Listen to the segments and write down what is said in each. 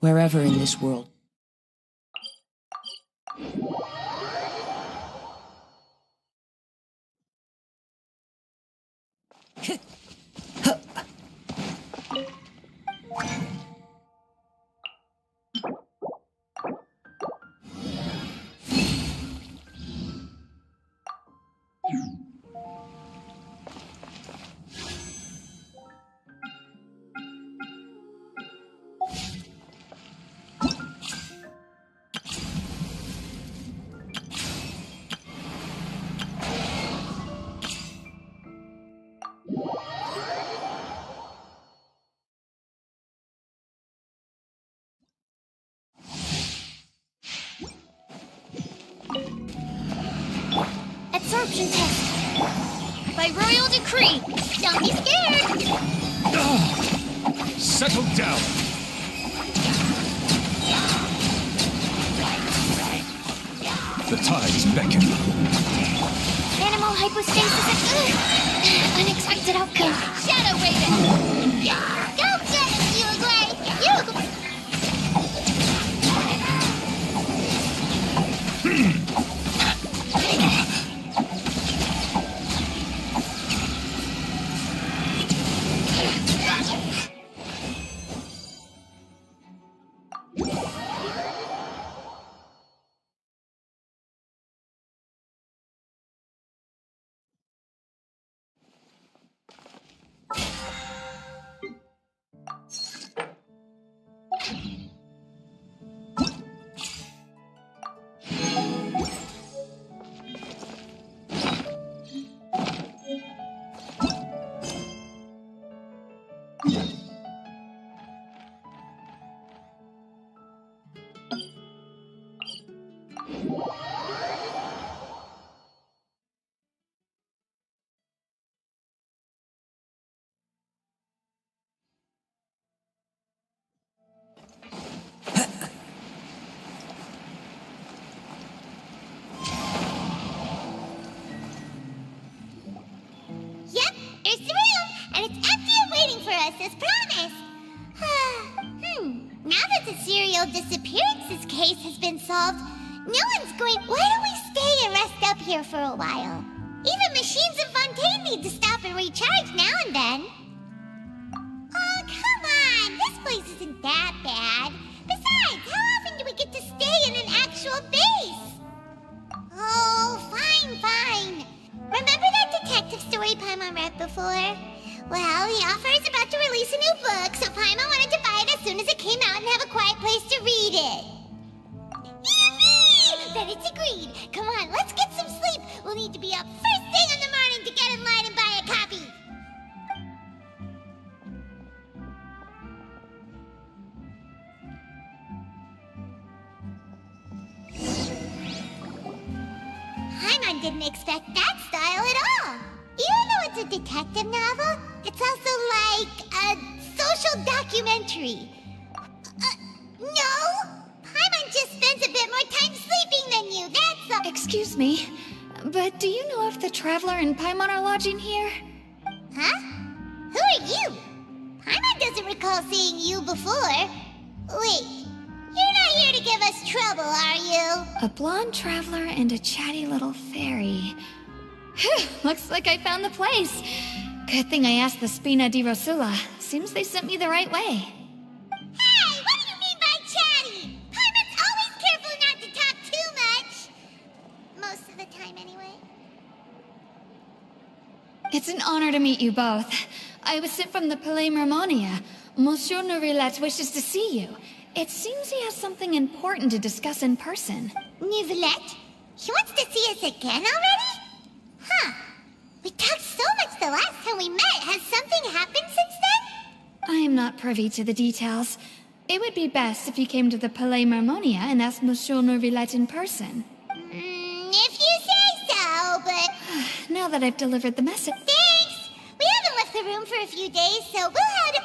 wherever in this world. Absorption test. By royal decree. Don't be scared. Settle down. The tides beckon. Animal hypostasis. Unexpected outcome. Shadow Raven. Go get him, Uruguay. Yep, there's the room, and it's empty and waiting for us as promised. Now that the serial disappearances case has been solved, no one's going. Why don't we stay and rest up here for a while? Even machines in Fontaine need to stop and recharge now and then. Oh, come on, this place isn't that bad. Besides, how often do we get to stay in an actual base? Oh, fine. Remember that detective story Paimon read before? Well, the author is about to release a new book, so Paimon wanted to buy it as soon as it came out and have a quiet place to read it. Yippee! Then it's agreed. Come on, let's get some sleep. We'll need to be up first thing in the morning to get in line and buy a copy. Paimon didn't expect that style at all. Even though it's a detective novel, it's also like a social documentary. No! Paimon just spends a bit more time sleeping than you, that's all. Excuse me, but do you know if the Traveler and Paimon are lodging here? Huh? Who are you? Paimon doesn't recall seeing you before. Wait, you're not here to give us trouble, are you? A blonde traveler and a chatty little fairy. Phew, looks like I found the place. Good thing I asked the Spina di Rosula. Seems they sent me the right way. Hey, what do you mean by chatty? Paimon's always careful not to talk too much. Most of the time, anyway. It's an honor to meet you both. I was sent from the Palais Mermonia. Monsieur Nourilette wishes to see you. It seems he has something important to discuss in person. Nouvelette? He wants to see us again already? Huh. We talked so much the last time we met. Has something happened since then? I am not privy to the details. It would be best if you came to the Palais Mermonia and asked Monsieur Nourilette in person. If you say so, but... Now that I've delivered the message... Thanks! We haven't left the room for a few days, so we'll head...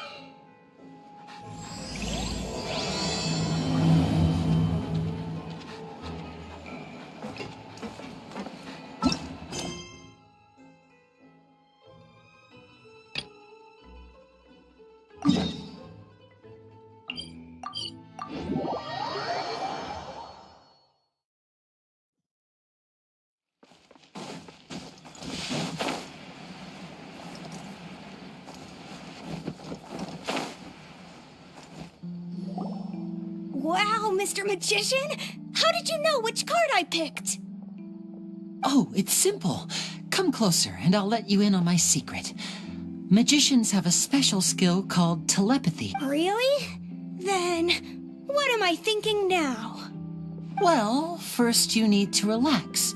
Wow, Mr. Magician! How did you know which card I picked? Oh, it's simple. Come closer and I'll let you in on my secret. Magicians have a special skill called telepathy. Really? Then, what am I thinking now? Well, first you need to relax,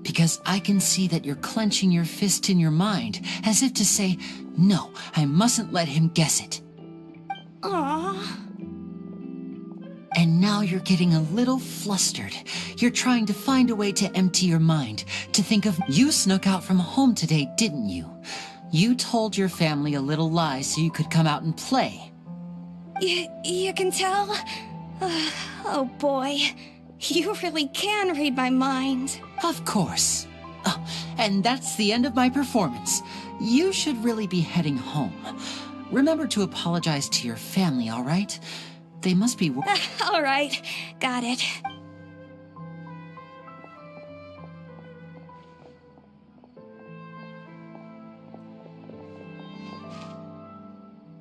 because I can see that you're clenching your fist in your mind, as if to say, no, I mustn't let him guess it. Aww. And now you're getting a little flustered. You're trying to find a way to empty your mind, to think of you snuck out from home today, didn't you? You told your family a little lie so you could come out and play. You can tell? Oh boy, you really can read my mind. Of course. Oh, and that's the end of my performance. You should really be heading home. Remember to apologize to your family, all right? They must be... All right, got it.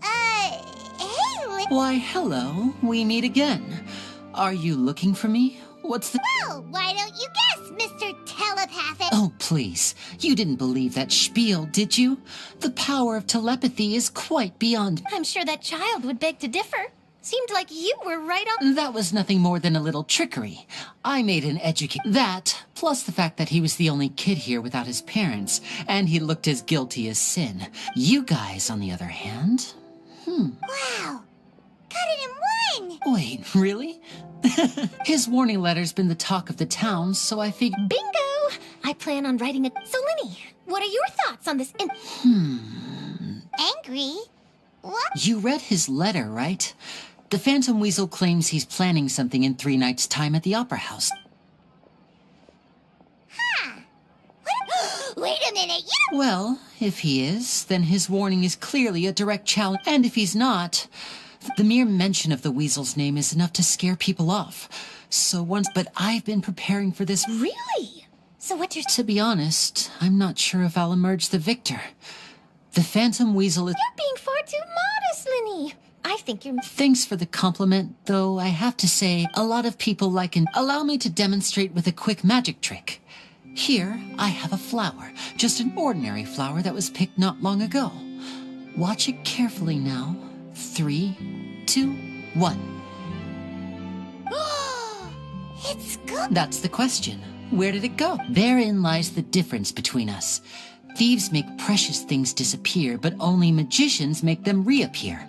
Hey, Why, hello. We meet again. Are you looking for me? What's the... Well, why don't you guess, Mr. Telepathic? Oh, please. You didn't believe that spiel, did you? The power of telepathy is quite beyond... I'm sure that child would beg to differ. Seemed like you were right on... That was nothing more than a little trickery. I made an That, plus the fact that he was the only kid here without his parents, and he looked as guilty as sin. You guys, on the other hand... Wow, got it in one! Wait, really? His warning letter's been the talk of the town, so I figured... Bingo! I plan on writing a... So, Linny, what are your thoughts on this Angry? What? You read his letter, right? The Phantom Weasel claims he's planning something in 3 nights' time at the Opera House. What? Wait a minute, you... Well, if he is, then his warning is clearly a direct challenge. And if he's not, the mere mention of the Weasel's name is enough to scare people off. But I've been preparing for this... Really? So what you're... To be honest, I'm not sure if I'll emerge the victor. The Phantom Weasel is... You're being far too modest, Linny. I think you're... Thanks for the compliment, though I have to say, a lot of people like and allow me to demonstrate with a quick magic trick. Here, I have a flower, just an ordinary flower that was picked not long ago. Watch it carefully now. 3, 2, 1. It's good. That's the question. Where did it go? Therein lies the difference between us. Thieves make precious things disappear, but only magicians make them reappear.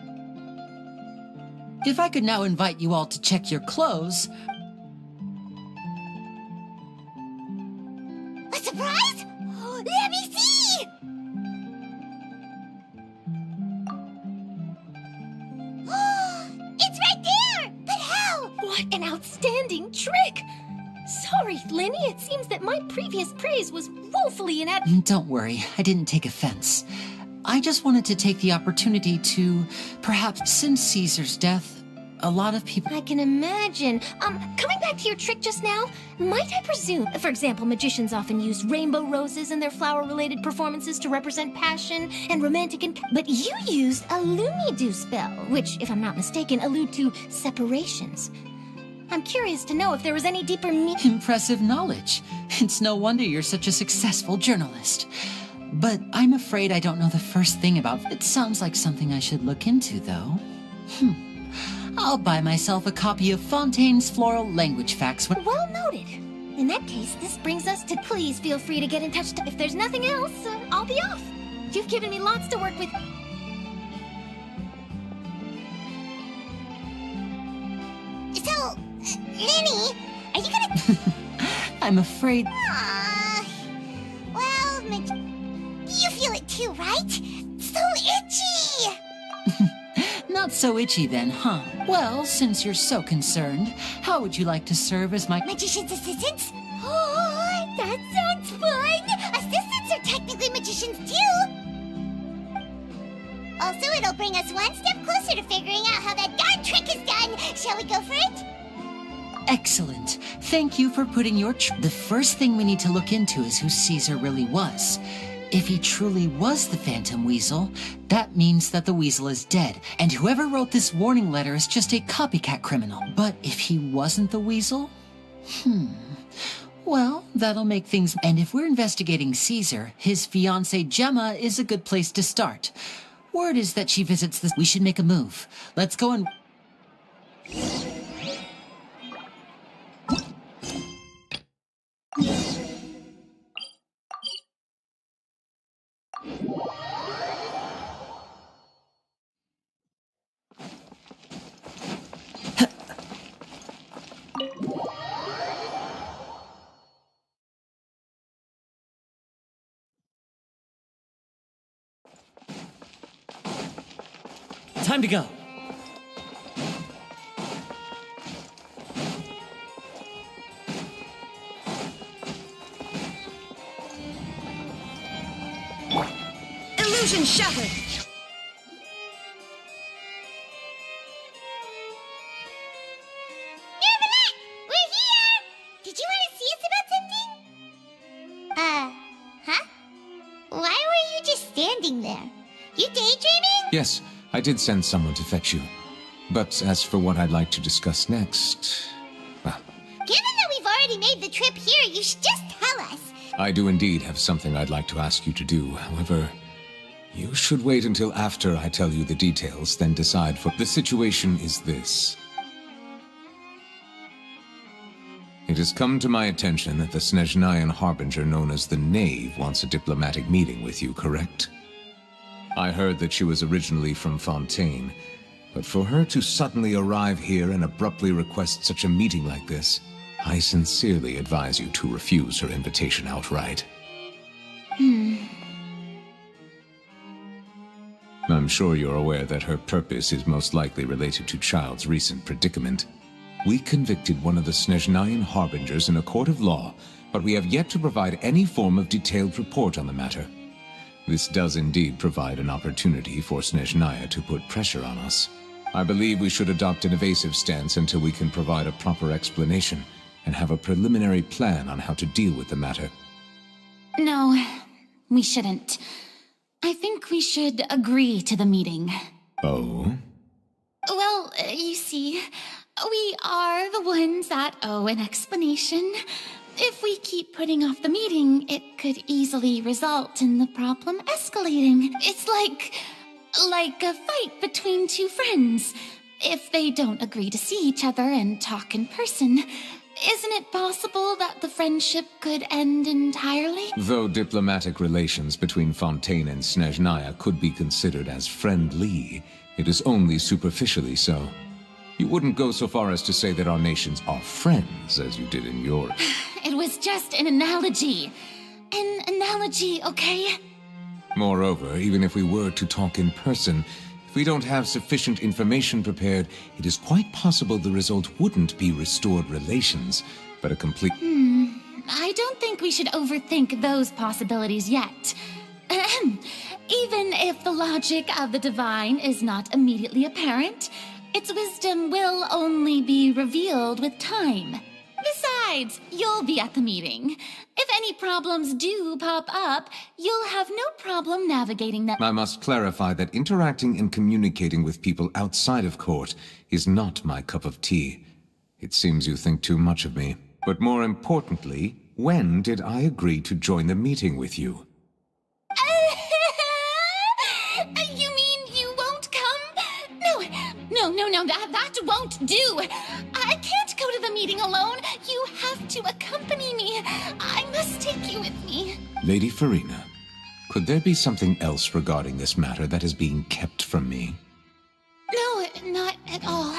If I could now invite you all to check your clothes... A surprise? Let me see! It's right there! But how? What an outstanding trick! Sorry, Linny, it seems that my previous praise was woefully inadequate. Don't worry, I didn't take offense. I just wanted to take the opportunity to, perhaps since Caesar's death, a lot of people... I can imagine. Coming back to your trick just now, might I presume, for example, magicians often use rainbow roses in their flower-related performances to represent passion and but you used a Loony-Doo spell, which, if I'm not mistaken, allude to separations. I'm curious to know if there was any deeper meaning. Impressive knowledge. It's no wonder you're such a successful journalist. But I'm afraid I don't know the first thing about... It sounds like something I should look into, though. I'll buy myself a copy of Fontaine's Floral Language Facts when... Well noted. In that case, this brings us to... Please feel free to get in touch. If there's nothing else, I'll be off. You've given me lots to work with. So, Linny, are you gonna... I'm afraid... Well, you feel it too, right? So itchy! Not so itchy then, huh? Well, since you're so concerned, how would you like to serve as my... Magician's assistants? Oh, that sounds fun! Assistants are technically magicians too! Also, it'll bring us one step closer to figuring out how that darn trick is done! Shall we go for it? Excellent. Thank you for putting your... The first thing we need to look into is who Caesar really was. If he truly was the Phantom Weasel, that means that the weasel is dead, and whoever wrote this warning letter is just a copycat criminal. But if he wasn't the weasel? Well, that'll make things... And if we're investigating Caesar, his fiancée Gemma is a good place to start. Word is that she visits this... We should make a move. Let's go and... Time to go. Illusion shattered! Nervalette! We're here! Did you want to see us about something? Huh? Why were you just standing there? You daydreaming? Yes, I did send someone to fetch you. But as for what I'd like to discuss next... well, Given that we've already made the trip here, you should just tell us. I do indeed have something I'd like to ask you to do. However, you should wait until after I tell you the details, then decide for... The situation is this. It has come to my attention that the Snezhnayan Harbinger known as the Knave wants a diplomatic meeting with you, correct? I heard that she was originally from Fontaine, but for her to suddenly arrive here and abruptly request such a meeting like this, I sincerely advise you to refuse her invitation outright. I'm sure you're aware that her purpose is most likely related to Child's recent predicament. We convicted one of the Snezhnayan Harbingers in a court of law, but we have yet to provide any form of detailed report on the matter. This does indeed provide an opportunity for Snezhnaya to put pressure on us. I believe we should adopt an evasive stance until we can provide a proper explanation and have a preliminary plan on how to deal with the matter. No, we shouldn't. I think we should agree to the meeting. Oh? Well, you see, we are the ones that owe an explanation. If we keep putting off the meeting, it could easily result in the problem escalating. It's like a fight between two friends. If they don't agree to see each other and talk in person, isn't it possible that the friendship could end entirely? Though diplomatic relations between Fontaine and Snezhnaya could be considered as friendly, it is only superficially so. You wouldn't go so far as to say that our nations are friends, as you did in your... It was just an analogy. An analogy, okay? Moreover, even if we were to talk in person, if we don't have sufficient information prepared, it is quite possible the result wouldn't be restored relations, but a complete... I don't think we should overthink those possibilities yet. Ahem. Even if the logic of the divine is not immediately apparent, its wisdom will only be revealed with time. Besides, you'll be at the meeting. If any problems do pop up, you'll have no problem navigating them. I must clarify that interacting and communicating with people outside of court is not my cup of tea. It seems you think too much of me. But more importantly, when did I agree to join the meeting with you? You mean you won't come? No, that won't do. I can't go to the meeting alone. You have to accompany me. I must take you with me. Lady Farina, could there be something else regarding this matter that is being kept from me? No, not at all.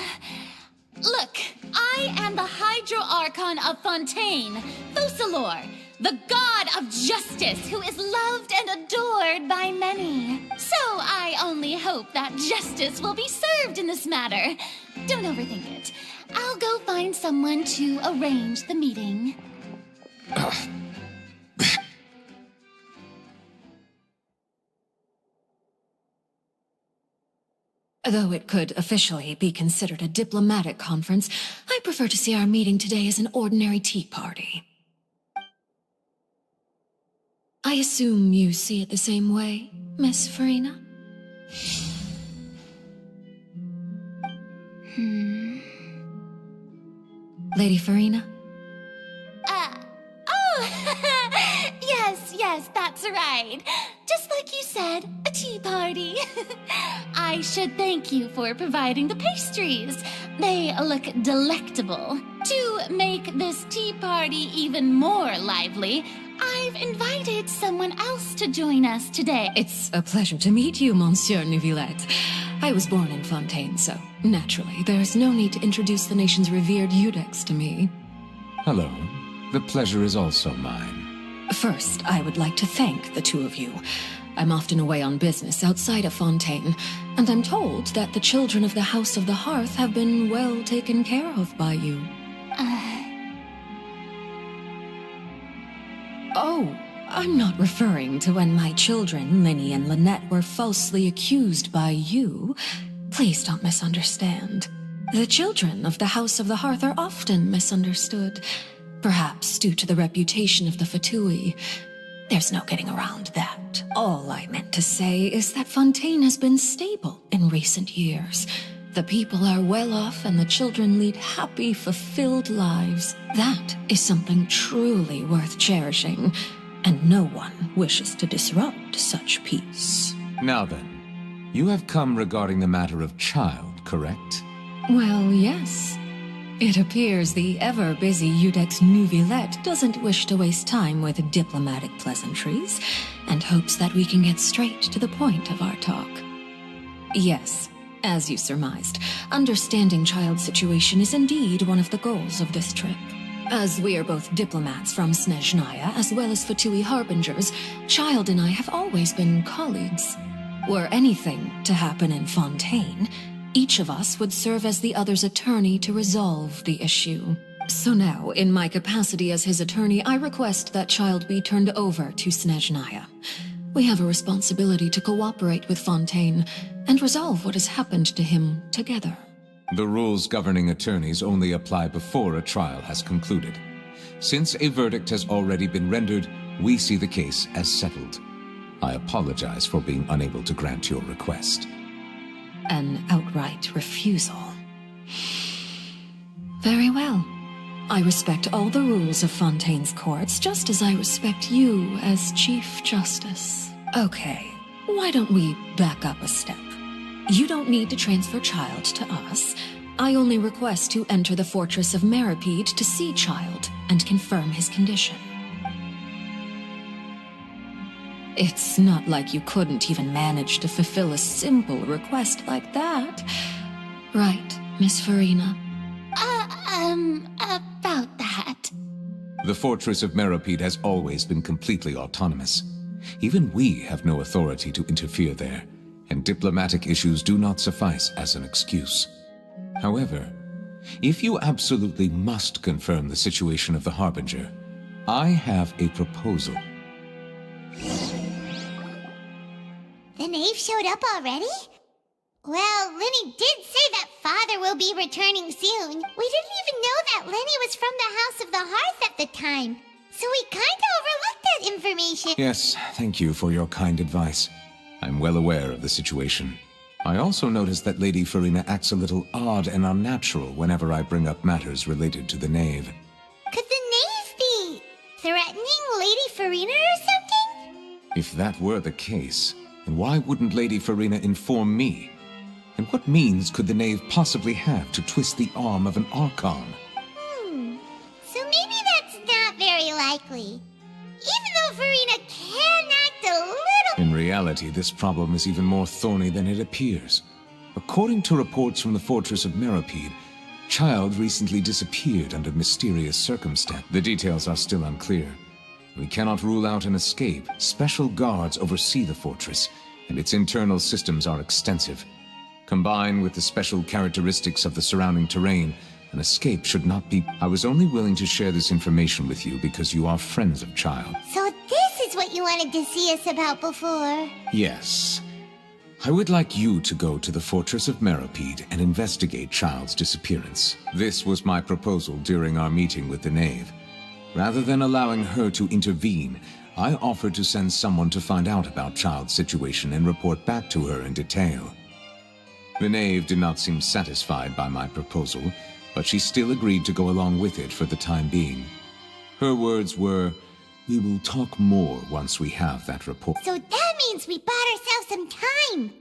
Look, I am the HYDRO Archon of Fontaine, Focalor, the god of justice who is loved and adored by many. So I only hope that justice will be served in this matter. Don't overthink it. I'll go find someone to arrange the meeting. Though it could officially be considered a diplomatic conference, I prefer to see our meeting today as an ordinary tea party. I assume you see it the same way, Miss Farina? Lady Farina? Yes, that's right. Just like you said, a tea party. I should thank you for providing the pastries. They look delectable. To make this tea party even more lively, I've invited someone else to join us today. It's a pleasure to meet you, Monsieur Neuvillette. I was born in Fontaine, so naturally, there's no need to introduce the nation's revered Eudex to me. Hello. The pleasure is also mine. First, I would like to thank the two of you. I'm often away on business outside of Fontaine, and I'm told that the children of the House of the Hearth have been well taken care of by you. Oh, I'm not referring to when my children, Linny and Lynette, were falsely accused by you. Please don't misunderstand. The children of the House of the Hearth are often misunderstood, perhaps due to the reputation of the Fatui. There's no getting around that. All I meant to say is that Fontaine has been stable in recent years. The people are well off and the children lead happy, fulfilled lives. That is something truly worth cherishing, and no one wishes to disrupt such peace. Now then, you have come regarding the matter of child, correct? Well, yes. It appears the ever-busy Eudex Neuvillette doesn't wish to waste time with diplomatic pleasantries, and hopes that we can get straight to the point of our talk. Yes, as you surmised, understanding child's situation is indeed one of the goals of this trip. As we are both diplomats from Snezhnaya, as well as Fatui harbingers, Child and I have always been colleagues. Were anything to happen in Fontaine, each of us would serve as the other's attorney to resolve the issue. So now, in my capacity as his attorney, I request that Child be turned over to Snezhnaya. We have a responsibility to cooperate with Fontaine and resolve what has happened to him together. The rules governing attorneys only apply before a trial has concluded. Since a verdict has already been rendered, we see the case as settled. I apologize for being unable to grant your request. An outright refusal. Very well. I respect all the rules of Fontaine's courts, just as I respect you as Chief Justice. Okay, why don't we back up a step? You don't need to transfer Child to us. I only request to enter the fortress of Meripede to see Child and confirm his condition. It's not like you couldn't even manage to fulfill a simple request like that. Right, Miss Farina? About that. The fortress of Meripede has always been completely autonomous. Even we have no authority to interfere there, and diplomatic issues do not suffice as an excuse. However, if you absolutely must confirm the situation of the Harbinger, I have a proposal. The knave showed up already? Well, Lenny did say that Father will be returning soon. We didn't even know that Lenny was from the House of the Hearth at the time, so we kinda overlooked that information. Yes, thank you for your kind advice. I'm well aware of the situation. I also noticed that Lady Farina acts a little odd and unnatural whenever I bring up matters related to the knave. Could the knave be threatening Lady Farina or something? If that were the case, then why wouldn't Lady Farina inform me? And what means could the knave possibly have to twist the arm of an Archon? So maybe that's not very likely. Even though Farina can act a little... In reality, this problem is even more thorny than it appears. According to reports from the fortress of Meripede, Child recently disappeared under mysterious circumstances. The details are still unclear. We cannot rule out an escape. Special guards oversee the fortress, and its internal systems are extensive. Combined with the special characteristics of the surrounding terrain, an escape should not be... I was only willing to share this information with you because you are friends of Child. So this is what you wanted to see us about before. Yes. I would like you to go to the fortress of Meripede and investigate Child's disappearance. This was my proposal during our meeting with the knave. Rather than allowing her to intervene, I offered to send someone to find out about Child's situation and report back to her in detail. The knave did not seem satisfied by my proposal, but she still agreed to go along with it for the time being. Her words were, "We will talk more once we have that report." So that means we bought ourselves some time.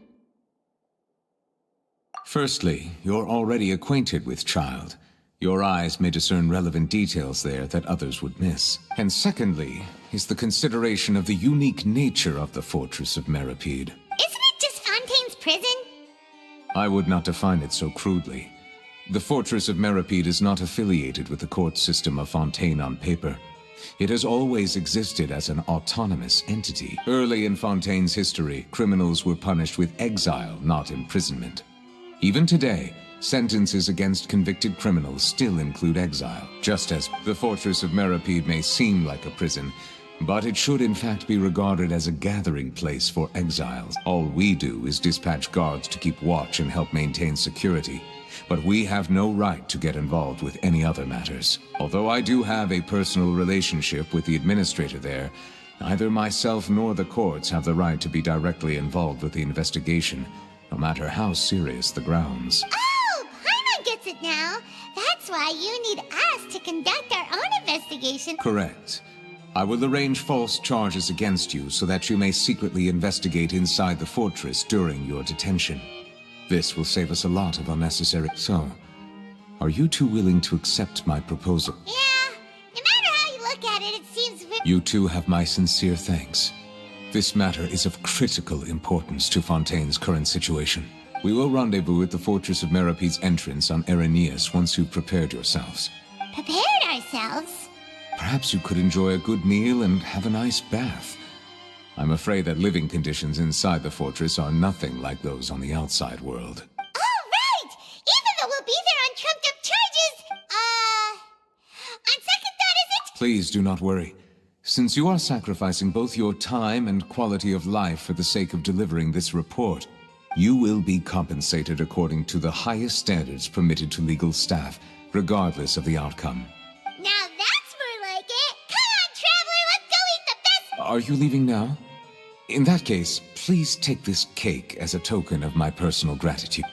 Firstly, you're already acquainted with Child. Your eyes may discern relevant details there that others would miss. And secondly, is the consideration of the unique nature of the Fortress of Meripede. Isn't it just Fontaine's prison? I would not define it so crudely. The Fortress of Meripede is not affiliated with the court system of Fontaine on paper. It has always existed as an autonomous entity. Early in Fontaine's history, criminals were punished with exile, not imprisonment. Even today, sentences against convicted criminals still include exile, just as the Fortress of Meripede may seem like a prison, but it should in fact be regarded as a gathering place for exiles. All we do is dispatch guards to keep watch and help maintain security, but we have no right to get involved with any other matters. Although I do have a personal relationship with the administrator there, neither myself nor the courts have the right to be directly involved with the investigation, no matter how serious the grounds. Oh, Paimon gets it now. That's why you need us to conduct our own investigation. Correct. I will arrange false charges against you so that you may secretly investigate inside the fortress during your detention. This will save us a lot of unnecessary... So, are you two willing to accept my proposal? Yeah, no matter how you look at it, it seems... You two have my sincere thanks. This matter is of critical importance to Fontaine's current situation. We will rendezvous at the Fortress of Meripede's entrance on Erinius once you've prepared yourselves. Prepared ourselves? Perhaps you could enjoy a good meal and have a nice bath. I'm afraid that living conditions inside the fortress are nothing like those on the outside world. Oh, right! Even though we'll be there on trumped-up charges, on second thought, is it? Please do not worry. Since you are sacrificing both your time and quality of life for the sake of delivering this report, you will be compensated according to the highest standards permitted to legal staff, regardless of the outcome. Now that's more like it! Come on, Traveler, let's go eat the best— Are you leaving now? In that case, please take this cake as a token of my personal gratitude.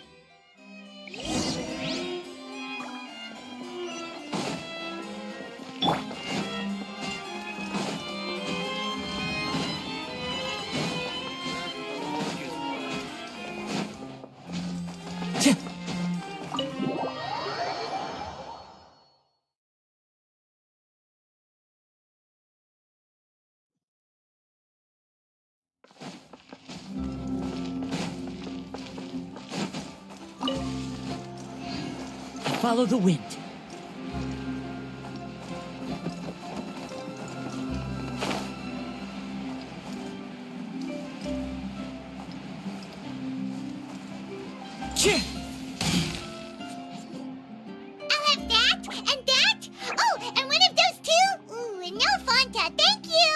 Follow the wind. I'll have that, and that! Oh, and one of those too? Ooh, and no Fanta, thank you!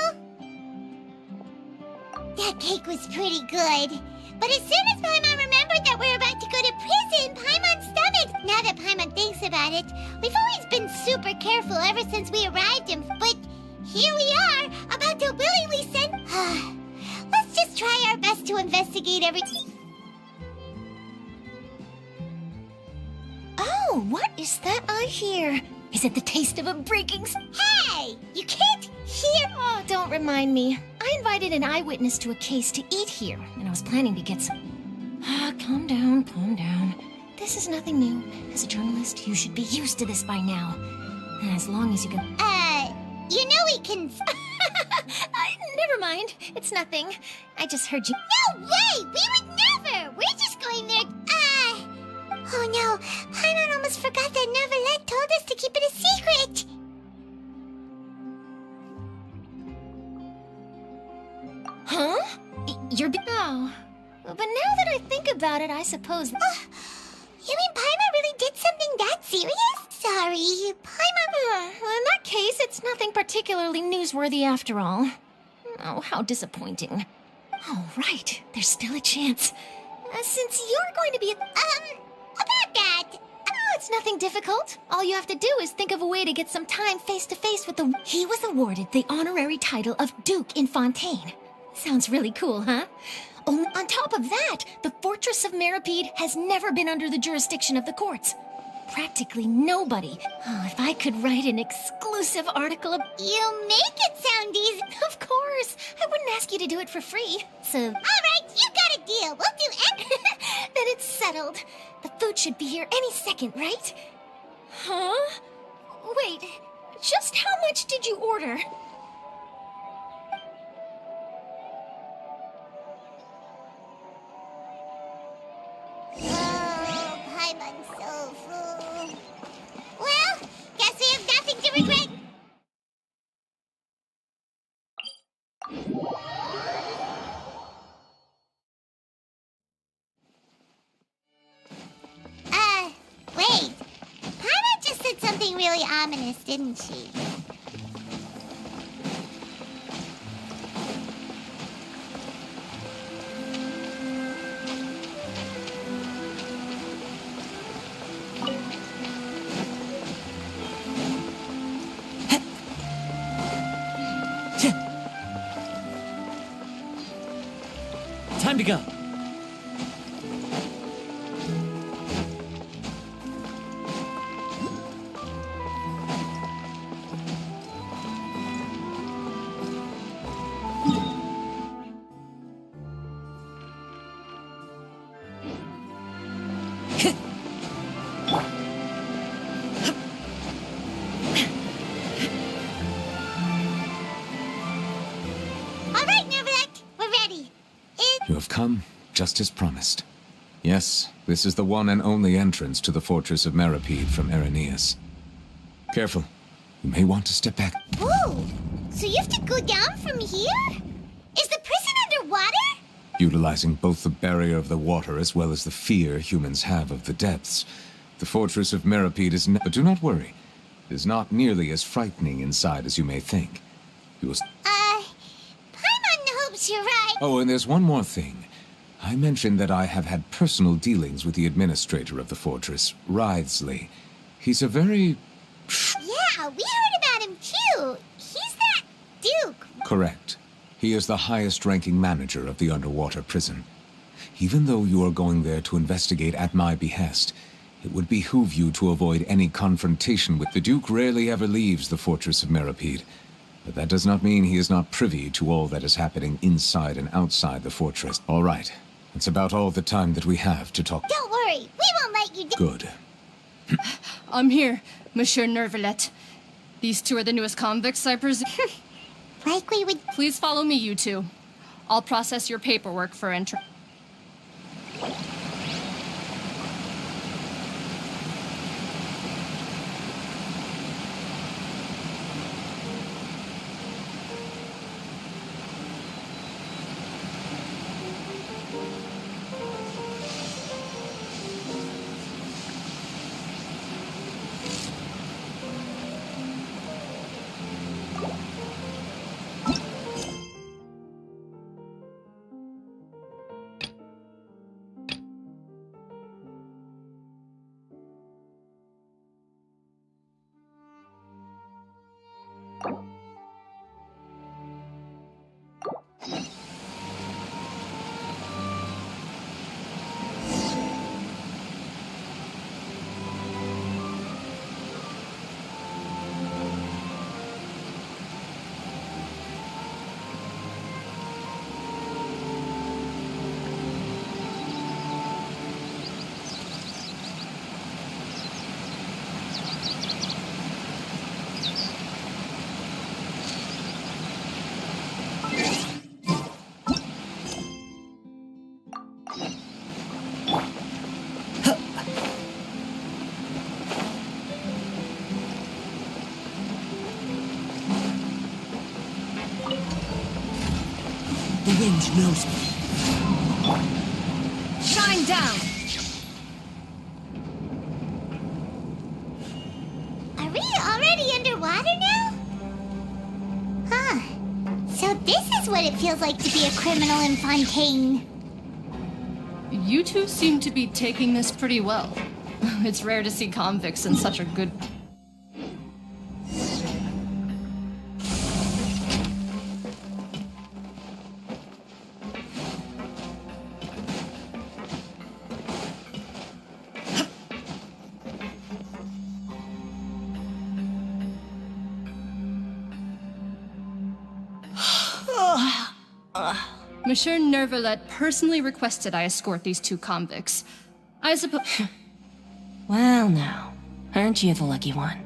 That cake was pretty good. But as soon as Paimon remembered that we're about to go to prison, Paimon stomach. Now that Paimon thinks about it, we've always been super careful ever since we arrived but here we are, about to willingly send... Let's just try our best to investigate everything. Oh, what is that I hear? Is it the taste of a breaking... Hey! You can't hear... Oh, don't remind me. I invited an eyewitness to a case to eat here, and I was planning to get some... calm down, calm down. This is nothing new. As a journalist, you should be used to this by now. As long as you can... you know we can... Never mind. It's nothing. I just heard you... No way! We would never! We're just going there... Oh no, Paimon almost forgot that Neverlet told us to keep it a secret! Huh? You're... Oh. But now that I think about it, I suppose... You mean Paimon really did something that serious? Sorry, Paimon... Well, in that case, it's nothing particularly newsworthy after all. Oh, how disappointing. Oh, right. There's still a chance. Since you're going to be... About that... it's nothing difficult. All you have to do is think of a way to get some time face to face with the... He was awarded the honorary title of Duke in Fontaine. Sounds really cool, huh? Only on top of that, the Fortress of Meripede has never been under the jurisdiction of the courts. Practically nobody. Oh, if I could write an exclusive article of... You make it sound easy. Of course. I wouldn't ask you to do it for free. So... All right, you got a deal. We'll do anything. Then it's settled. The food should be here any second, right? Huh? Wait, just how much did you order? Oh, Paimon's so full. Well, guess we have nothing to regret. Wait. Paimon just said something really ominous, didn't she? Time to go. All right, Nervalek, we're ready. You have come, just as promised. Yes, this is the one and only entrance to the Fortress of Meripede from Irenaeus. Careful. You may want to step back. Whoa! So you have to go down from here? Is the prison underwater? Utilizing both the barrier of the water as well as the fear humans have of the depths, the Fortress of Meripede is but do not worry. It is not nearly as frightening inside as you may think. You will... Paimon hopes you're right. Oh, and there's one more thing. I mentioned that I have had personal dealings with the administrator of the fortress, Writhsley. He's a very... Yeah, we heard about him too. He's that Duke. Correct. He is the highest-ranking manager of the underwater prison. Even though you are going there to investigate at my behest, it would behoove you to avoid any confrontation with the Duke. Rarely ever leaves the Fortress of Meripede, but that does not mean he is not privy to all that is happening inside and outside the fortress. All right, that's about all the time that we have to talk. Don't worry, we won't let you down. Good. I'm here, Monsieur Nervalet. These two are the newest convicts, I presume. Like we would... Please follow me, you two. I'll process your paperwork for entry. The wind knows me. Shine down! Are we already underwater now? Huh. So this is what it feels like to be a criminal in Fontaine. You two seem to be taking this pretty well. It's rare to see convicts in such a good... Monsieur Nervalet personally requested I escort these 2 convicts. I suppose... Well now, aren't you the lucky one?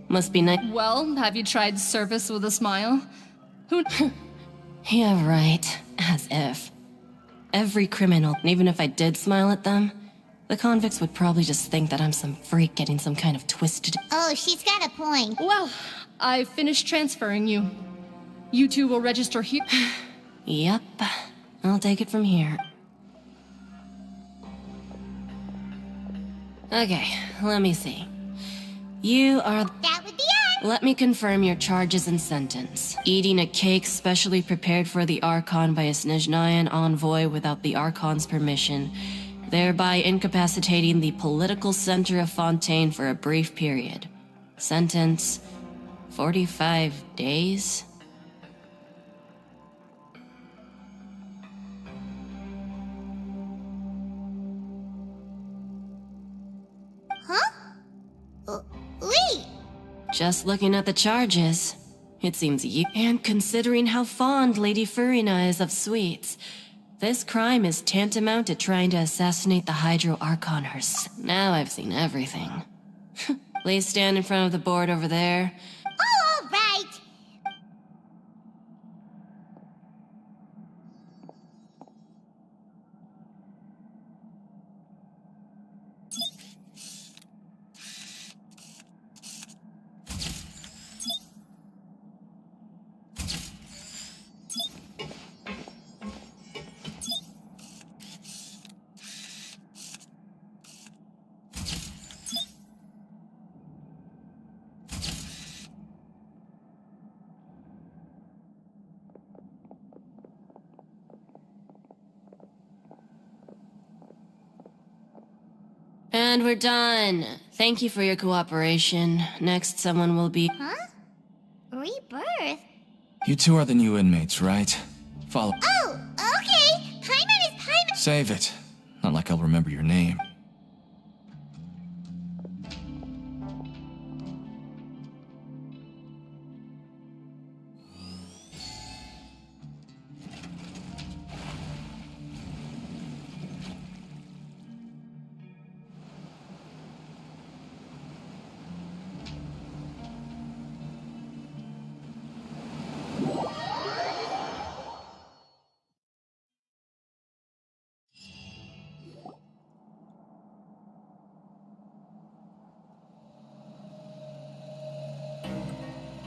Must be nice. Well, have you tried service with a smile? Who... Yeah, right. As if. Every criminal, even if I did smile at them, the convicts would probably just think that I'm some freak getting some kind of twisted... Oh, she's got a point. Well, I finished transferring you. You 2 will register here... Yep. I'll take it from here. Okay, let me see. You are... That would be it. Let me confirm your charges and sentence. Eating a cake specially prepared for the Archon by a Snezhnayan envoy without the Archon's permission, thereby incapacitating the political center of Fontaine for a brief period. Sentence... 45 days? Wait. Just looking at the charges, it seems you... And considering how fond Lady Furina is of sweets, this crime is tantamount to trying to assassinate the HYDRO Archon herself. Now I've seen everything. Please stand in front of the board over there. Oh, all right. And we're done. Thank you for your cooperation. Next, someone will be... Huh? Rebirth? You 2 are the new inmates, right? Follow... Oh, okay. Paimon is Paimon. Save it. Not like I'll remember your name.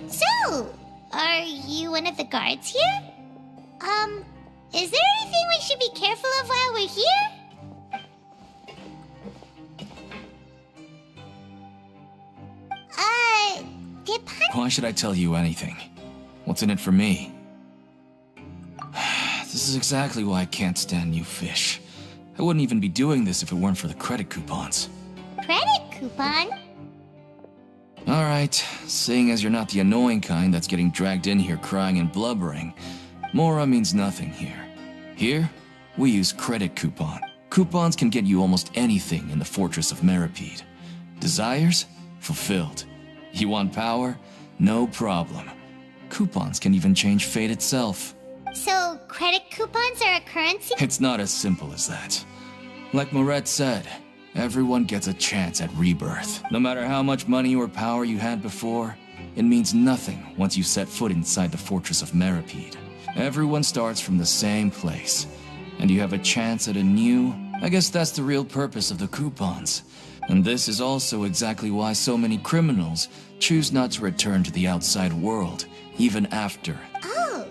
So, are you one of the guards here? Is there anything we should be careful of while we're here? Did Why should I tell you anything? What's in it for me? This is exactly why I can't stand new fish. I wouldn't even be doing this if it weren't for the credit coupons. Credit coupon? Alright, seeing as you're not the annoying kind that's getting dragged in here crying and blubbering, Mora means nothing here. Here, we use credit coupon. Coupons can get you almost anything in the Fortress of Meripede. Desires? Fulfilled. You want power? No problem. Coupons can even change fate itself. So, credit coupons are a currency? It's not as simple as that. Like Moret said, everyone gets a chance at rebirth. No matter how much money or power you had before, it means nothing once you set foot inside the Fortress of Meripede. Everyone starts from the same place, and you have a chance at a new... I guess that's the real purpose of the coupons. And this is also exactly why so many criminals choose not to return to the outside world, even after. Oh,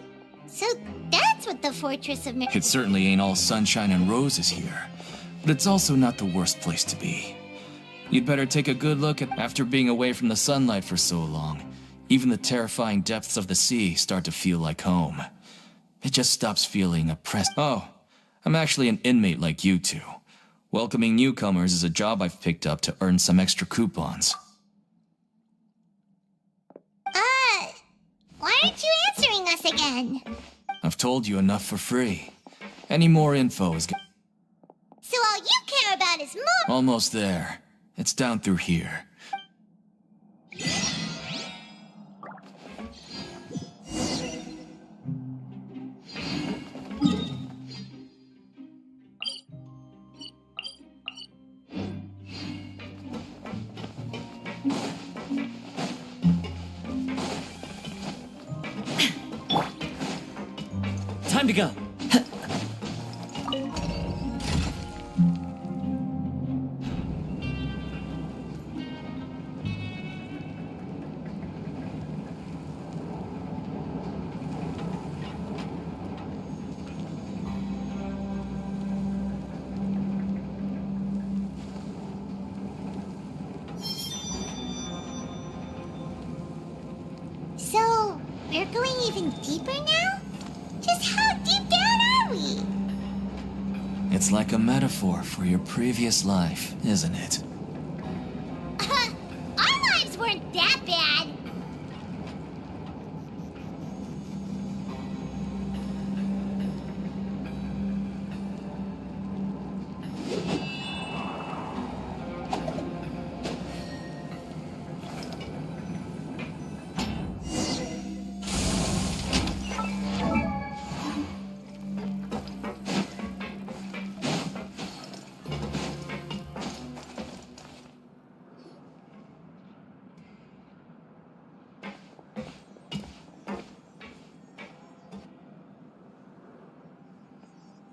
so that's what the Fortress of It certainly ain't all sunshine and roses here, but it's also not the worst place to be. You'd better take a good look at after being away from the sunlight for so long. Even the terrifying depths of the sea start to feel like home. It just stops feeling oppressed. Oh, I'm actually an inmate like you two. Welcoming newcomers is a job I've picked up to earn some extra coupons. Why aren't you answering us again? I've told you enough for free. Any more info is So all you care about is more— almost there. It's down through here. Time to go. So, we're going even deeper now? Just how deep down are we? It's like a metaphor for your previous life, isn't it? Our lives weren't that bad.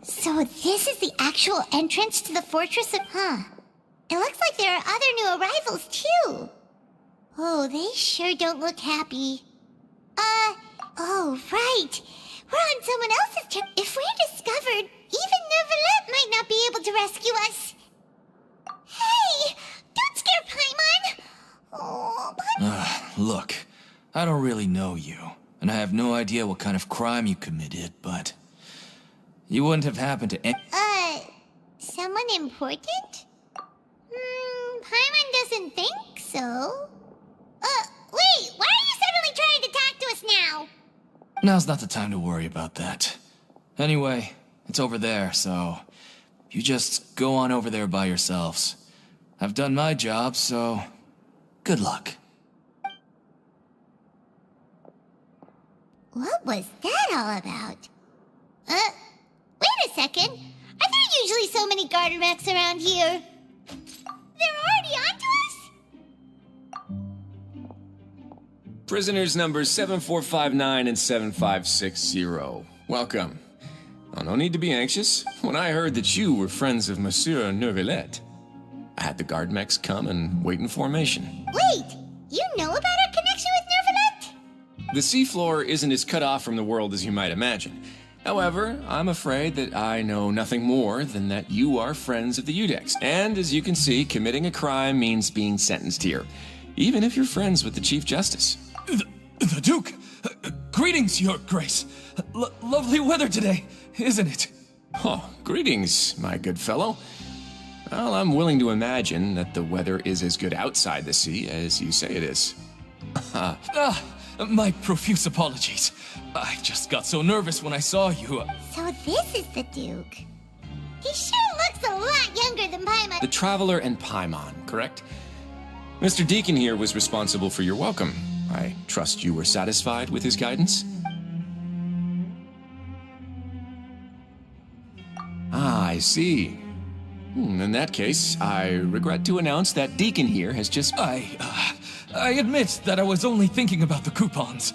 So this is the actual entrance to the fortress of— It looks like there are other new arrivals, too. Oh, they sure don't look happy. Oh, right. We're on someone else's turn. If we're discovered, even Neuvillette might not be able to rescue us. Hey! Don't scare Paimon! Oh, but— Look, I don't really know you, and I have no idea what kind of crime you committed, but you wouldn't have happened to someone important? Paimon doesn't think so. Wait, why are you suddenly trying to talk to us now? Now's not the time to worry about that. Anyway, it's over there, so you just go on over there by yourselves. I've done my job, so good luck. What was that all about? Wait a second. Are there usually so many garter mechs around here? They're already onto us? Prisoners numbers 7459 and 7560. Welcome. Oh, no need to be anxious. When I heard that you were friends of Monsieur Neuvillette, I had the guard mechs come and wait in formation. Wait, you know about our connection with Neuvillette? The seafloor isn't as cut off from the world as you might imagine. However, I'm afraid that I know nothing more than that you are friends of the Udex. And as you can see, committing a crime means being sentenced here, even if you're friends with the Chief Justice. The Duke! Greetings, Your Grace. Lovely weather today, isn't it? Oh, greetings, my good fellow. Well, I'm willing to imagine that the weather is as good outside the sea as you say it is. My profuse apologies. I just got so nervous when I saw you. So this is the Duke. He sure looks a lot younger than Paimon. The Traveler and Paimon, correct? Mr. Deacon here was responsible for your welcome. I trust you were satisfied with his guidance? Ah, I see. In that case, I regret to announce that Deacon here has just— I admit that I was only thinking about the coupons.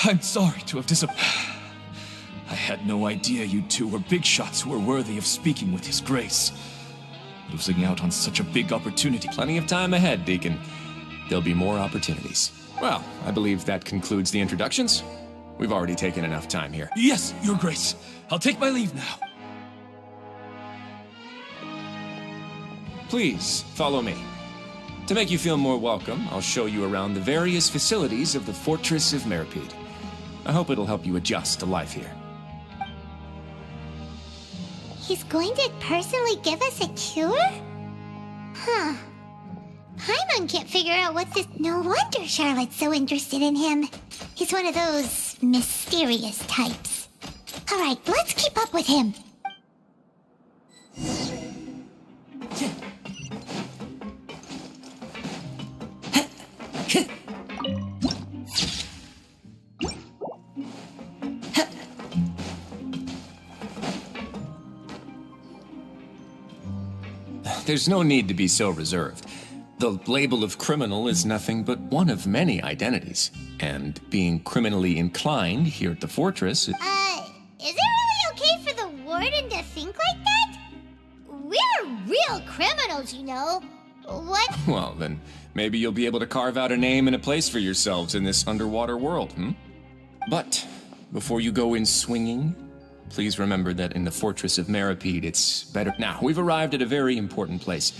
I'm sorry to have I had no idea you two were big shots who were worthy of speaking with His Grace. Losing out on such a big opportunity. Plenty of time ahead, Deacon. There'll be more opportunities. Well, I believe that concludes the introductions. We've already taken enough time here. Yes, Your Grace. I'll take my leave now. Please, follow me. To make you feel more welcome, I'll show you around the various facilities of the Fortress of Meripede. I hope it'll help you adjust to life here. He's going to personally give us a cure? Huh. Paimon can't figure out what this... No wonder Charlotte's so interested in him. He's one of those mysterious types. Alright, let's keep up with him. There's no need to be so reserved. The label of criminal is nothing but one of many identities. And being criminally inclined here at the fortress... Is it really okay for the warden to think like that? We're real criminals, you know. What? Well, then maybe you'll be able to carve out a name and a place for yourselves in this underwater world, But before you go in swinging, please remember that in the Fortress of Meripede, it's better... Now, we've arrived at a very important place.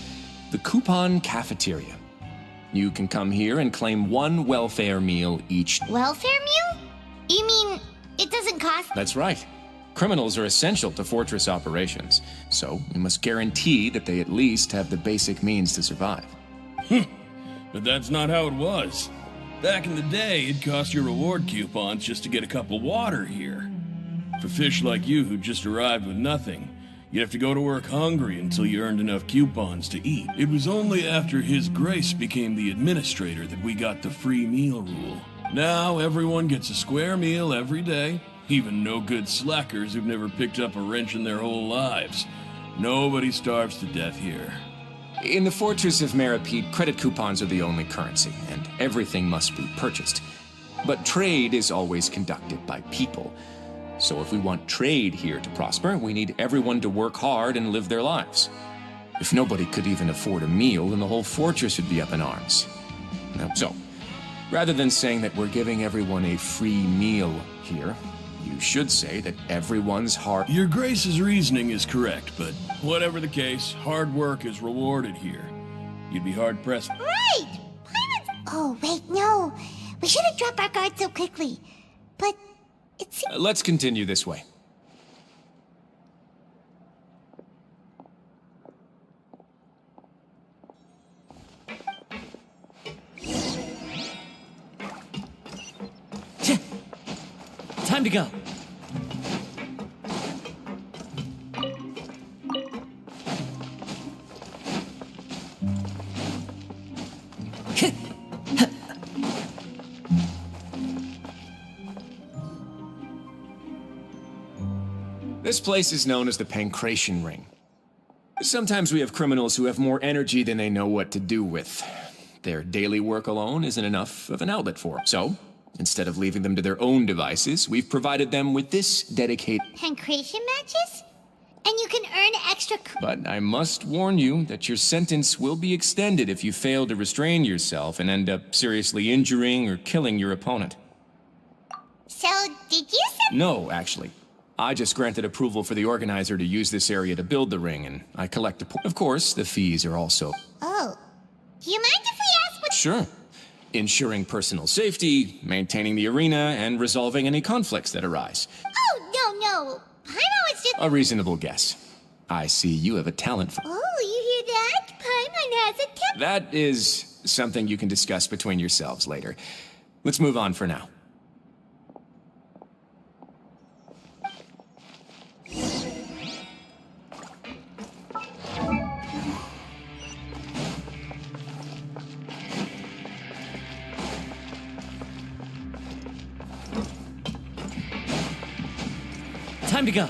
The Coupon Cafeteria. You can come here and claim one welfare meal each... Welfare meal? You mean it doesn't cost... That's right. Criminals are essential to Fortress operations, so we must guarantee that they at least have the basic means to survive. But that's not how it was. Back in the day, it cost your reward coupons just to get a cup of water here. For fish like you who just arrived with nothing, you'd have to go to work hungry until you earned enough coupons to eat. It was only after His Grace became the administrator that we got the free meal rule. Now everyone gets a square meal every day, even no-good slackers who've never picked up a wrench in their whole lives. Nobody starves to death here. In the Fortress of Meripede, credit coupons are the only currency, and everything must be purchased. But trade is always conducted by people. So if we want trade here to prosper, we need everyone to work hard and live their lives. If nobody could even afford a meal, then the whole fortress would be up in arms. So, rather than saying that we're giving everyone a free meal here, you should say that everyone's hard... Your Grace's reasoning is correct, but whatever the case, hard work is rewarded here. You'd be hard-pressed... Right! Pirates... Oh, wait, no. We shouldn't drop our guard so quickly. But it's... Let's continue this way. Time to go. This place is known as the Pancration Ring. Sometimes we have criminals who have more energy than they know what to do with. Their daily work alone isn't enough of an outlet for them. So, instead of leaving them to their own devices, we've provided them with this dedicated... Pancration matches? And you can earn extra... But I must warn you that your sentence will be extended if you fail to restrain yourself and end up seriously injuring or killing your opponent. So, did you say... No, actually. I just granted approval for the organizer to use this area to build the ring, and I collect a... Of course, the fees are also... Oh. Do you mind if we ask what... Sure. Ensuring personal safety, maintaining the arena, and resolving any conflicts that arise. Oh, no. Paimon was just... A reasonable guess. I see you have a talent for... Oh, you hear that? Paimon has a talent... That is something you can discuss between yourselves later. Let's move on for now. Time to go.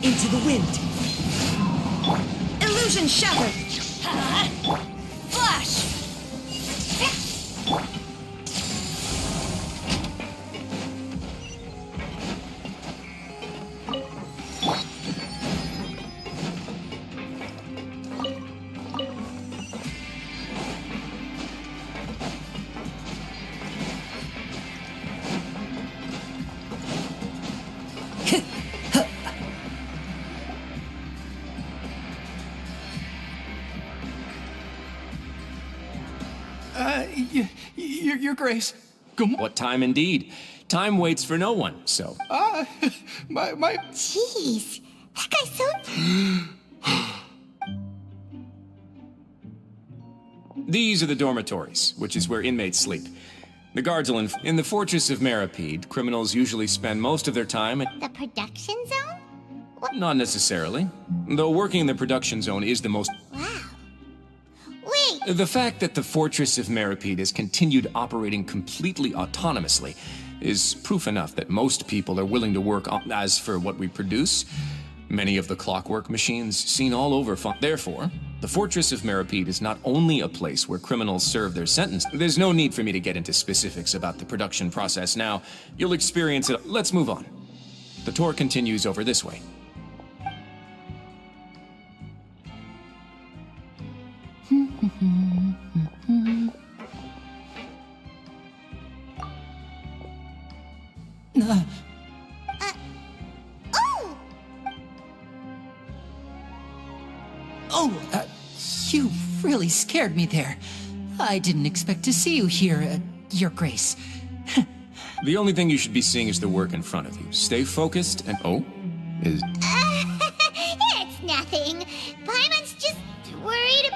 Into the wind. Illusion shattered. Flash. Your Grace. What time indeed? Time waits for no one, so... My... Jeez, that guy's so... These are the dormitories, which is where inmates sleep. The guards will in the fortress of Meripede, criminals usually spend most of their time at... The production zone? What? Not necessarily. Though working in the production zone is the most... Wow. Wait! The fact that the fortress of Meripede has continued operating completely autonomously is proof enough that most people are willing to work on. As for what we produce, many of the clockwork machines seen all over Therefore, the fortress of Meripede is not only a place where criminals serve their sentence. There's no need for me to get into specifics about the production process now. You'll experience it. Let's move on. The tour continues over this way. You really scared me there. I didn't expect to see you here, Your Grace. The only thing you should be seeing is the work in front of you. Stay focused and... Oh? Is... It's nothing. Paimon's just worried.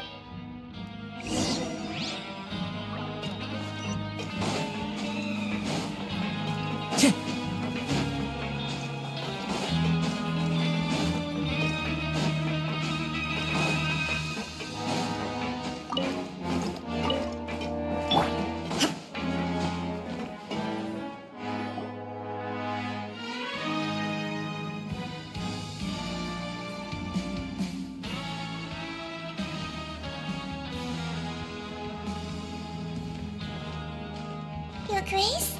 Your Grace?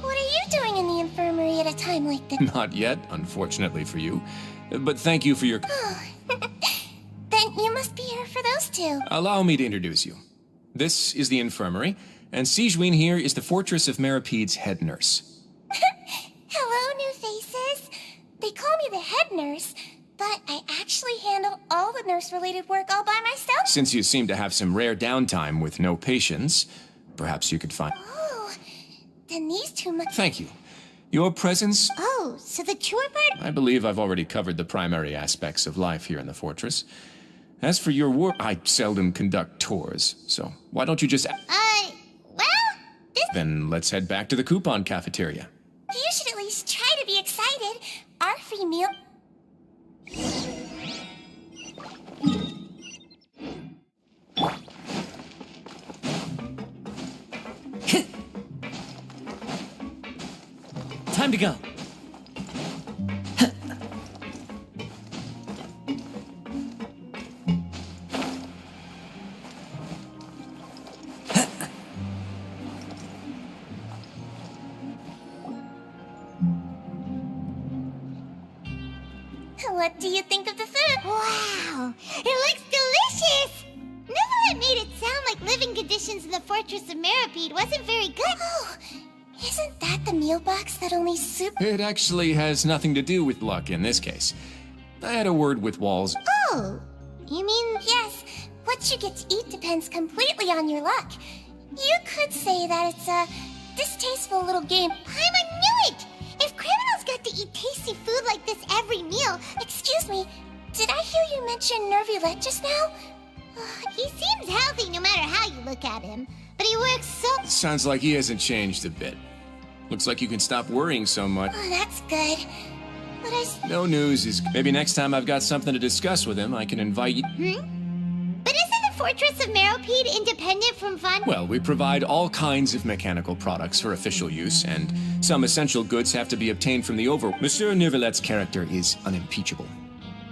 What are you doing in the infirmary at a time like this? Not yet, unfortunately for you. But thank you for your... Then you must be here for those two. Allow me to introduce you. This is the infirmary, and Sigewinne here is the Fortress of Meripede's head nurse. Hello, new faces. They call me the head nurse, but I actually handle all the nurse-related work all by myself. Since you seem to have some rare downtime with no patients, perhaps you could find... Oh, then these two must... Thank you. Your presence... Oh, so the tour part... I believe I've already covered the primary aspects of life here in the fortress. As for your work, I seldom conduct tours, so why don't you just... well, this... Then let's head back to the coupon cafeteria. You should at least try to be excited. Our free meal... Time to go. What do you think of the food? Wow, it looks delicious! Neverlet made it sound like living conditions in the Fortress of Meripede wasn't very good. Oh, isn't that the meal box that only soup... It actually has nothing to do with luck in this case. I had a word with Walls. Oh, you mean, yes, what you get to eat depends completely on your luck. You could say that it's a distasteful little game. Paimon knew it! If criminals got to eat tasty food like this every meal... Excuse me, did I hear you mention Nervulette just now? He seems healthy no matter how you look at him, but he works so... Sounds like he hasn't changed a bit. Looks like you can stop worrying so much. Oh, that's good. But No news is... Maybe next time I've got something to discuss with him, I can invite you... But isn't the Fortress of Meripede independent from fun? Well, we provide all kinds of mechanical products for official use, and some essential goods have to be obtained from the over... Monsieur Nervulette's character is unimpeachable.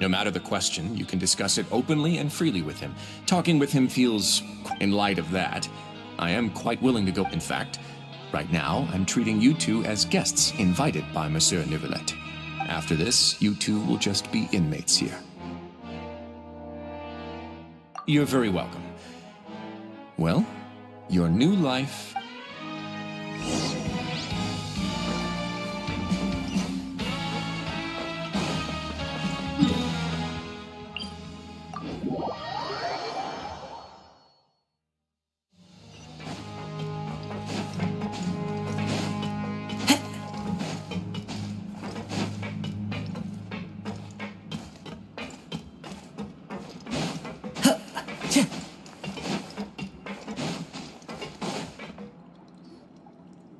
No matter the question, you can discuss it openly and freely with him. Talking with him feels... In light of that, I am quite willing to go. In fact, right now, I'm treating you two as guests invited by Monsieur Nervulette. After this, you two will just be inmates here. You're very welcome. Well, your new life...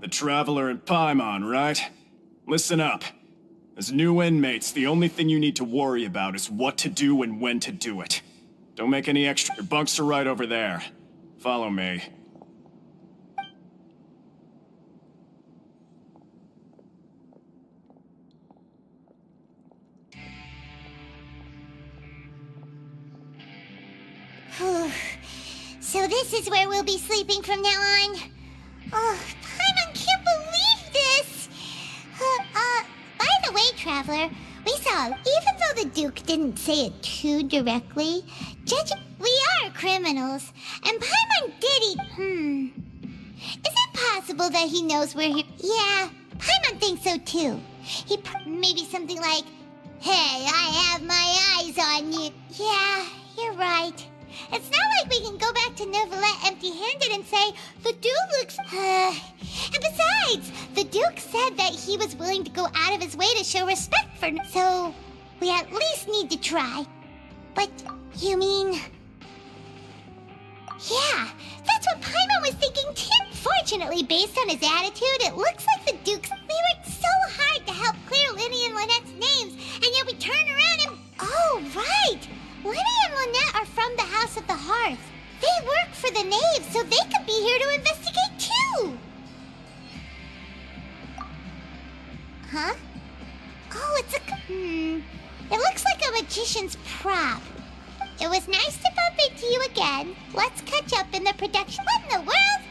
The Traveler and Paimon, right? Listen up. As new inmates, the only thing you need to worry about is what to do and when to do it. Don't make any extra. Your bunks are right over there. Follow me. So this is where we'll be sleeping from now on. Oh, Paimon can't believe this! By the way, Traveler, we saw, even though the Duke didn't say it too directly, judging we are criminals, and Paimon did Is it possible that he knows where he... Yeah, Paimon thinks so too. Maybe something like, "Hey, I have my eyes on you." Yeah, you're right. It's not like we can go back to Neuvillette empty-handed and say, "The Duke looks..." And besides, the Duke said that he was willing to go out of his way to show respect for... So, we at least need to try. But, you mean... Yeah, that's what Paimon was thinking too. Fortunately, based on his attitude, it looks like the Duke's... We worked so hard to help clear Linny and Lynette's names, and yet we turn around and... Oh, right! Linny and Lynette are from the House of the Hearth. They work for the Knave, so they could be here to investigate too! Huh? Oh, it's a... It looks like a magician's prop. It was nice to bump into you again. Let's catch up in the production... What in the world?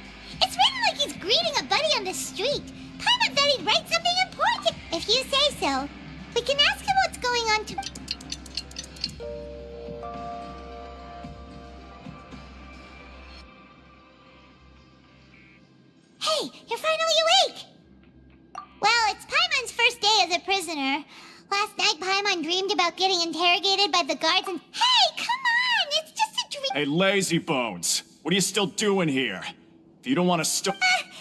It's written like he's greeting a buddy on the street. Paimon thought he'd write something important. If you say so. We can ask him what's going on to... Hey, you're finally awake! Well, it's Paimon's first day as a prisoner. Last night, Paimon dreamed about getting interrogated by the guards and... Hey, come on! It's just a dream... Hey, lazy bones! What are you still doing here? If you don't want to stop... Sorry!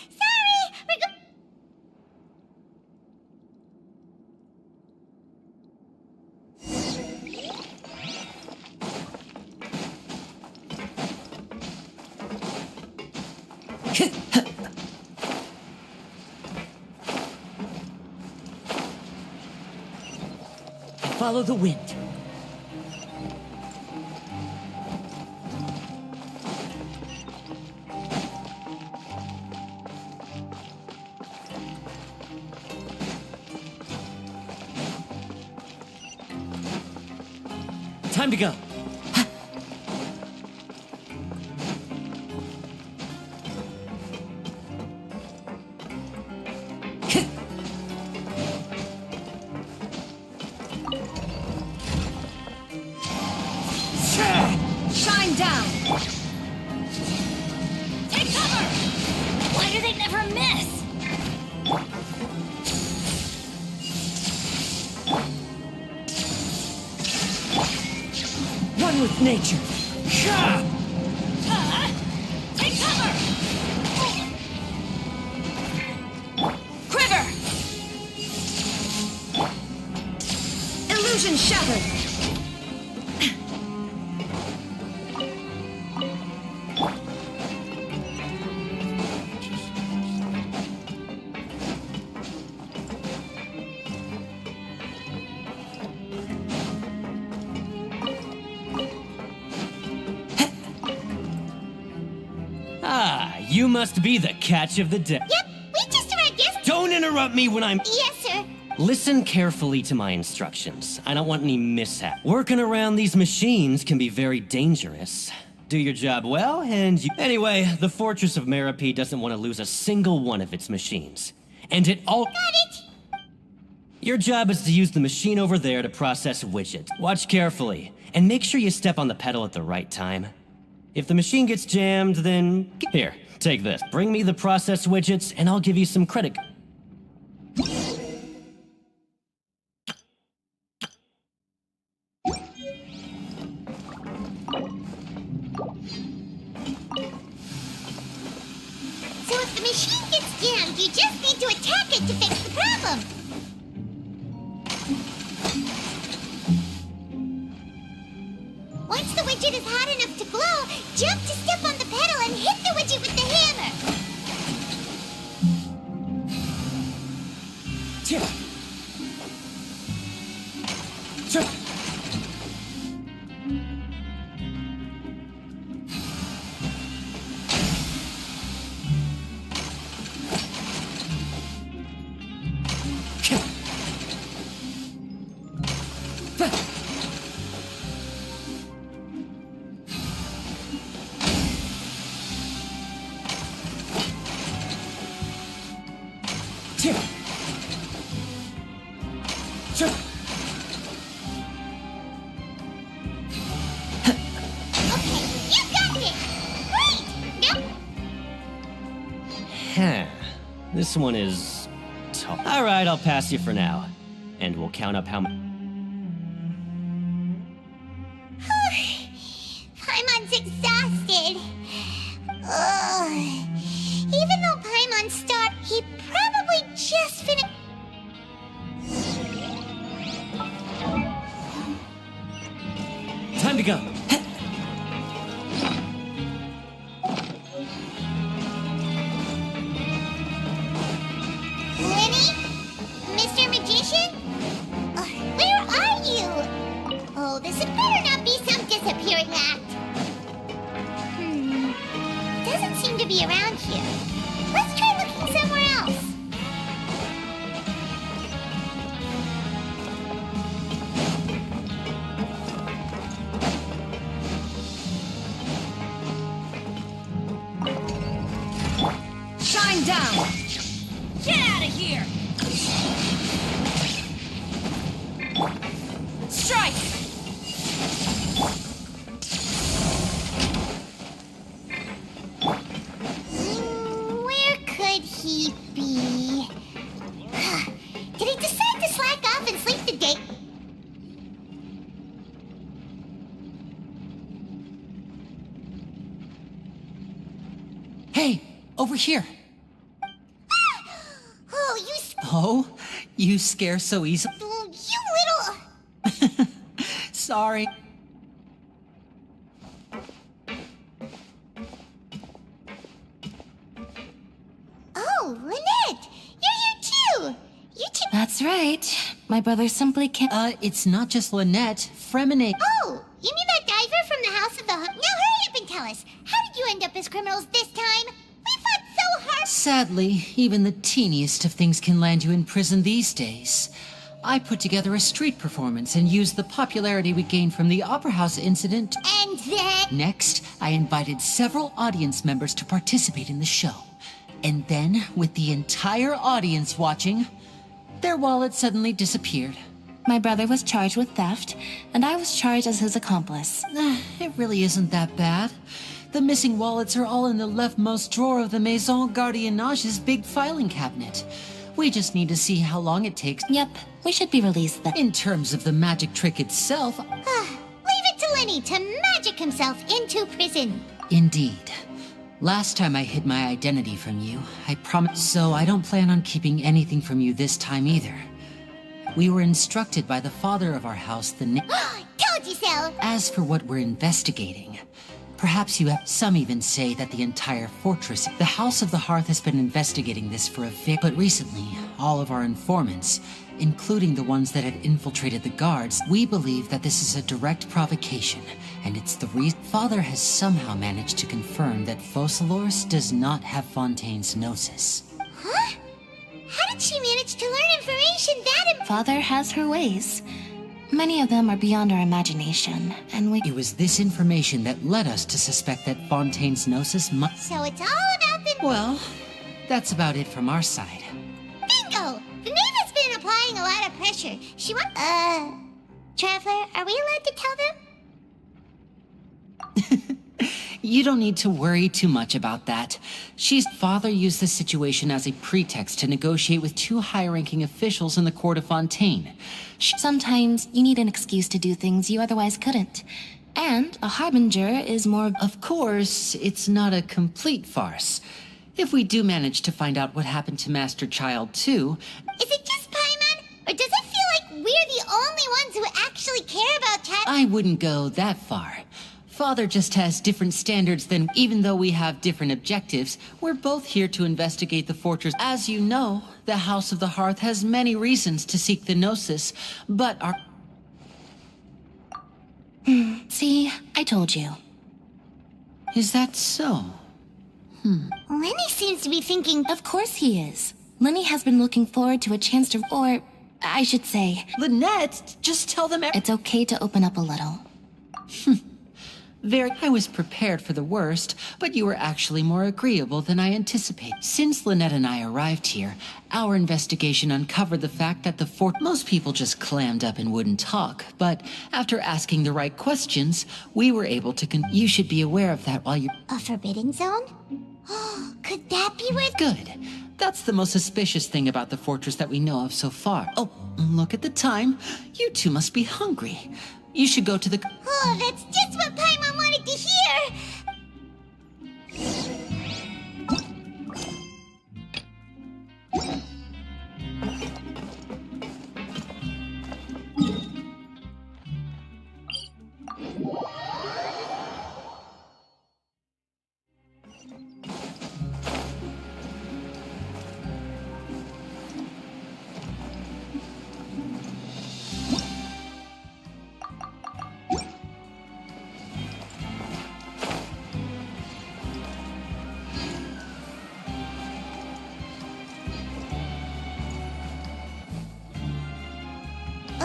Follow the wind. Time to go. Shine down! Take cover! Why do they never miss? One with nature. Take cover! Quiver! Illusion shattered! You must be the catch of the day. Yep, we just arrived yesterday. Don't interrupt me when I'm... Yes, sir. Listen carefully to my instructions. I don't want any mishap. Working around these machines can be very dangerous. Do your job well, and you... Anyway, the Fortress of Meropee doesn't want to lose a single one of its machines. And it all... Got it! Your job is to use the machine over there to process widgets. Watch carefully, and make sure you step on the pedal at the right time. If the machine gets jammed, then... Here, take this. Bring me the process widgets, and I'll give you some credit. So if the machine gets jammed, you just need to attack it to fix the problem. Once the widget is is hot enough to glow, jump to step on the pedal and hit the widget with the hammer. This one is tough. Alright, I'll pass you for now. And we'll count up how many. Paimon's exhausted. Ugh. Even though Paimon started, he probably just finished. Time to go. Mr. Magician? Where are you? Oh, this had better not be some disappearing act. Doesn't seem to be around here. Let's try looking somewhere else. Shine down! Get out of here! Strike! Where could he be? Did he decide to slack off and sleep the day? Hey, over here. Oh, Oh, you scare so easily. you little... Sorry. Oh, Lynette! You're here too! You two... That's right. My brother simply can't. It's not just Lynette. Fremine. Oh, you mean that diver from the House of the Now hurry up and tell us. How did you end up as criminals this time? We fought so hard. Sadly, even the teeniest of things can land you in prison these days. I put together a street performance and used the popularity we gained from the Opera House incident. And then... Next, I invited several audience members to participate in the show. And then, with the entire audience watching, their wallet suddenly disappeared. My brother was charged with theft, and I was charged as his accomplice. It really isn't that bad. The missing wallets are all in the leftmost drawer of the Maison Gardiennage's big filing cabinet. We just need to see how long it takes. Yep, we should be released then. In terms of the magic trick itself... Leave it to Lenny to magic himself into prison. Indeed. Last time I hid my identity from you, I promised, so I don't plan on keeping anything from you this time either. We were instructed by the father of our house, Told you so! As for what we're investigating, perhaps you have... Some even say that the entire fortress... The House of the Hearth has been investigating this for but recently, all of our informants, including the ones that had infiltrated the guards, we believe that this is a direct provocation, and it's the reason... Father has somehow managed to confirm that Focalors does not have Fontaine's Gnosis. Huh? How did she manage to learn information that... Father has her ways. Many of them are beyond our imagination, and we... It was this information that led us to suspect that Fontaine's Gnosis must... So it's all about the... Well, that's about it from our side. Bingo! The knave has been applying a lot of pressure. She wants... Traveler, are we allowed to tell them? You don't need to worry too much about that. Father used the situation as a pretext to negotiate with two high-ranking officials in the court of Fontaine. Sometimes you need an excuse to do things you otherwise couldn't. And a harbinger is more... Of course, it's not a complete farce. If we do manage to find out what happened to Master Child too... Is it just Paimon? Or does it feel like we're the only ones who actually care about Child? I wouldn't go that far. Father just has different standards than... Even though we have different objectives, we're both here to investigate the fortress. As you know, the House of the Hearth has many reasons to seek the Gnosis, but our... See, I told you. Is that so? Lenny seems to be thinking... Of course he is. Lenny has been looking forward to a chance to... Or, I should say... Lynette, just tell them... It's okay to open up a little. I was prepared for the worst, but you were actually more agreeable than I anticipated. Since Lynette and I arrived here, our investigation uncovered the fact that the fort... Most people just clammed up and wouldn't talk, but after asking the right questions, we were able to You should be aware of that while you... A forbidden zone? Could that be where... Good. That's the most suspicious thing about the fortress that we know of so far. Oh, look at the time. You two must be hungry. You should go to the... Oh, that's just what Paimon wanted to hear!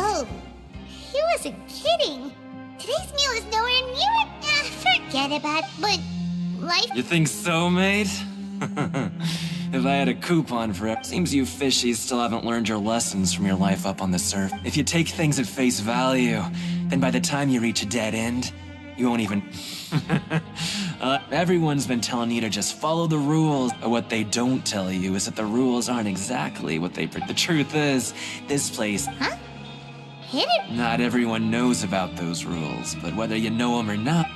Oh, he wasn't kidding. Today's meal is nowhere near it. Forget about it, but life... You think so, mate? If I had a coupon for it, seems you fishies still haven't learned your lessons from your life up on the surf. If you take things at face value, then by the time you reach a dead end, you won't even... Everyone's been telling you to just follow the rules. What they don't tell you is that the rules aren't exactly what they... The truth is, this place... Huh? Hidden? Not everyone knows about those rules, but whether you know them or not...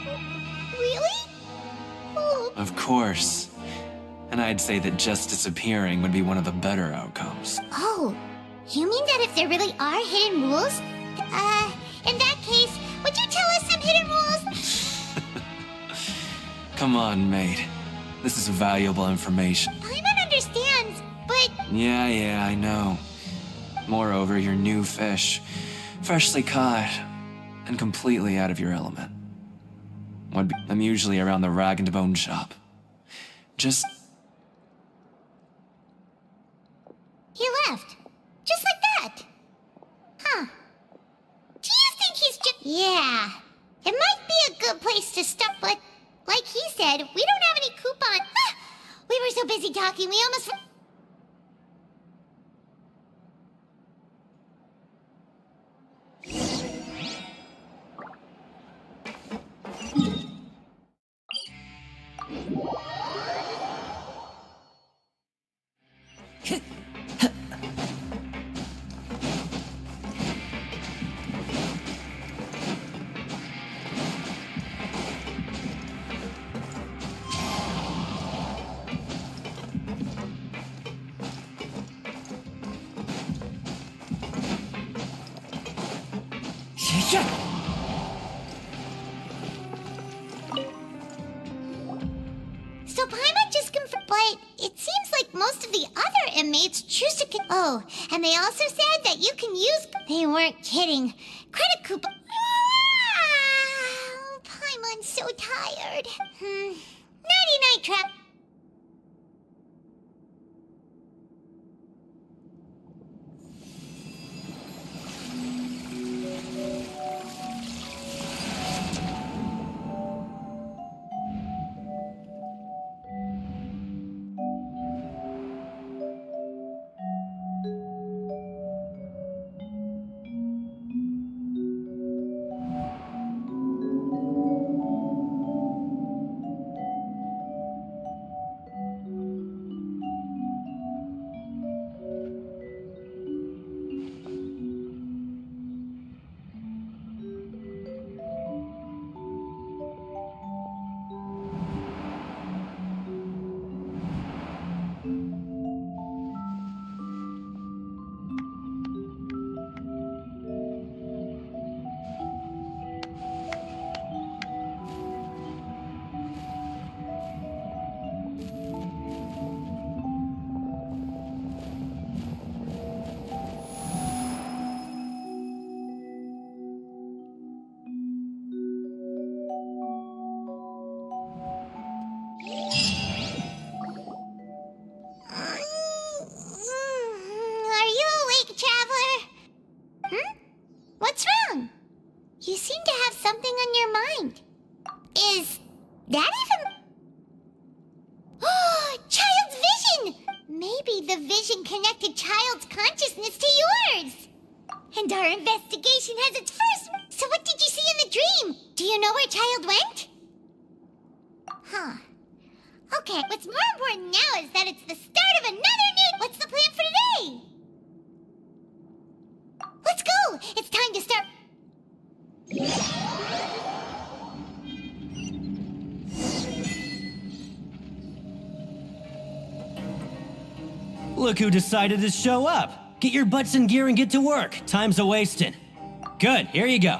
Really? Oh. Of course. And I'd say that just disappearing would be one of the better outcomes. Oh, you mean that if there really are hidden rules? In that case, would you tell us some hidden rules? Come on, mate. This is valuable information. Paimon understands, but... Yeah, I know. Moreover, you're new fish. Freshly caught. And completely out of your element. I'm usually around the rag and bone shop. Just... He left. Just like that. Huh. Do you think he's just... Yeah. It might be a good place to stop, but... Like he said, we don't have any coupon... Ah! We were so busy talking, we almost... So Paimon just confirmed, but it seems like most of the other inmates choose to Oh, and they also said that you can use... They weren't kidding. Credit coupon... Ah, Paimon's so tired. Nighty-night, Trap. That even... Oh, Child's vision! Maybe the vision connected Child's consciousness to yours. And our investigation has its first... So what did you see in the dream? Do you know where Child went? Huh. Okay, what's more important now is that it's the start of another new... What's the plan for today? Let's go! It's time to start... Look who decided to show up. Get your butts in gear and get to work. Time's a-wasting. Good, here you go.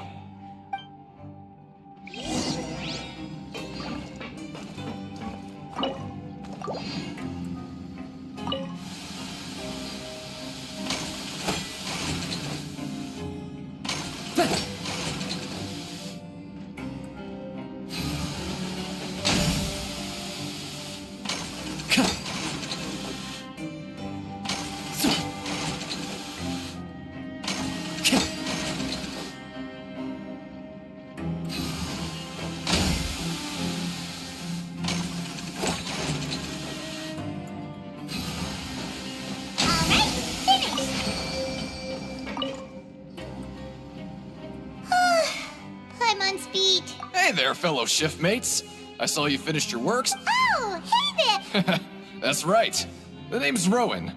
I'm on speed. Hey there, fellow shift mates. I saw you finished your works. Oh, hey there! That's right. The name's Rowan.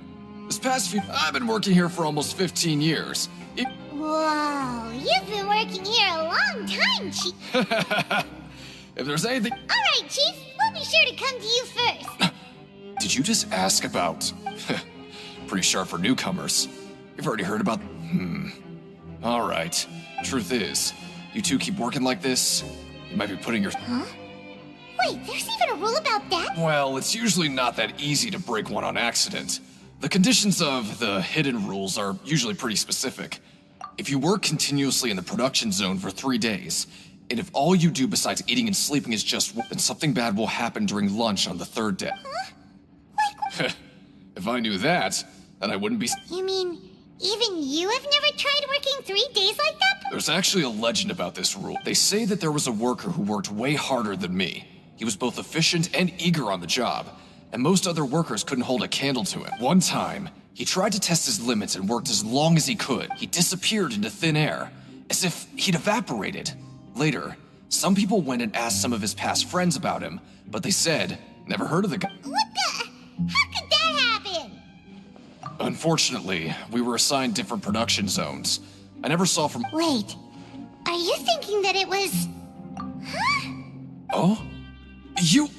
This past few... I've been working here for almost 15 years. Whoa, you've been working here a long time, Chief. If there's anything... All right, Chief. We'll be sure to come to you first. Did you just ask about... Pretty sharp for newcomers. You've already heard about... All right. Truth is, you two keep working like this, you might be putting your... Huh? Wait, there's even a rule about that? Well, it's usually not that easy to break one on accident. The conditions of the hidden rules are usually pretty specific. If you work continuously in the production zone for 3 days, and if all you do besides eating and sleeping is just work, then something bad will happen during lunch on the 3rd day. Huh? If I knew that, then I wouldn't be... You mean, even you have never tried working 3 days like that? There's actually a legend about this rule. They say that there was a worker who worked way harder than me. He was both efficient and eager on the job, and most other workers couldn't hold a candle to him. One time, he tried to test his limits and worked as long as he could. He disappeared into thin air, as if he'd evaporated. Later, some people went and asked some of his past friends about him, but they said, never heard of the guy. What the? How could that happen? Unfortunately, we were assigned different production zones. I never saw from... Wait, are you thinking that it was... Huh? Oh? You...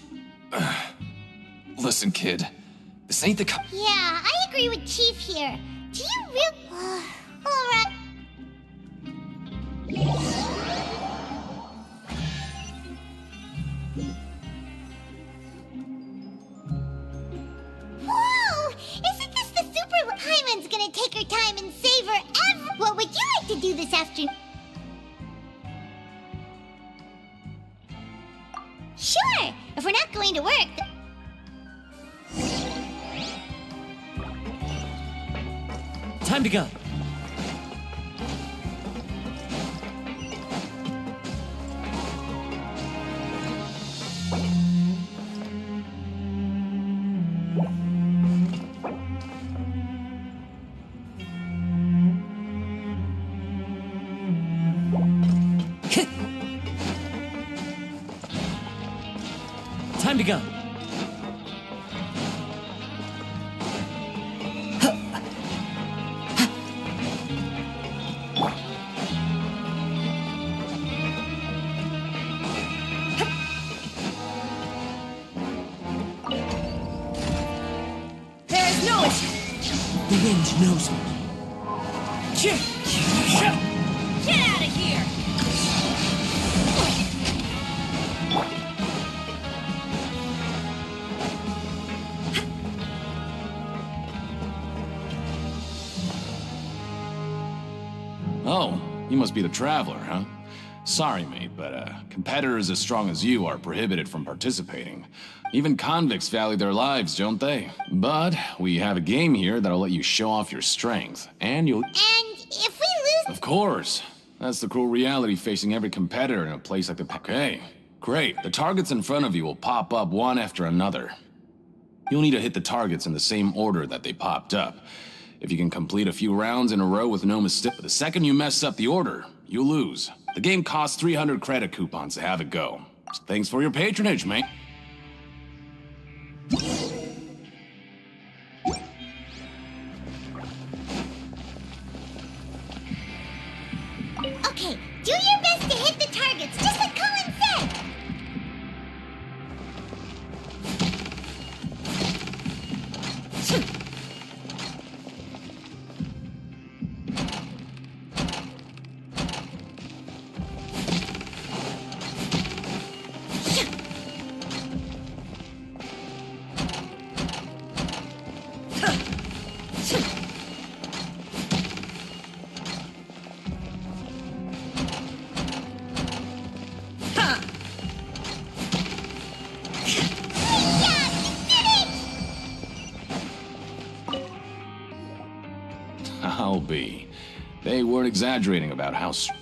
Listen, kid. This ain't the Yeah, I agree with Chief here. Do you really... Alright. Whoa! Isn't this the super... Hyman's gonna take her time and savor every... What would you like to do this afternoon? Sure, if we're not going to work... Time to go. Time to go. There's no issue. The wind knows me. Get out of here! Oh, you must be the Traveler, huh? Sorry, mate, but competitors as strong as you are prohibited from participating. Even convicts value their lives, don't they? But we have a game here that'll let you show off your strength, and you'll... And if we lose... Of course. That's the cruel reality facing every competitor in a place like the... Okay, Great. The targets in front of you will pop up one after another. You'll need to hit the targets in the same order that they popped up. If you can complete a few rounds in a row with no mistake, the second you mess up the order, you lose. The game costs 300 credit coupons to have it go. Thanks for your patronage, mate. Okay, do your best to hit the targets, just like Colin said! I'll be. They weren't exaggerating about how... Seems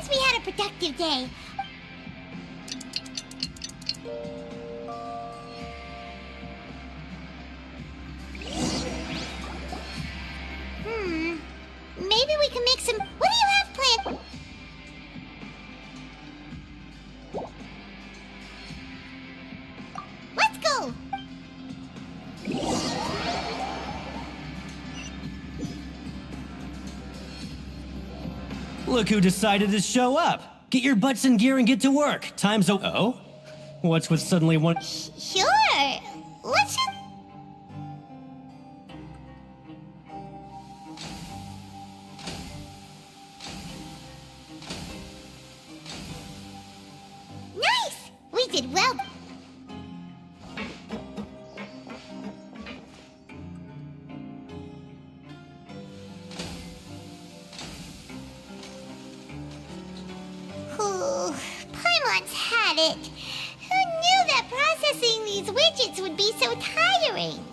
we had a productive day. Maybe we can make some... What do you have planned? Let's go! Look who decided to show up. Get your butts in gear and get to work. Time's o- Oh? What's with suddenly one- Sure. Let's just... Nice! We did well. Ooh, Paimon's had it. Who knew that processing these widgets would be so tiring?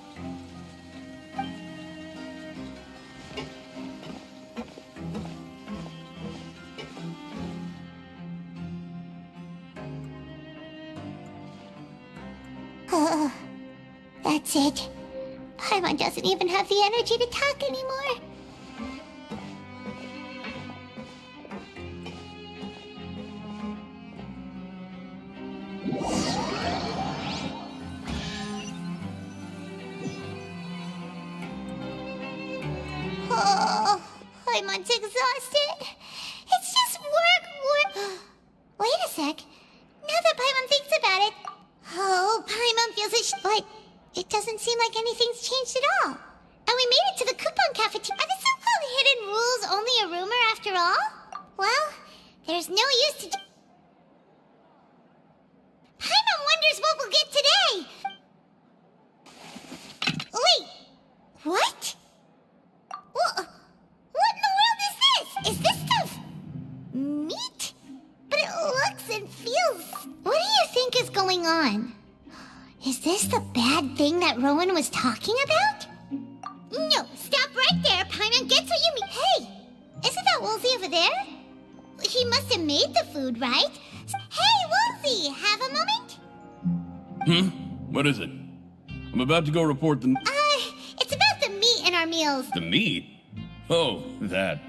That's it. Paimon doesn't even have the energy to talk anymore. Oh, Paimon's exhausted. It's just work. Wait a sec. Now that Paimon thinks about it, oh, Paimon feels but it doesn't seem like anything's changed at all. And we made it to the coupon cafeteria. Are the so-called hidden rules only a rumor after all? Well, there's no use to... Paimon wonders what we'll get today. Wait, what? What in the world is this? Is this stuff meat? But it looks and feels... What do you think is going on? Is this the bad thing that Rowan was talking about? No, stop right there. Paimon gets what you mean. Hey, isn't that Woolsey over there? He must have made the food, right? Hey, Woolsey, have a moment? What is it? I'm about to go report the... It's about the meat in our meals. The meat? Oh, that.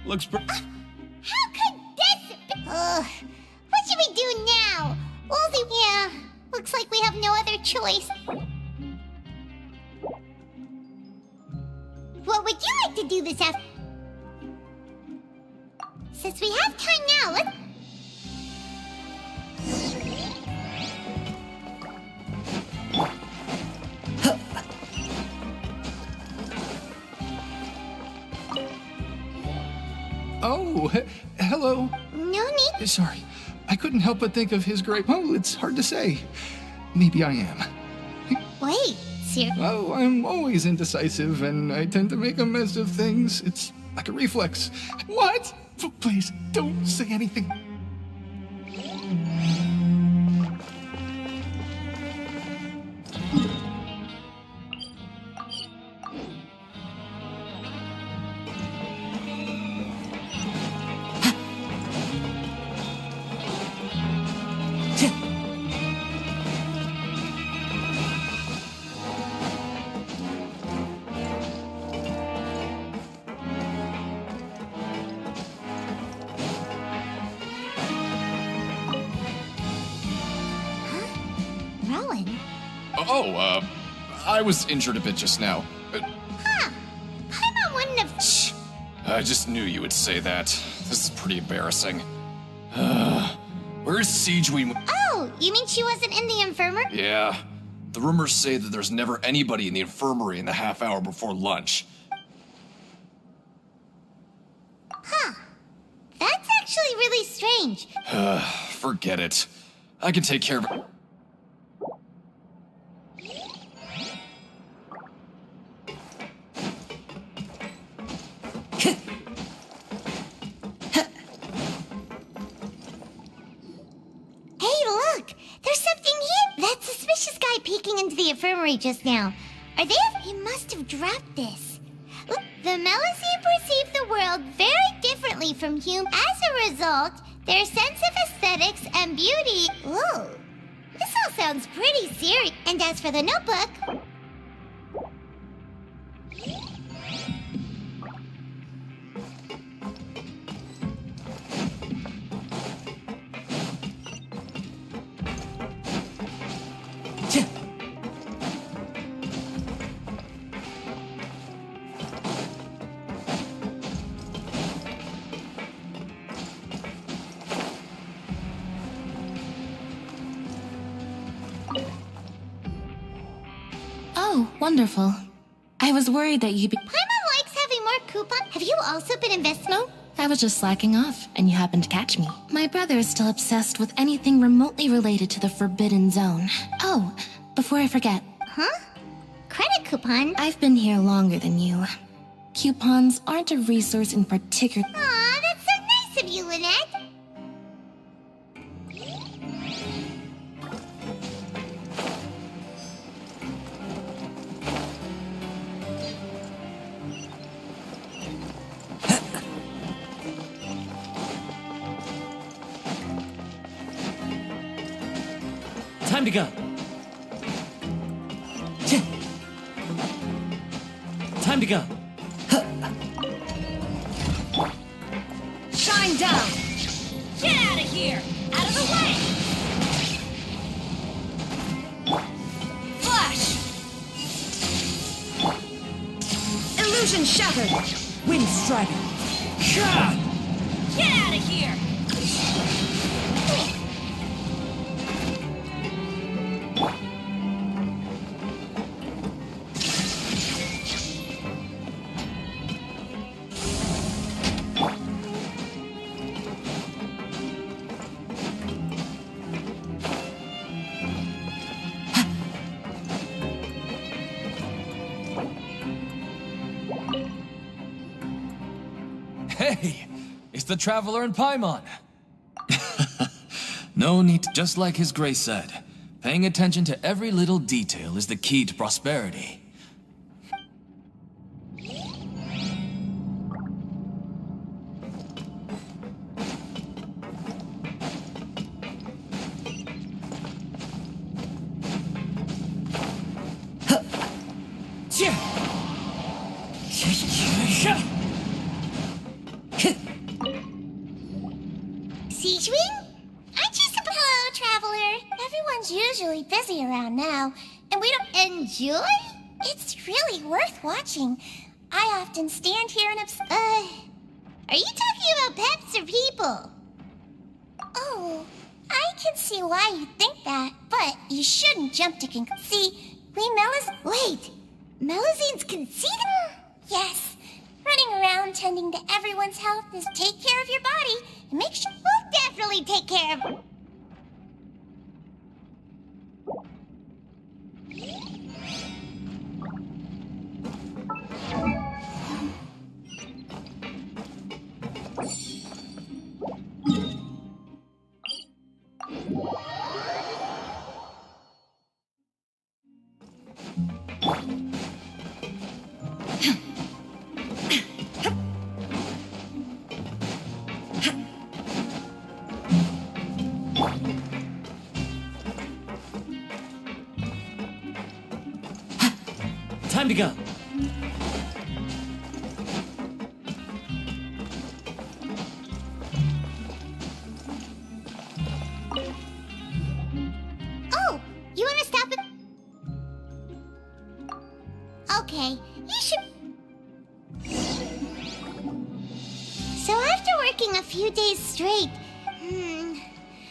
Looks How could this be? What should we do now? Woolsey, yeah, looks like we have no other choice. What would you like to do this afternoon? Since we have time now, let's... Oh, hello. No need. Sorry, I couldn't help but think of his great... Oh, it's hard to say. Maybe I am. Wait, seriously? Oh, I'm always indecisive, and I tend to make a mess of things. It's like a reflex. What? Please, don't say anything. I was injured a bit just now. Huh. Paimon wouldn't have... Shh. I just knew you would say that. This is pretty embarrassing. Where's Sijui? Oh, you mean she wasn't in the infirmary? Yeah. The rumors say that there's never anybody in the infirmary in the half hour before lunch. Huh. That's actually really strange. Forget it. I can take care of it. Hey, look! There's something here! That suspicious guy peeking into the infirmary just now. Are they... He must have dropped this. Look, the Melusine perceive the world very differently from humans. As a result, their sense of aesthetics and beauty... Whoa. This all sounds pretty serious. And as for the notebook... Oh, wonderful. I was worried that you'd be... Paimon likes having more coupons. Have you also been investing? No, I was just slacking off, and you happened to catch me. My brother is still obsessed with anything remotely related to the Forbidden Zone. Oh, before I forget. Huh? Credit coupon? I've been here longer than you. Coupons aren't a resource in particular... Aw, that's so nice of you, Lynette. Time to go. Time to go. Shine down! Get out of here! Out of the way! Flash! Illusion shattered! Wind strider! Get out of here! Hey, it's the Traveler and Paimon. No need to, just like His Grace said, paying attention to every little detail is the key to prosperity. Sijui? Aren't you supposed... Hello, Traveler. Everyone's usually busy around now, and we don't enjoy? It's really worth watching. I often stand here and are you talking about pets or people? Oh, I can see why you think that, but you shouldn't jump to See, Wait, Melusine's conceited? Yes. Running around tending to everyone's health is take care of your body and make sure we'll definitely take care of... Time to go. Oh, you want to stop it? working a few days straight.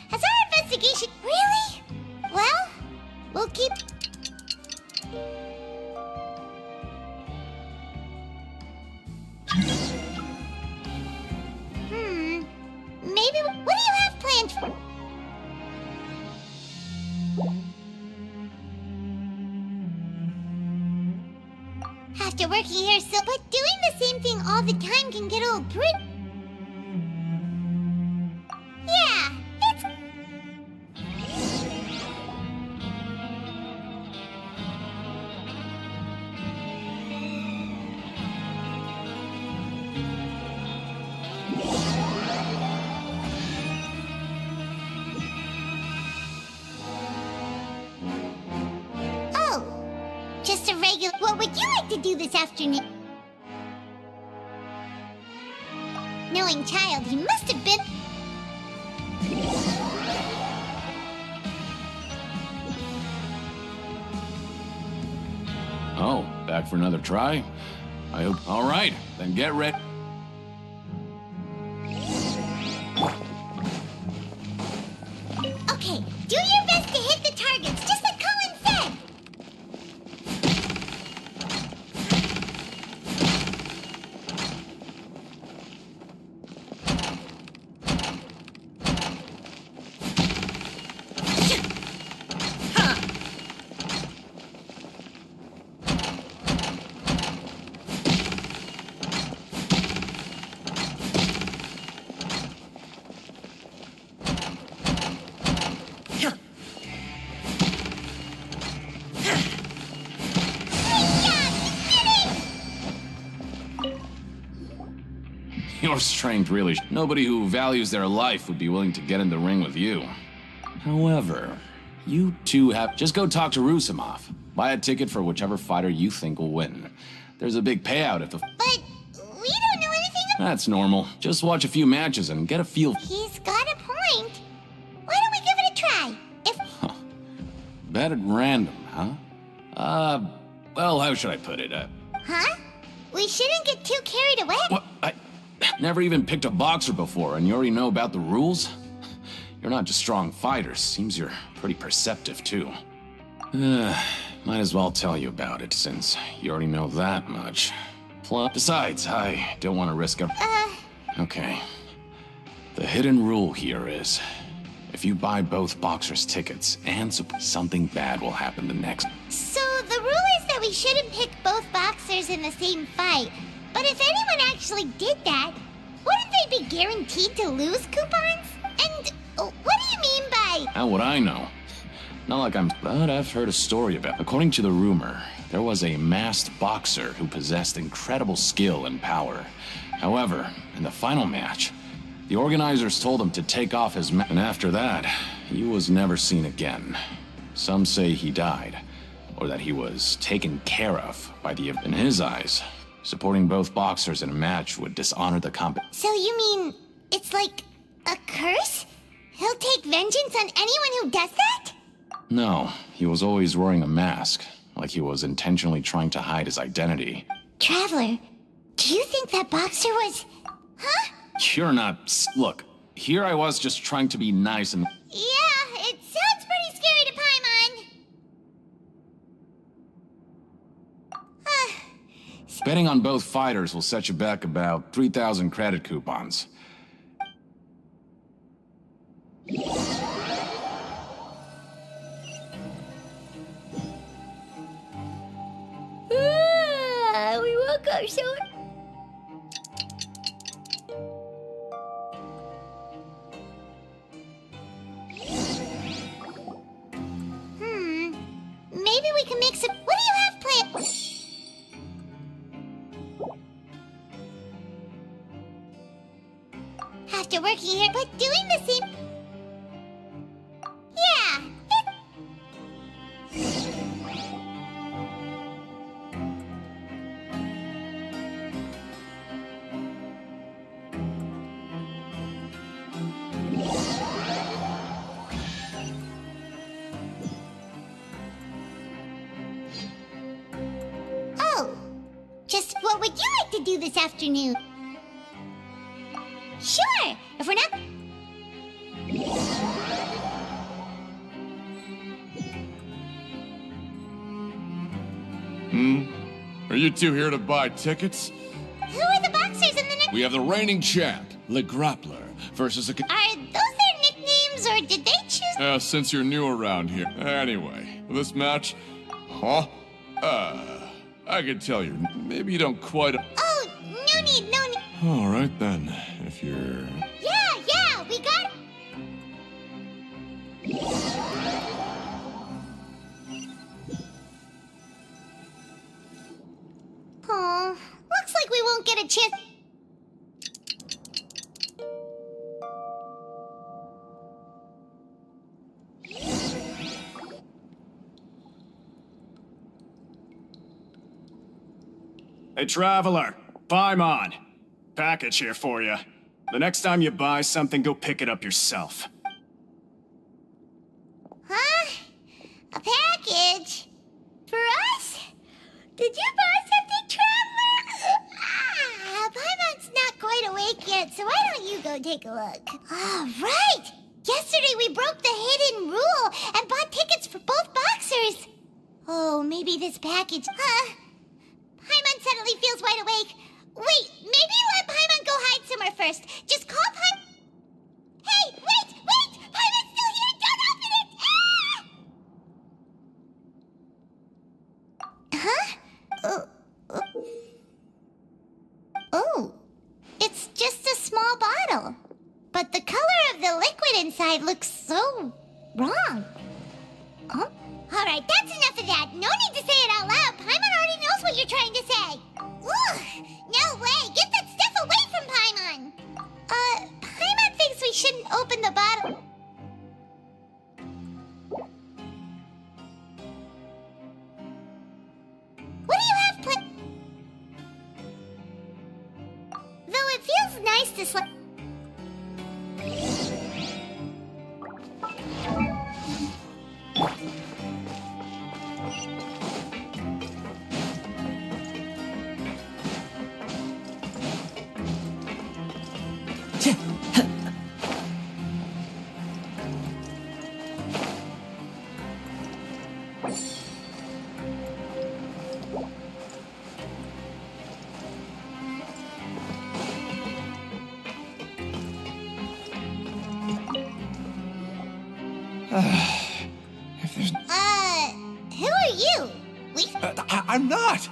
Has our investigation... Really? Well, we'll keep... Maybe... What do you have planned for... After working here so... But doing the same thing all the time can get old pretty... Yeah, it's... Oh, just a regular... What would you like to do this afternoon? Knowing child, he must have been... Oh, back for another try? I hope. All right, then get ready. Okay, do your best to hit the targets, just like Colin said! Your strength really... Nobody who values their life would be willing to get in the ring with you. However, you two have... Just go talk to Rusimov. Buy a ticket for whichever fighter you think will win. There's a big payout if the... But we don't know anything about... That's normal. Just watch a few matches and get a feel... He's got a point. Why don't we give it a try? If... Bet at random, huh? Well, how should I put it? Huh? We shouldn't get too carried away. What? I never even picked a boxer before, and you already know about the rules? You're not just strong fighters. Seems you're pretty perceptive, too. Might as well tell you about it, since you already know that much. Plus, besides, I don't want to risk a... Okay. The hidden rule here is, if you buy both boxers' tickets and something bad will happen the next... So the rule is that we shouldn't pick both boxers in the same fight. But if anyone actually did that, wouldn't they be guaranteed to lose coupons? And what do you mean by... How would I know? Not like I'm... But I've heard a story about... According to the rumor, there was a masked boxer who possessed incredible skill and power. However, in the final match, the organizers told him to take off his mask. And after that, he was never seen again. Some say he died, or that he was taken care of by the... In his eyes, supporting both boxers in a match would dishonor the So you mean it's like a curse? He'll take vengeance on anyone who does that? No, he was always wearing a mask, like he was intentionally trying to hide his identity. Traveler, do you think that boxer was... Huh? You're not... Look, here I was just trying to be nice and... Yeah, it sounds pretty scary to Paimon. Betting on both fighters will set you back about 3,000 credit coupons. We won't go soon. Maybe we can make some... What do you have planned? After working here, but doing the same... Yeah. Oh, just what would you like to do this afternoon? Sure, if we're not... Are you two here to buy tickets? Who are the boxers in the next... We have the reigning champ, Le Grappler, versus a... Are those their nicknames, or did they choose... since you're new around here. Anyway, this match... Huh? I can tell you, maybe you don't quite... Oh, no need. Alright then, if you're... Yeah, we got... Oh, looks like we won't get a chance... Hey, Traveler, Paimon. Package here for you. The next time you buy something, go pick it up yourself. Huh? A package? For us? Did you buy something, Traveler? Paimon's not quite awake yet, so why don't you go take a look? Oh, right! Yesterday we broke the hidden rule and bought tickets for both boxers. Oh, maybe this package... Paimon suddenly feels wide awake. Wait, maybe let Paimon go hide somewhere first. Just call Paimon... Hey, wait! Paimon's still here! Don't open it! Huh? Oh, it's just a small bottle. But the color of the liquid inside looks so wrong. Oh, alright, that's enough of that. No need to say it out loud. Paimon already knows what you're trying to say. Ugh, no way. Get that stuff away from Paimon. Paimon thinks we shouldn't open the bottle. What do you have Though it feels nice to slap... Who are you? I'm not.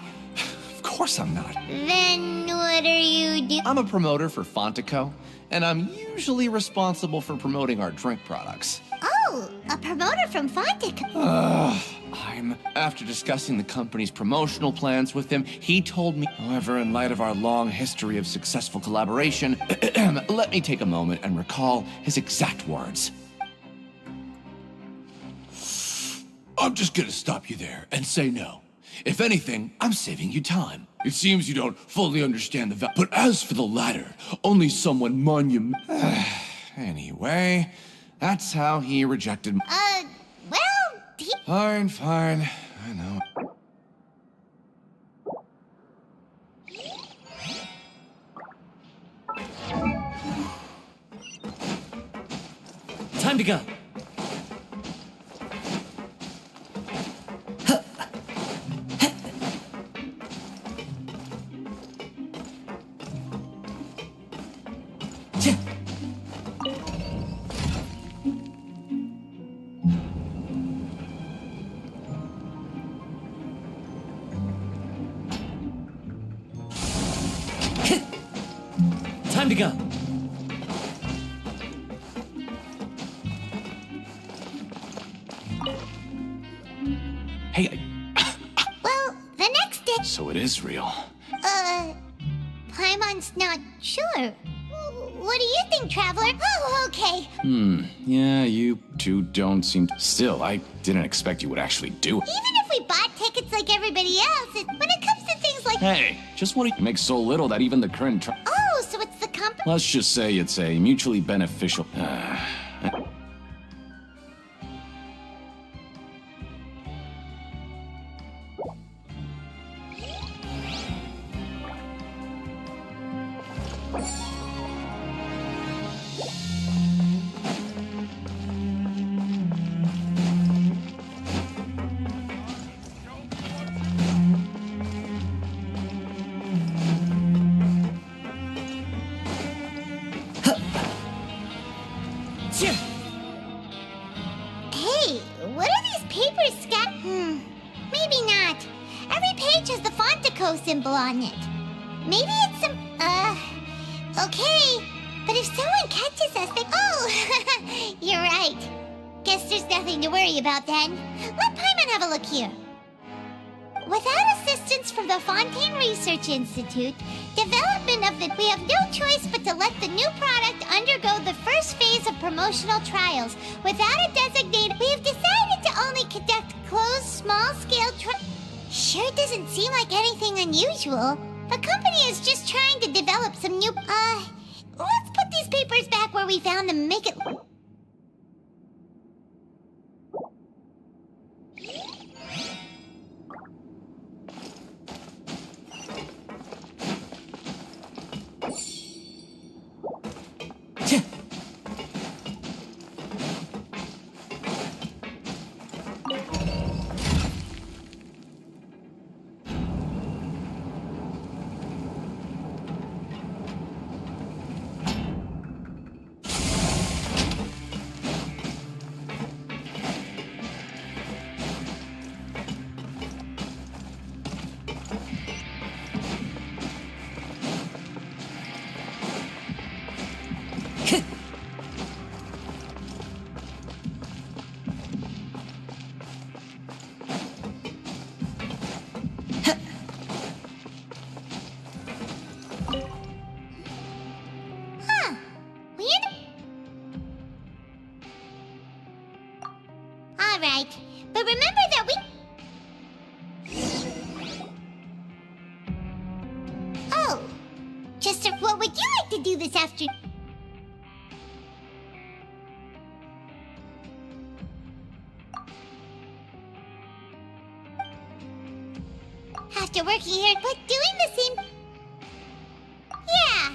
Of course I'm not. Then what are you doing? I'm a promoter for Fontico, and I'm usually responsible for promoting our drink products. Oh, a promoter from Fontic. After discussing the company's promotional plans with him, he told me, however, in light of our long history of successful collaboration, let me take a moment and recall his exact words. I'm just gonna stop you there and say no. If anything, I'm saving you time. It seems you don't fully understand the value. But as for the latter, only someone Anyway, that's how he rejected well, Fine. I know. Time to go. Time to go. Hey, well, the next day... So it is real. Paimon's not sure. What do you think, Traveler? Oh, okay. Yeah, you two don't seem... Still, I didn't expect you would actually do it. Even if we bought tickets like everybody else, when it comes to things like... Hey, just what makes so little that even the current... Oh, so it's the company... Let's just say it's a mutually beneficial... label on it. Maybe it's some, okay. But if someone catches us, they... Oh, you're right. Guess there's nothing to worry about then. Let Paimon have a look here. Without assistance from the Fontaine Research Institute, development of we have no choice but to let the new product undergo the first phase of promotional trials. Without a designated, we have decided to only conduct closed, small-scale Sure doesn't seem like anything unusual. The company is just trying to develop some new... Let's put these papers back where we found them and make it... Alright, but remember that Oh! Chester, what would you like to do this afternoon? After working here, but doing the same... Yeah!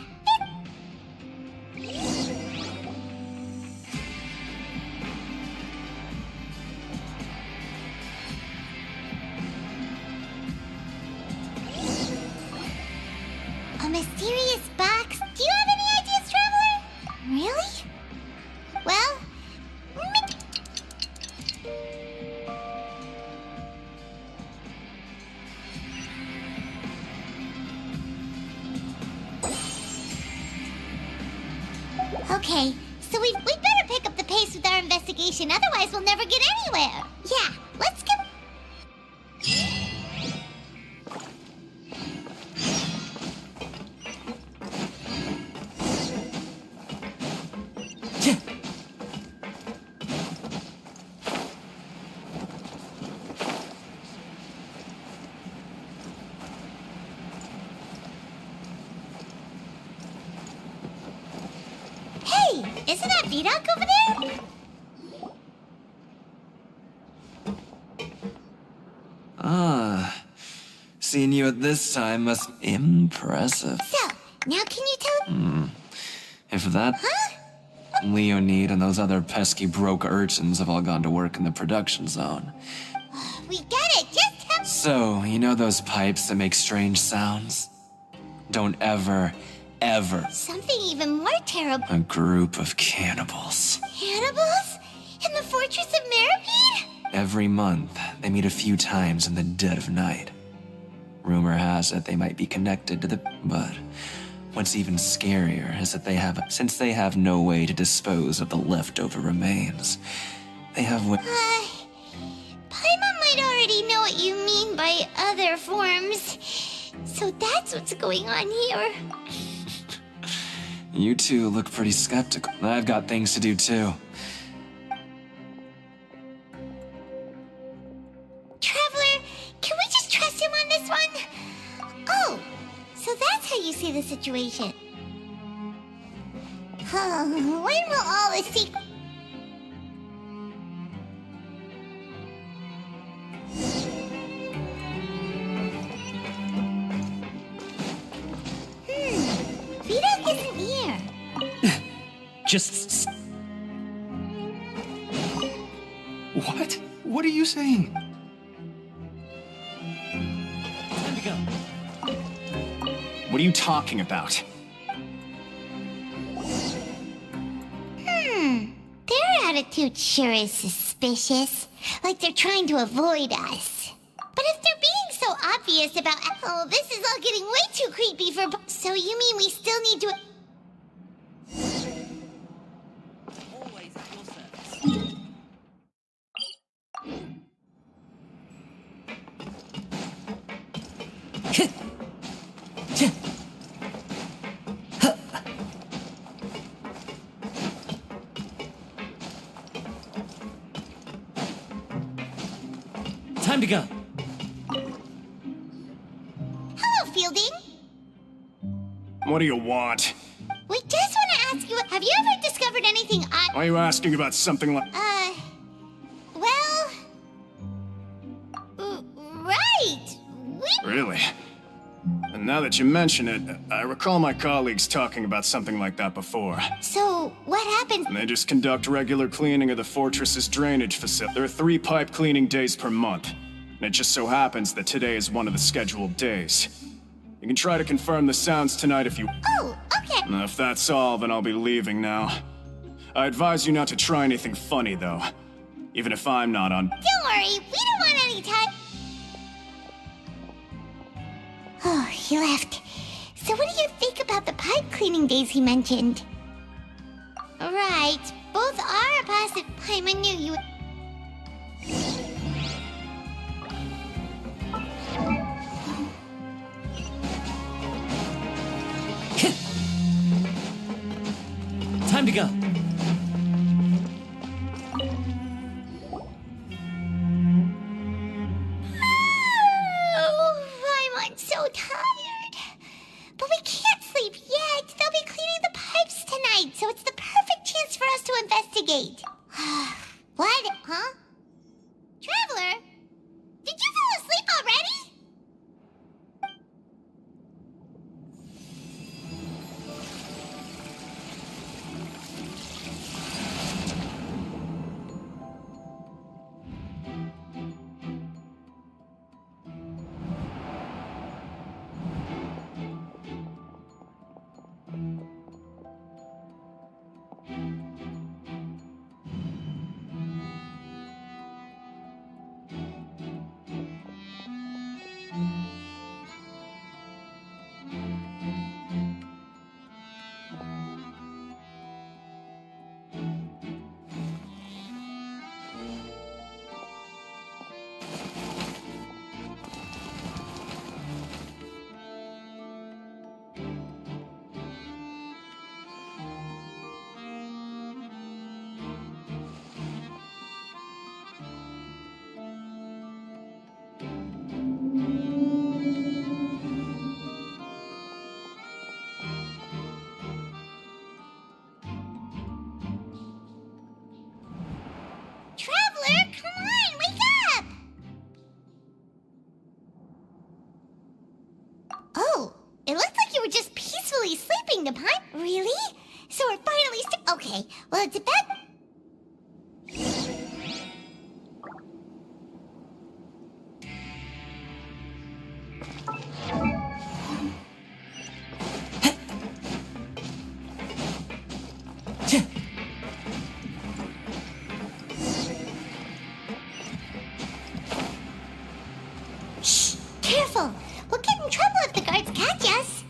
A mysterious box? Do you have any ideas, Traveler? Really? Well... Okay, so we'd better pick up the pace with our investigation, otherwise we'll never get anywhere. Yeah, let's go... Hey, isn't that Vidok over there? Ah, seeing you at this time must be impressive. So, now can you tell... If that... Huh? Leonid and those other pesky broke urchins have all gone to work in the production zone. We get it, just tell... So, you know those pipes that make strange sounds? Don't ever Something even more terrible. a group of cannibals. Cannibals? In the Fortress of Meripede? Every month, they meet a few times in the dead of night. Rumor has it they might be connected to the... But what's even scarier is that since they have no way to dispose of the leftover remains, they have what... Paimon might already know what you mean by other forms. So that's what's going on here. You two look pretty skeptical. I've got things to do too. Traveler, can we just trust him on this one? Oh, so that's how you see the situation. When will all the secrets... Vidok isn't here. Just... What? What are you saying? Time to go. What are you talking about? Their attitude sure is suspicious. Like they're trying to avoid us. But if they're being so obvious about... Oh, this is all getting way too creepy for... So you mean we still need to... Time to go. Hello, Fielding. What do you want? We just want to ask you, have you ever discovered anything odd? Why are you asking about something like... Well... right. Really? And now that you mention it, I recall my colleagues talking about something like that before. So, what happened? They just conduct regular cleaning of the fortress's drainage facility. There are 3 pipe cleaning days per month. And it just so happens that today is one of the scheduled days. You can try to confirm the sounds tonight if you... Oh, okay. Now, if that's all, then I'll be leaving now. I advise you not to try anything funny, though. Even if I'm not on... Don't worry, we don't want any time... Oh, he left. So what do you think about the pipe cleaning days he mentioned? Right, both are a positive... I knew you... Time to go. I'm so tired. But we can't sleep yet. They'll be cleaning the pipes tonight, so it's the perfect chance for us to investigate. What? Huh? Traveler? Did you fall asleep already? Traveler, come on, wake up! Oh, it looks like you were just peacefully sleeping, the pipe. Really? So we're finally okay, well, it's about... Careful! We'll get in trouble if the guards catch us!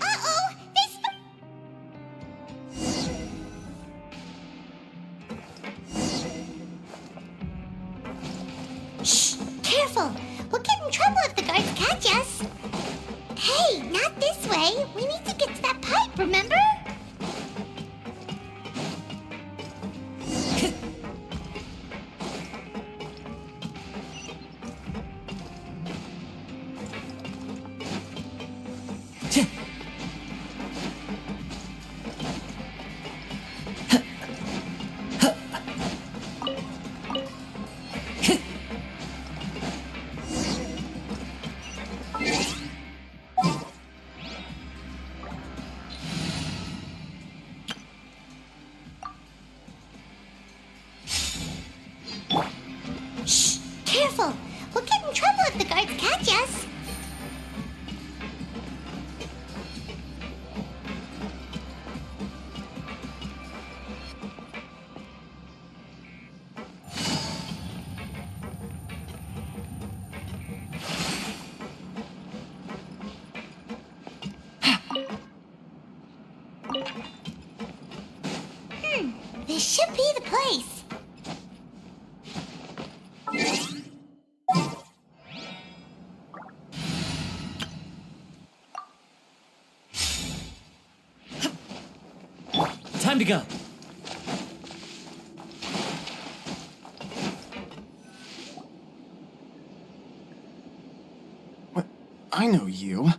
Uh-oh! Shh! Careful! We'll get in trouble if the guards catch us! Hey, not this way. We need to get to that pipe, remember? Careful! We'll get in trouble if the guards catch us! This should be the place. Time to go. What? I know you.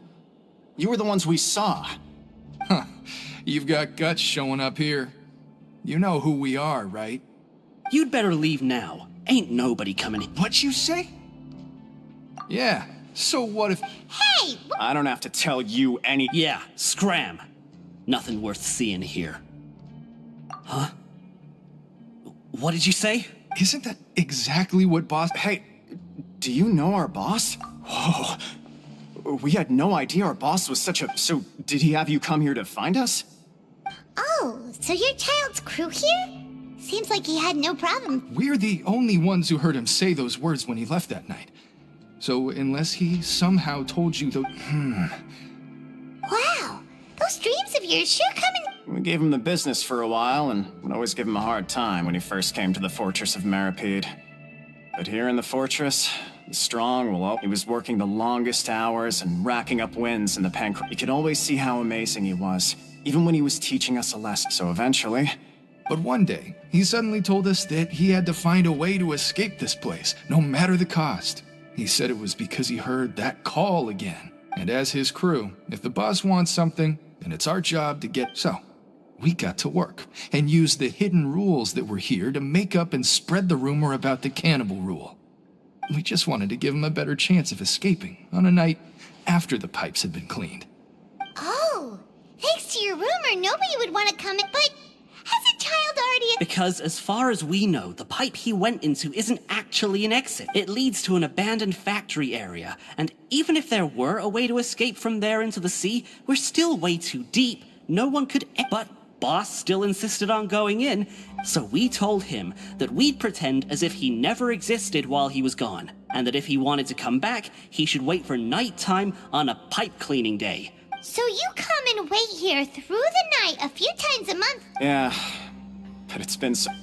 You were the ones we saw. Huh. You've got guts showing up here. You know who we are, right? You'd better leave now. Ain't nobody coming in. What you say? Yeah, so what if... Hey! I don't have to tell you any... Yeah, scram. Nothing worth seeing here. Huh? What did you say? Isn't that exactly what boss... Hey, do you know our boss? Whoa. We had no idea our boss was such a... So, did he have you come here to find us? Oh, so your child's crew here? Seems like he had no problem. We're the only ones who heard him say those words when he left that night. So, unless he somehow told you the... Wow, those dreams of yours sure come in... We gave him the business for a while, and would always give him a hard time when he first came to the fortress of Meripede. But here in the fortress, the strong will... He was working the longest hours and racking up wins in the Pancra... You could always see how amazing he was, even when he was teaching us a lesson. So eventually... But one day, he suddenly told us that he had to find a way to escape this place, no matter the cost. He said it was because he heard that call again. And as his crew, if the boss wants something, then it's our job to get... So, we got to work and used the hidden rules that were here to make up and spread the rumor about the cannibal rule. We just wanted to give him a better chance of escaping on a night after the pipes had been cleaned. Oh, thanks to your rumor, nobody would want to come in, but... Has a child already... Because as far as we know, the pipe he went into isn't actually an exit. It leads to an abandoned factory area, and even if there were a way to escape from there into the sea, we're still way too deep. No one could... But Boss still insisted on going in, so we told him that we'd pretend as if he never existed while he was gone, and that if he wanted to come back, he should wait for nighttime on a pipe cleaning day. So you come and wait here through the night a few times a month? Yeah, but it's been so... Is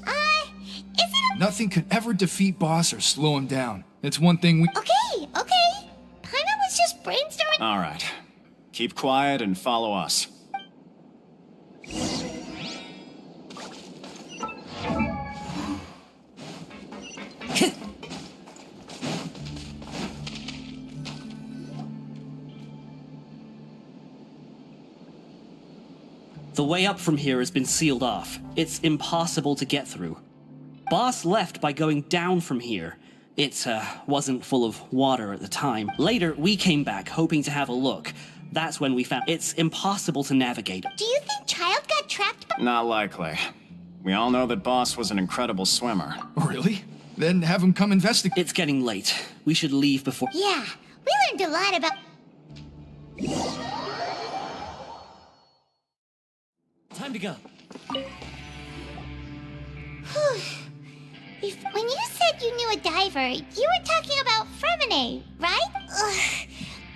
it... Nothing could ever defeat Boss or slow him down. It's one thing we... Okay. Paimon was just brainstorming... All right. Keep quiet and follow us. The way up from here has been sealed off. It's impossible to get through. Boss left by going down from here. It wasn't full of water at the time. Later, we came back hoping to have a look. That's when we found it's impossible to navigate. Do you think Child got trapped by... Not likely. We all know that Boss was an incredible swimmer. Really? Then have him come investigate. It's getting late. We should leave before... Yeah, we learned a lot about... Time to go. When you said you knew a diver, you were talking about Fremine, right? Ugh.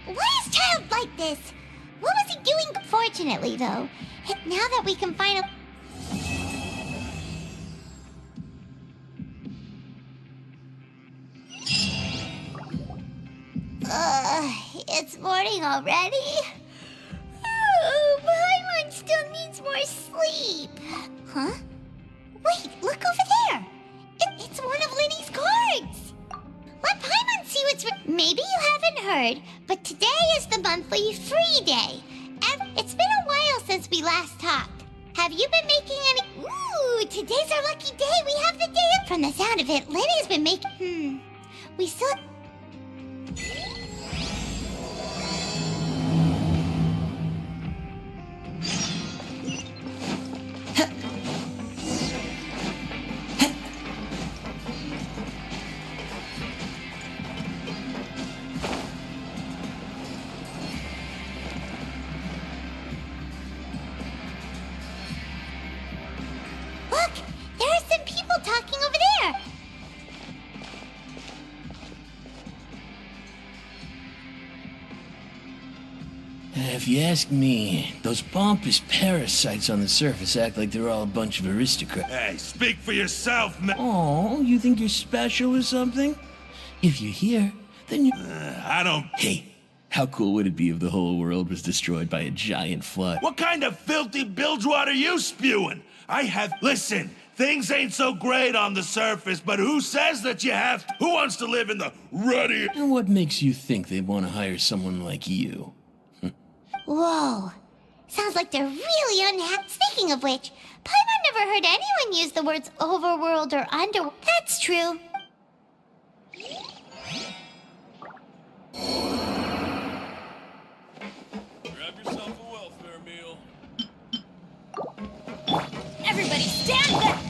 Why is Child like this? What was he doing? Fortunately, though, now that we can find a... It's morning already? Oh, Paimon still needs more sleep. Huh? Wait, look over there. It's one of Linny's cards. Let Paimon see what's... Maybe you haven't heard, but today is the monthly free day. And it's been a while since we last talked. Have you been making any... Ooh, today's our lucky day. We have the day up. From the sound of it, Linny's been making... We still... if you ask me, those pompous parasites on the surface act like they're all a bunch of aristocrats. Hey, speak for yourself, man. Oh, you think you're special or something? If you're here, then you... I don't... Hey, how cool would it be if the whole world was destroyed by a giant flood? What kind of filthy bilgewater are you spewing? Listen, things ain't so great on the surface, but who says that you have to? Who wants to live in the ruddy... And what makes you think they want to hire someone like you? Whoa. Sounds like they're really unhappy. Speaking of which, Paimon never heard anyone use the words overworld or underworld. That's true. Grab yourself a welfare meal. Everybody stand back!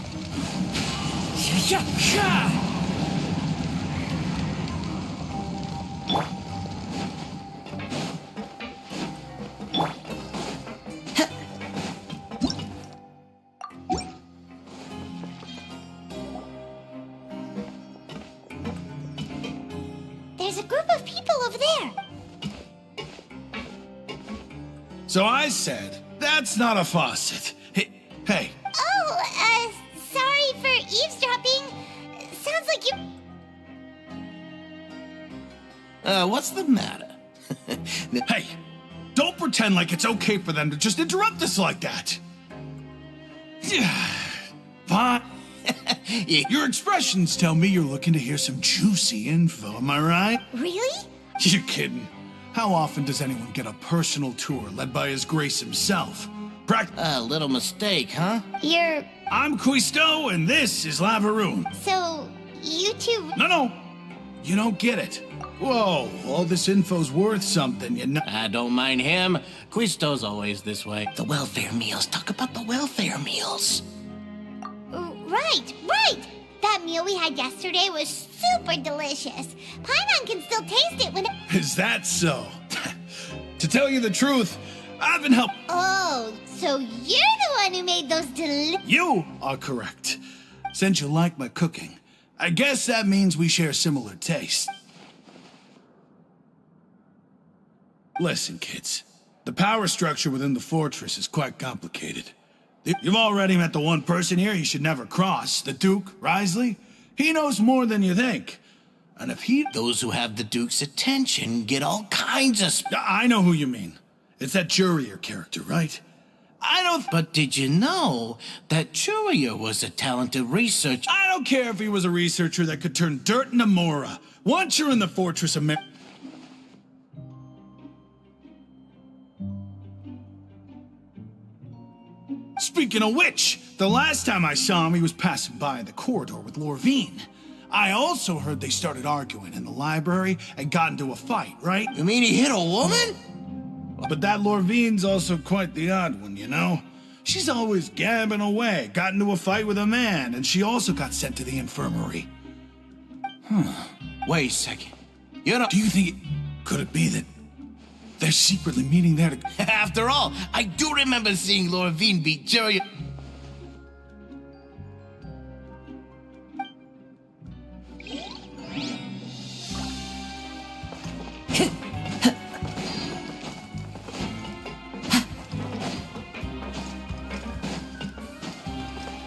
There's a group of people over there. So I said, that's not a faucet. Hey. Oh, sorry for eavesdropping. Sounds like you... What's the matter? Hey, don't pretend like it's okay for them to just interrupt us like that. Fine. Your expressions tell me you're looking to hear some juicy info, am I right? Really? You're kidding. How often does anyone get a personal tour led by His Grace himself? A little mistake, huh? I'm Quisto, and this is Lavaroon. So, you two... No. You don't get it. Whoa, all this info's worth something, you know? I don't mind him. Quisto's always this way. The welfare meals. Talk about the welfare meals. Right. That meal we had yesterday was super delicious. Paimon can still taste it when... Is that so? To tell you the truth, I've been helping... Oh, so you're the one who made those You are correct. Since you like my cooking, I guess that means we share similar tastes. Listen, kids. The power structure within the fortress is quite complicated. You've already met the one person here you should never cross, the Duke, Risley. He knows more than you think. And if he... Those who have the Duke's attention get all kinds of... I know who you mean. It's that Jurier character, right? I don't... But did you know that Jurier was a talented researcher? I don't care if he was a researcher that could turn dirt into Mora. Once you're in the Fortress of... Speaking of which, the last time I saw him, he was passing by the corridor with Lorvine. I also heard they started arguing in the library and got into a fight, right? You mean he hit a woman? But that Lorvine's also quite the odd one, you know? She's always gabbing away, got into a fight with a man, and she also got sent to the infirmary. Wait a second. You know... Do you think could it be that they're secretly meeting there to... After all, I do remember seeing Lorvine beat Jurier...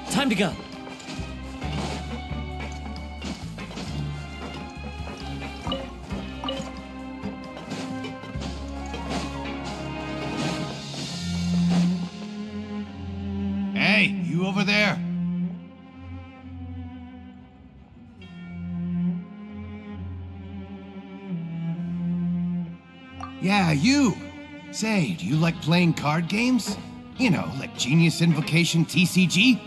Time to go. Hey, you over there? Yeah, you. Say, do you like playing card games? You know, like Genius Invocation TCG?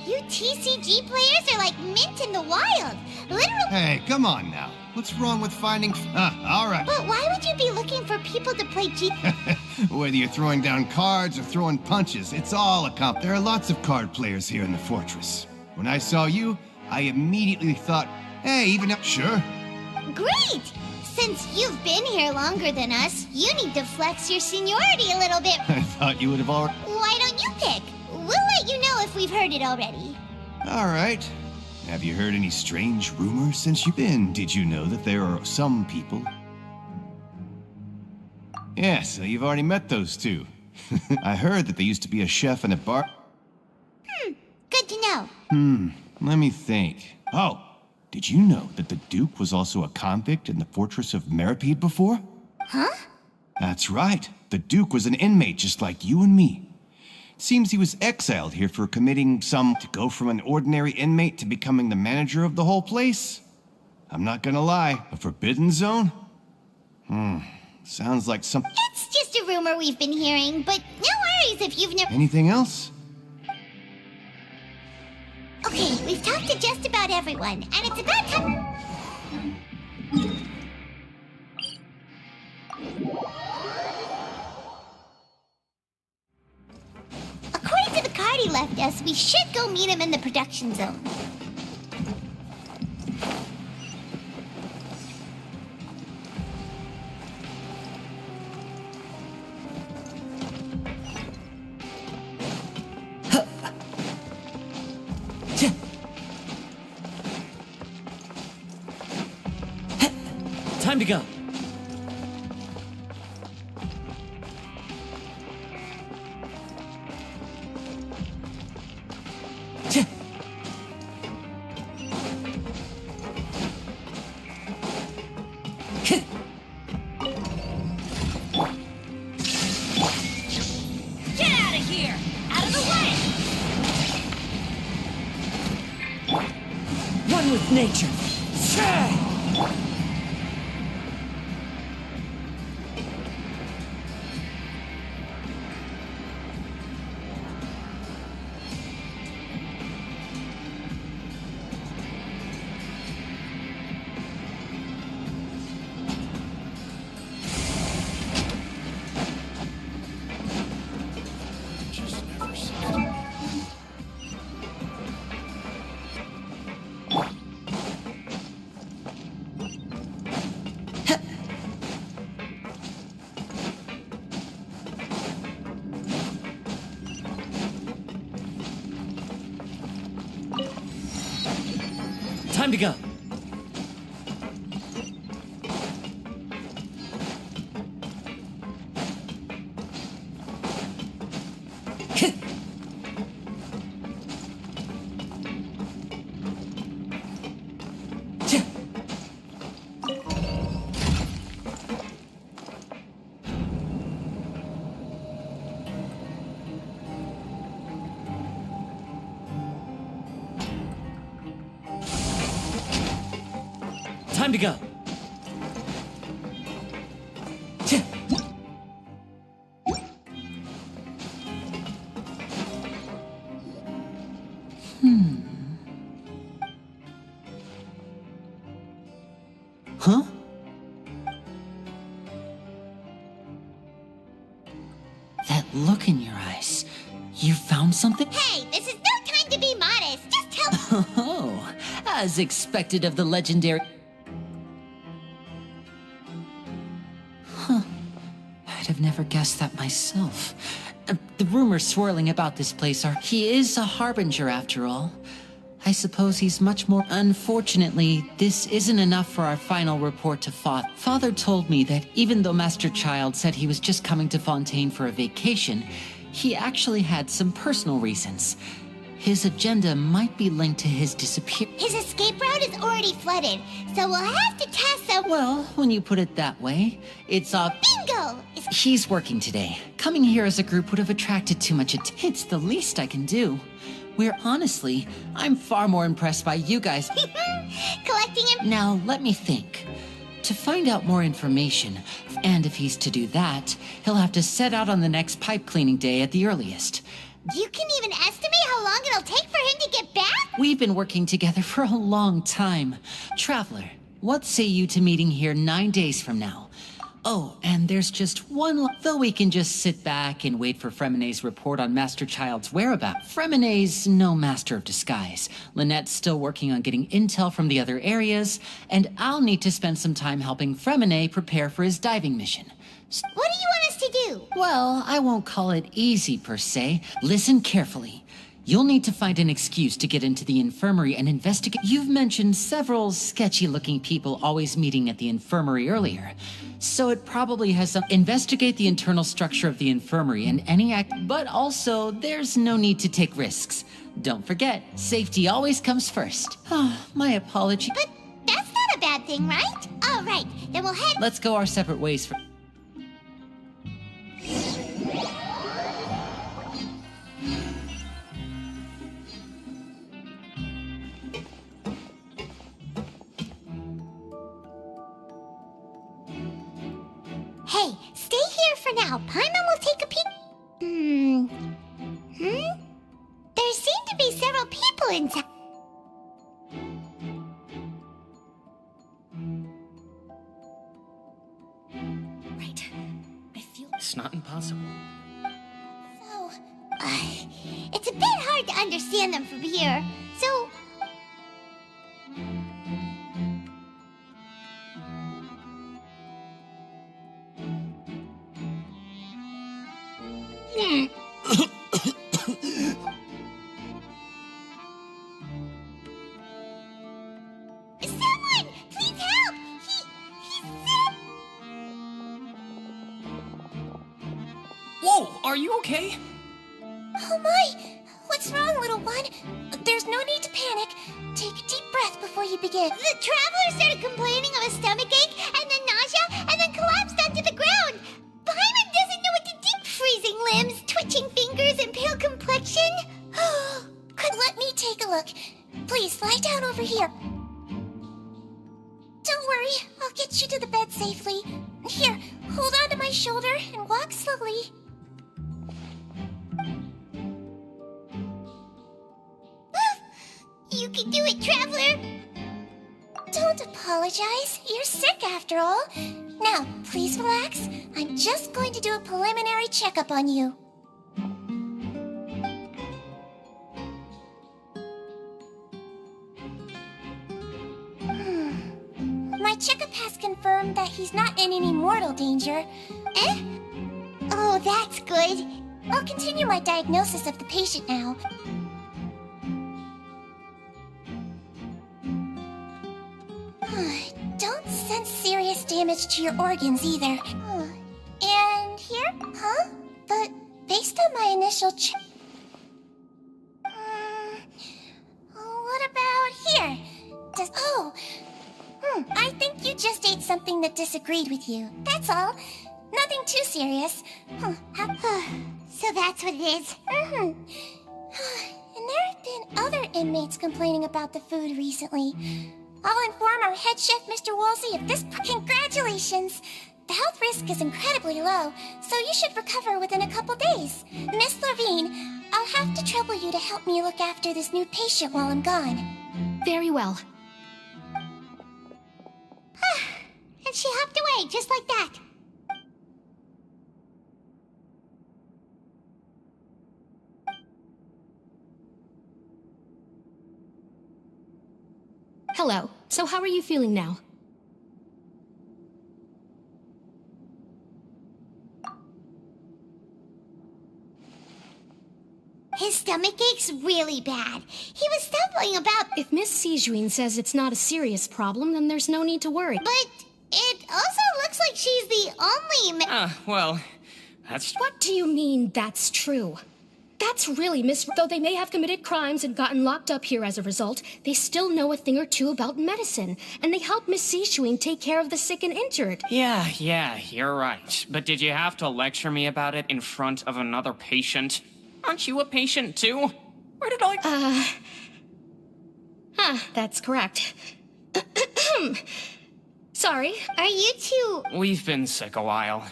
You TCG players are like mint in the wild. Literally... Hey, come on now. What's wrong with finding... all right. But why would you be looking for people to play Whether you're throwing down cards or throwing punches, it's all a comp. There are lots of card players here in the fortress. When I saw you, I immediately thought, hey, even if... Sure. Great! Since you've been here longer than us, you need to flex your seniority a little bit. I thought you would have already... Why don't you pick? We'll let you know if we've heard it already. All right. Have you heard any strange rumors since you've been? Did you know that there are some people... Yeah, so you've already met those two. I heard that they used to be a chef and a bar. Good to know. Let me think. Oh, did you know that the Duke was also a convict in the Fortress of Meripede before? Huh? That's right. The Duke was an inmate just like you and me. Seems he was exiled here for committing to go from an ordinary inmate to becoming the manager of the whole place. I'm not gonna lie, a forbidden zone? Sounds like some... It's just a rumor we've been hearing, but no worries if you've never... Anything else? Okay, we've talked to just about everyone, and it's about time... According to the card he left us, we should go meet him in the production zone. Time to go. Get out of here! Out of the way! One with nature. Time to go. Time to go. Huh? That look in your eyes. You found something? Hey, this is no time to be modest. Just tell... Oh, as expected of the legendary... Huh. I'd have never guessed that myself. The rumors swirling about this place are... He is a harbinger, after all. I suppose he's much more... Unfortunately, this isn't enough for our final report to Father. Father told me that even though Master Child said he was just coming to Fontaine for a vacation, he actually had some personal reasons. His agenda might be linked to his disappearance. His escape route is already flooded, so we'll have to test some... Well, when you put it that way, it's Bingo! He's working today. Coming here as a group would have attracted too much attention. It's the least I can do. Honestly, I'm far more impressed by you guys. Collecting him... Now, let me think. To find out more information, and if he's to do that, he'll have to set out on the next pipe cleaning day at the earliest. You can even estimate how long it'll take for him to get back? We've been working together for a long time. Traveler, what say you to meeting here 9 days from now? Oh, and there's just one... Though we can just sit back and wait for Fremonet's report on Master Child's whereabouts. Fremonet's no master of disguise. Lynette's still working on getting intel from the other areas, and I'll need to spend some time helping Fremonet prepare for his diving mission. What do you want us to do? Well, I won't call it easy per se. Listen carefully. You'll need to find an excuse to get into the infirmary and investigate. You've mentioned several sketchy-looking people always meeting at the infirmary earlier. So it probably has some... Investigate the internal structure of the infirmary and any act... But also, there's no need to take risks. Don't forget, safety always comes first. Oh, my apology. But that's not a bad thing, right? All right, then we'll head... Let's go our separate ways for... Hey, stay here for now. Paimon will take a peek. There seem to be several people inside. Right. I feel... It's not impossible. So, it's a bit hard to understand them from here. So... Someone! Please help! He's sick! Whoa, are you okay? Oh my! What's wrong, little one? There's no need to panic. Take a deep breath before you begin. The traveler started complaining of a stomachache, and then nausea, and then collapsed onto the ground. Paimon doesn't know what to do. Freezing limbs, twitching fingers, and pale complexion. Let me take a look. Please, lie down over here. Don't worry, I'll get you to the bed safely. Here, hold on to my shoulder and walk slowly. You can do it, traveler. Don't apologize. You're sick after all. Now, please relax. I'm just going to do a preliminary checkup on you. My checkup has confirmed that he's not in any mortal danger. Eh? Oh, that's good. I'll continue my diagnosis of the patient now. Don't sense serious damage to your organs either. And here? Huh? But based on my initial check... what about here? I think you just ate something that disagreed with you. That's all. Nothing too serious. So that's what it is. And there have been other inmates complaining about the food recently. I'll inform our head chef, Mr. Woolsey, of this. Congratulations! The health risk is incredibly low, so you should recover within a couple days. Miss Levine, I'll have to trouble you to help me look after this new patient while I'm gone. Very well. And she hopped away, just like that. Hello. So how are you feeling now? His stomach ache's really bad. He was stumbling about. If Miss Sijuin says it's not a serious problem, then there's no need to worry. But it also looks like she's the only Well, that's... What do you mean, that's true? That's really Though they may have committed crimes and gotten locked up here as a result, they still know a thing or two about medicine, and they help Miss Sijuin take care of the sick and injured. Yeah, you're right. But did you have to lecture me about it in front of another patient? Aren't you a patient too? Where did I... That's correct. Sorry. Are you two... We've been sick a while.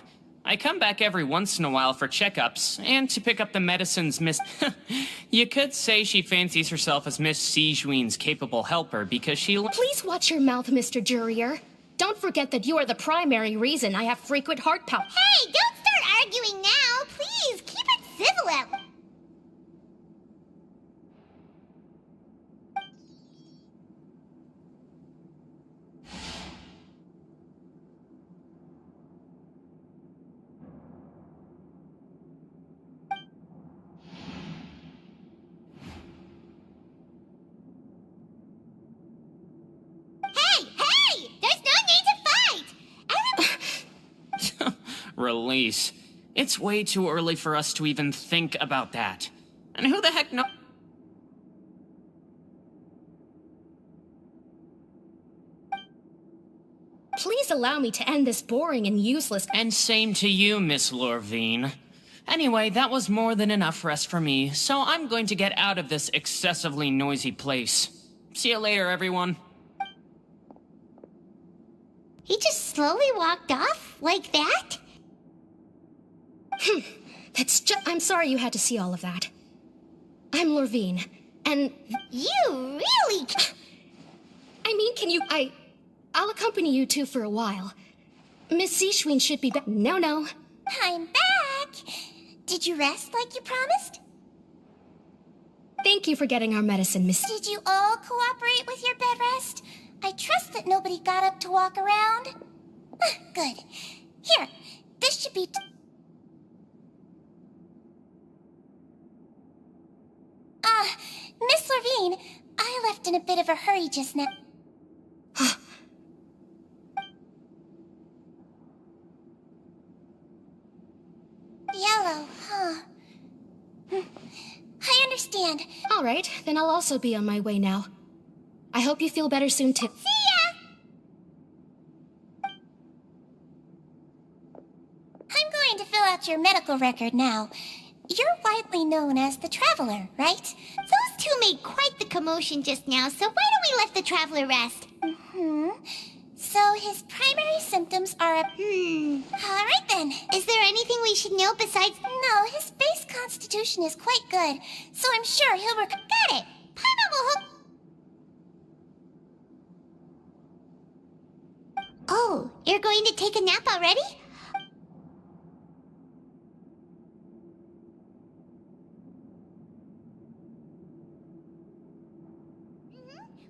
I come back every once in a while for checkups, and to pick up the medicines Miss... You could say she fancies herself as Miss Sijuin's capable helper because she... Please watch your mouth, Mr. Jurier. Don't forget that you are the primary reason I have frequent heart palpitations. Hey, don't start arguing now! Please, keep it civil. release. It's way too early for us to even think about that. And who the heck knows? Please allow me to end this boring and useless— And same to you, Miss Lorvine. Anyway, that was more than enough rest for me, so I'm going to get out of this excessively noisy place. See you later, everyone. He just slowly walked off like that? I'm sorry you had to see all of that. I'm Lorvine, and— You really— I mean, I'll accompany you two for a while. Miss Sishwin should be back— No. I'm back! Did you rest like you promised? Thank you for getting our medicine, Miss— Did you all cooperate with your bed rest? I trust that nobody got up to walk around. Good. Here, this should be— Miss Lorvine, I left in a bit of a hurry just now. Yellow, huh? I understand. All right, then I'll also be on my way now. I hope you feel better soon, too. See ya! I'm going to fill out your medical record now. You're widely known as the Traveler, right? Those two made quite the commotion just now, so why don't we let the Traveler rest? So his primary symptoms are a— Alright then. Is there anything we should know besides— No, his base constitution is quite good, so I'm sure he'll Got it! Paimon will hook— Oh, you're going to take a nap already?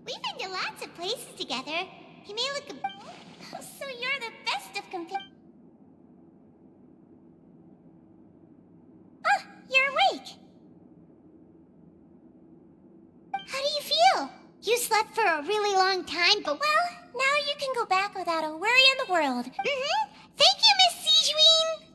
We've been to lots of places together. You may look so you're the best of Ah, you're awake. How do you feel? You slept for a really long time, but well, now you can go back without a worry in the world. Thank you, Miss Sijween!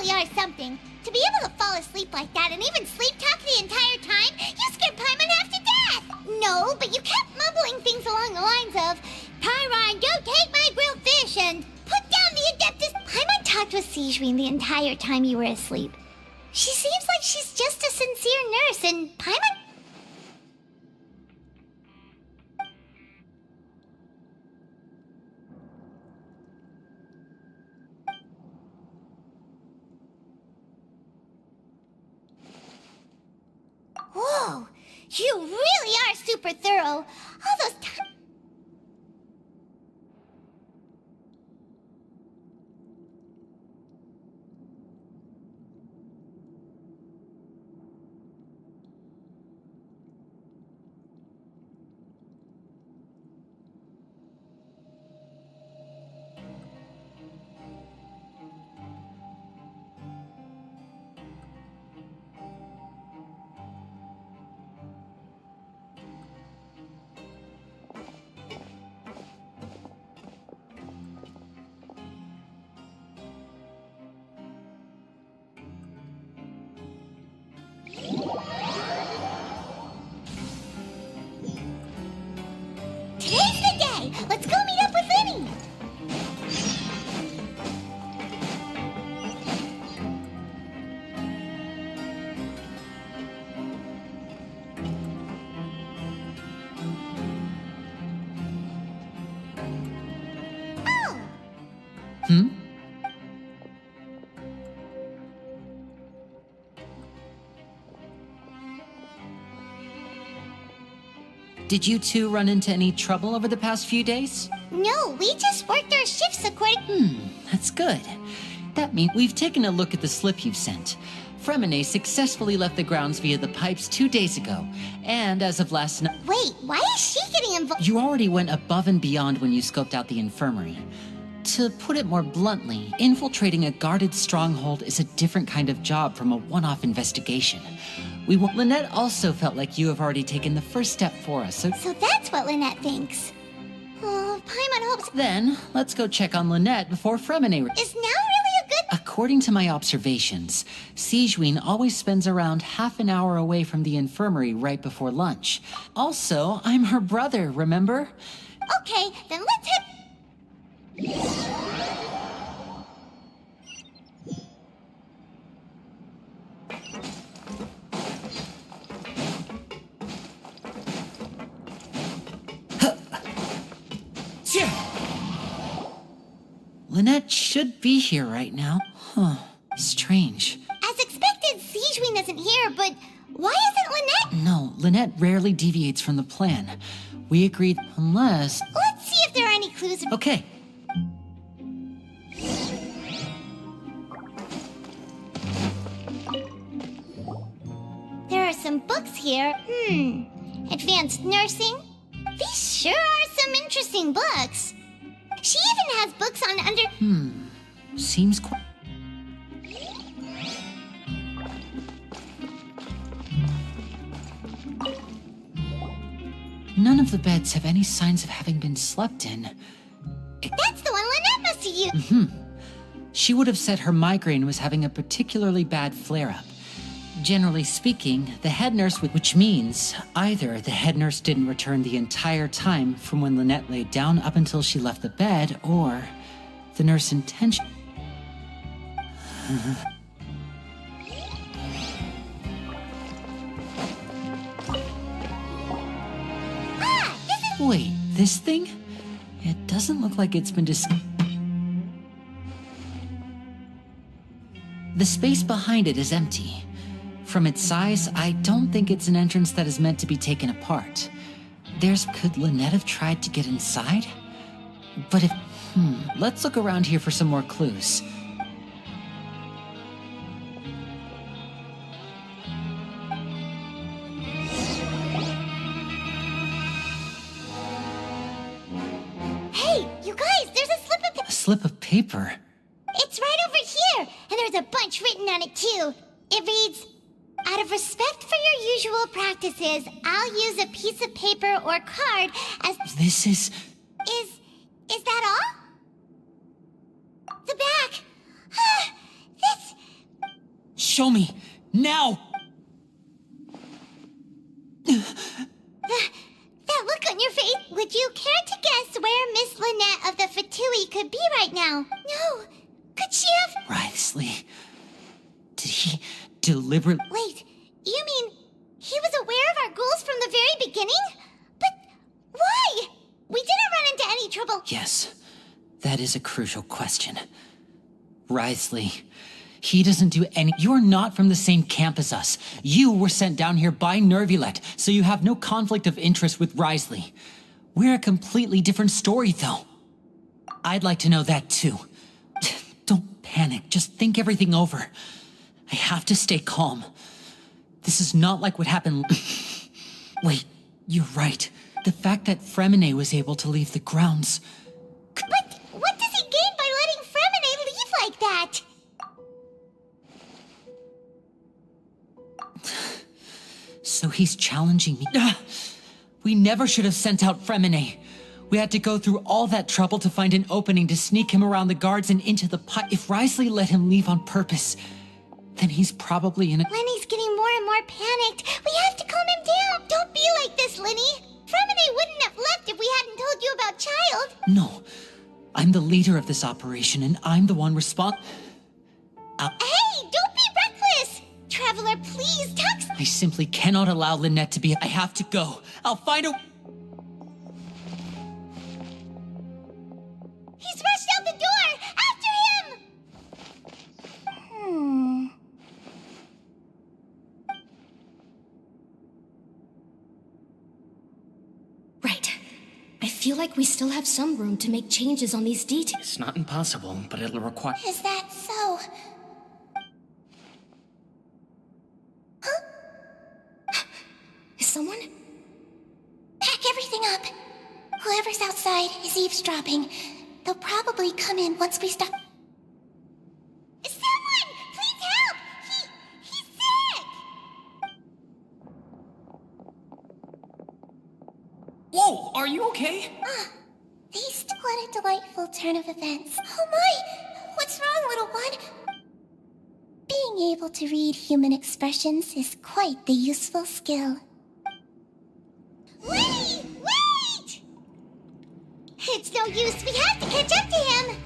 Are something. To be able to fall asleep like that and even sleep talk the entire time, you scared Paimon half to death! No, but you kept mumbling things along the lines of, Pyron, don't take my grilled fish, and put down the Adeptus— Paimon talked with Sijween the entire time you were asleep. She seems like she's just a sincere nurse, and Paimon— Whoa! You really are super thorough! All those times— Hmm? Did you two run into any trouble over the past few days? No, we just worked our shifts according. That's good. That means we've taken a look at the slip you've sent. Fremine successfully left the grounds via the pipes 2 days ago, and as of last night... Wait, why is she getting involved? You already went above and beyond when you scoped out the infirmary. To put it more bluntly, infiltrating a guarded stronghold is a different kind of job from a one-off investigation. Lynette also felt like you have already taken the first step for us, so... So that's what Lynette thinks. Oh, Paimon hopes... Then, let's go check on Lynette before Fremine... Is now really a good... According to my observations, Sigewinne always spends around half an hour away from the infirmary right before lunch. Also, I'm her brother, remember? Okay, then let's head... Lynette should be here right now. Huh. Strange. As expected, Sigewinne isn't here, but why isn't Lynette? No, Lynette rarely deviates from the plan. We agreed unless... Let's see if there are any clues. Okay. There are some books here. Advanced nursing? These sure are some interesting books. She even has books on Seems quite... None of the beds have any signs of having been slept in. That's the one Lynette must have used. She would have said her migraine was having a particularly bad flare-up. Generally speaking, the head nurse would... Which means either the head nurse didn't return the entire time from when Lynette laid down up until she left the bed, or the nurse intention... Wait, this thing? It doesn't look like it's been The space behind it is empty. From its size, I don't think it's an entrance that is meant to be taken apart. Could Lynette have tried to get inside? But if... let's look around here for some more clues. Hey, you guys, there's a slip of... A slip of paper? It's right over here, and there's a bunch written on it too. It reads... Out of respect for your usual practices, I'll use a piece of paper or card as... This is... Is that all? The back. This... Show me! Now! That look on your face. Would you care to guess where Miss Lynette of the Fatui could be right now? No. Could she have... Wriothesley. Did he deliberately... Wait, you mean he was aware of our goals from the very beginning? But why? We didn't run into any trouble. Yes, that is a crucial question. Wriothesley, he doesn't do any... You're not from the same camp as us. You were sent down here by Nervilet, so you have no conflict of interest with Wriothesley. We're a completely different story, though. I'd like to know that, too. Don't panic, just think everything over. I have to stay calm. This is not like what happened... Wait, you're right. The fact that Fremine was able to leave the grounds... But what does he gain by letting Fremine leave like that? So he's challenging me. We never should have sent out Fremine. We had to go through all that trouble to find an opening to sneak him around the guards and into the pipe. If Wriothesley let him leave on purpose, then he's probably in a... Lenny's getting more and more panicked. We have to calm him down. Don't be like this, Lenny. Fremine wouldn't have left if we hadn't told you about Child. No. I'm the leader of this operation, and I'm the one responsible. Hey, don't be reckless! Traveler, please, Tux... I simply cannot allow Lynette to be... I have to go. I'll find a... He's rushed out the door! After like we still have some room to make changes on these details. It's not impossible, but it'll require... Is that so? Huh? Is someone? Pack everything up. Whoever's outside is eavesdropping. They'll probably come in once we stop. Someone! Please help! He's sick! Whoa, are you okay? What a delightful turn of events. Oh my! What's wrong, little one? Being able to read human expressions is quite the useful skill. Wait! Wait! It's no use. We have to catch up to him.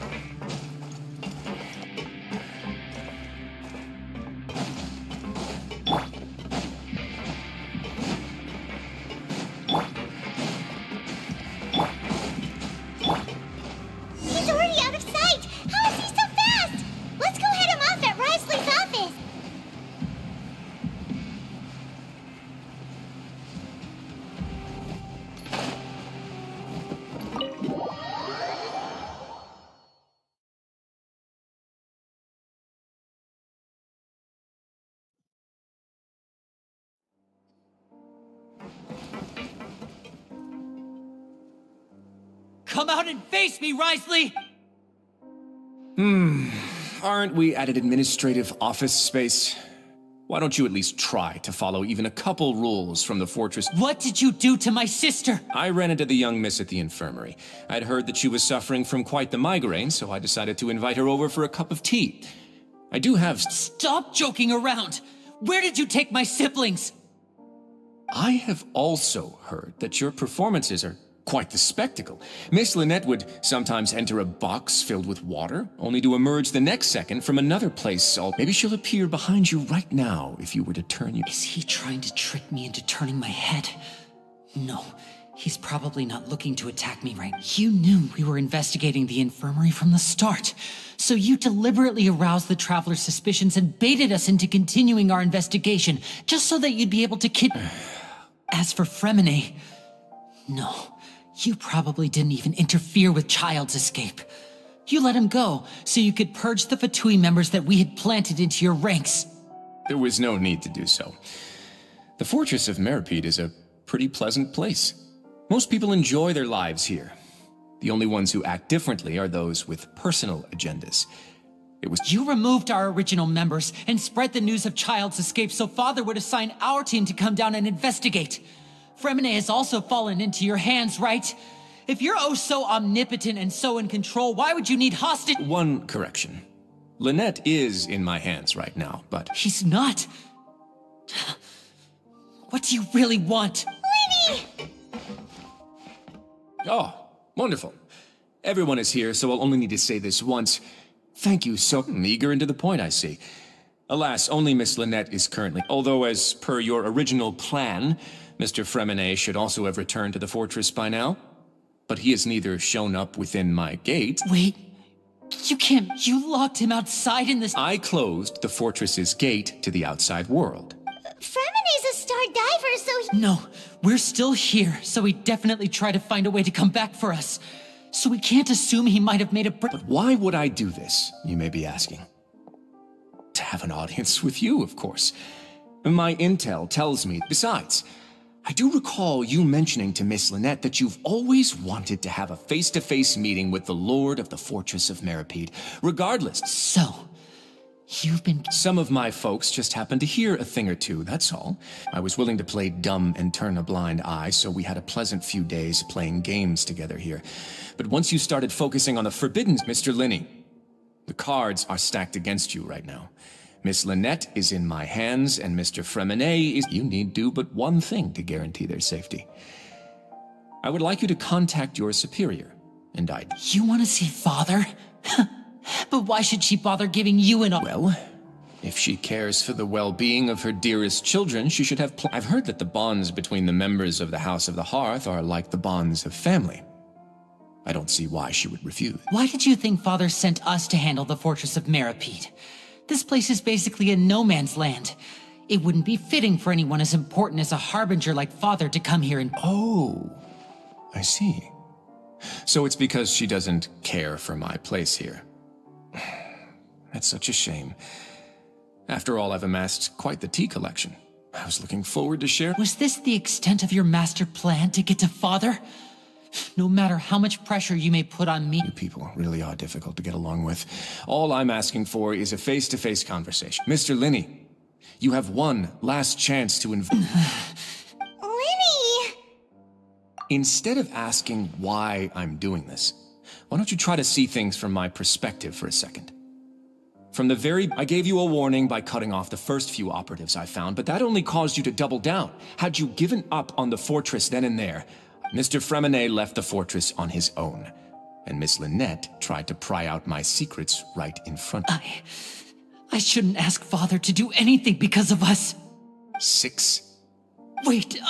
He's already out of sight! How is he so fast? Let's go head him off at Risley's office! Come out and face me, Risley! Aren't we at an administrative office space? Why don't you at least try to follow even a couple rules from the fortress? What did you do to my sister? I ran into the young miss at the infirmary. I'd heard that she was suffering from quite the migraine, so I decided to invite her over for a cup of tea. I do have... Stop joking around! Where did you take my siblings? I have also heard that your performances are quite the spectacle. Miss Lynette would sometimes enter a box filled with water, only to emerge the next second from another place. Maybe she'll appear behind you right now if you were to turn you... Is he trying to trick me into turning my head? No, he's probably not looking to attack me right now. You knew we were investigating the infirmary from the start, so you deliberately aroused the Traveler's suspicions and baited us into continuing our investigation, just so that you'd be able to As for Fremine, no. You probably didn't even interfere with Child's escape. You let him go, so you could purge the Fatui members that we had planted into your ranks. There was no need to do so. The Fortress of Meripede is a pretty pleasant place. Most people enjoy their lives here. The only ones who act differently are those with personal agendas. You removed our original members and spread the news of Child's escape so Father would assign our team to come down and investigate. Fremine has also fallen into your hands, right? If you're oh so omnipotent and so in control, why would you need hostage— One correction. Lynette is in my hands right now, but— He's not. What do you really want? Lenny! Oh, wonderful. Everyone is here, so I'll only need to say this once. Thank you, so eager and to the point, I see. Alas, only Miss Lynette is currently— Although, as per your original plan, Mr. Fremine should also have returned to the fortress by now. But he has neither shown up within my gate— Wait, you can't— You locked him outside in this— I closed the fortress's gate to the outside world. Fremine's a star diver, so No, we're still here, so he definitely tried to find a way to come back for us. So we can't assume he might have made a But why would I do this, you may be asking? To have an audience with you, of course. My intel tells me— Besides, I do recall you mentioning to Miss Lynette that you've always wanted to have a face-to-face meeting with the Lord of the Fortress of Meripede, regardless. So, you've been— Some of my folks just happened to hear a thing or two, that's all. I was willing to play dumb and turn a blind eye, so we had a pleasant few days playing games together here. But once you started focusing on the forbidden— Mr. Linney, the cards are stacked against you right now. Miss Lynette is in my hands, and Mr. Fremine is— You need do but one thing to guarantee their safety. I would like you to contact your superior, and You want to see Father? But why should she bother giving you an— Well, if she cares for the well-being of her dearest children, she should have— I've heard that the bonds between the members of the House of the Hearth are like the bonds of family. I don't see why she would refuse. Why did you think Father sent us to handle the Fortress of Meripede? This place is basically a no-man's land. It wouldn't be fitting for anyone as important as a harbinger like Father to come here and— Oh, I see. So it's because she doesn't care for my place here. That's such a shame. After all, I've amassed quite the tea collection. I was looking forward to share. Was this the extent of your master plan to get to Father? No matter how much pressure you may put on me. You people really are difficult to get along with. All I'm asking for is a face-to-face conversation. Mr. Linney, you have one last chance to Linney! Instead of asking why I'm doing this, why don't you try to see things from my perspective for a second? I gave you a warning by cutting off the first few operatives I found, but that only caused you to double down. Had you given up on the fortress then and there, Mr. Fremenet left the fortress on his own, and Miss Lynette tried to pry out my secrets right in front of me. I shouldn't ask Father to do anything because of us. 6. Wait,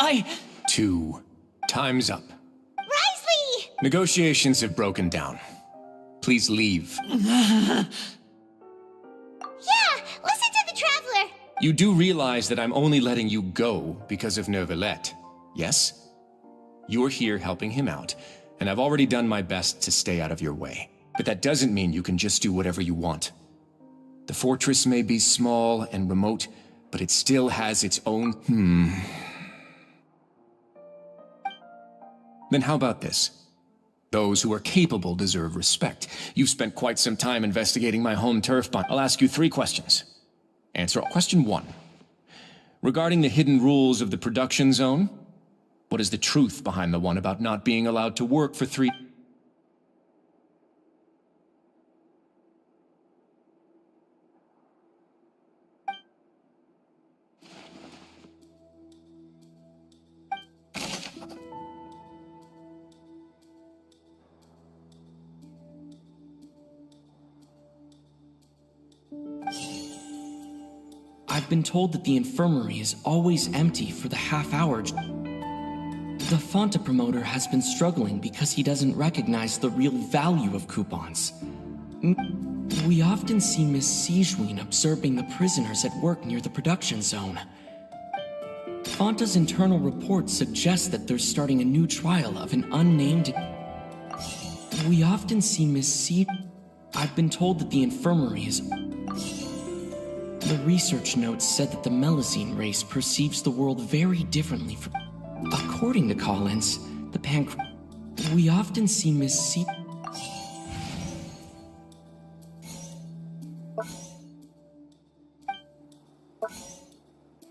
2. Time's up. Risley! Negotiations have broken down. Please leave. Yeah, listen to the Traveler. You do realize that I'm only letting you go because of Neuvillette, yes? You're here helping him out, and I've already done my best to stay out of your way. But that doesn't mean you can just do whatever you want. The fortress may be small and remote, but it still has its own... Then how about this? Those who are capable deserve respect. You've spent quite some time investigating my home turf, but I'll ask you 3 questions. Answer question 1. Regarding the hidden rules of the production zone, what is the truth behind the one about not being allowed to work for 3... I've been told that the infirmary is always empty for the half-hour. The Fonta promoter has been struggling because he doesn't recognize the real value of coupons. We often see Miss Sijween observing the prisoners at work near the production zone. Fonta's internal reports suggest that they're starting a new trial of an unnamed... We often see Miss I've been told that the infirmary is... The research notes said that the Melusine race perceives the world very differently from... According to Collins, we often see Miss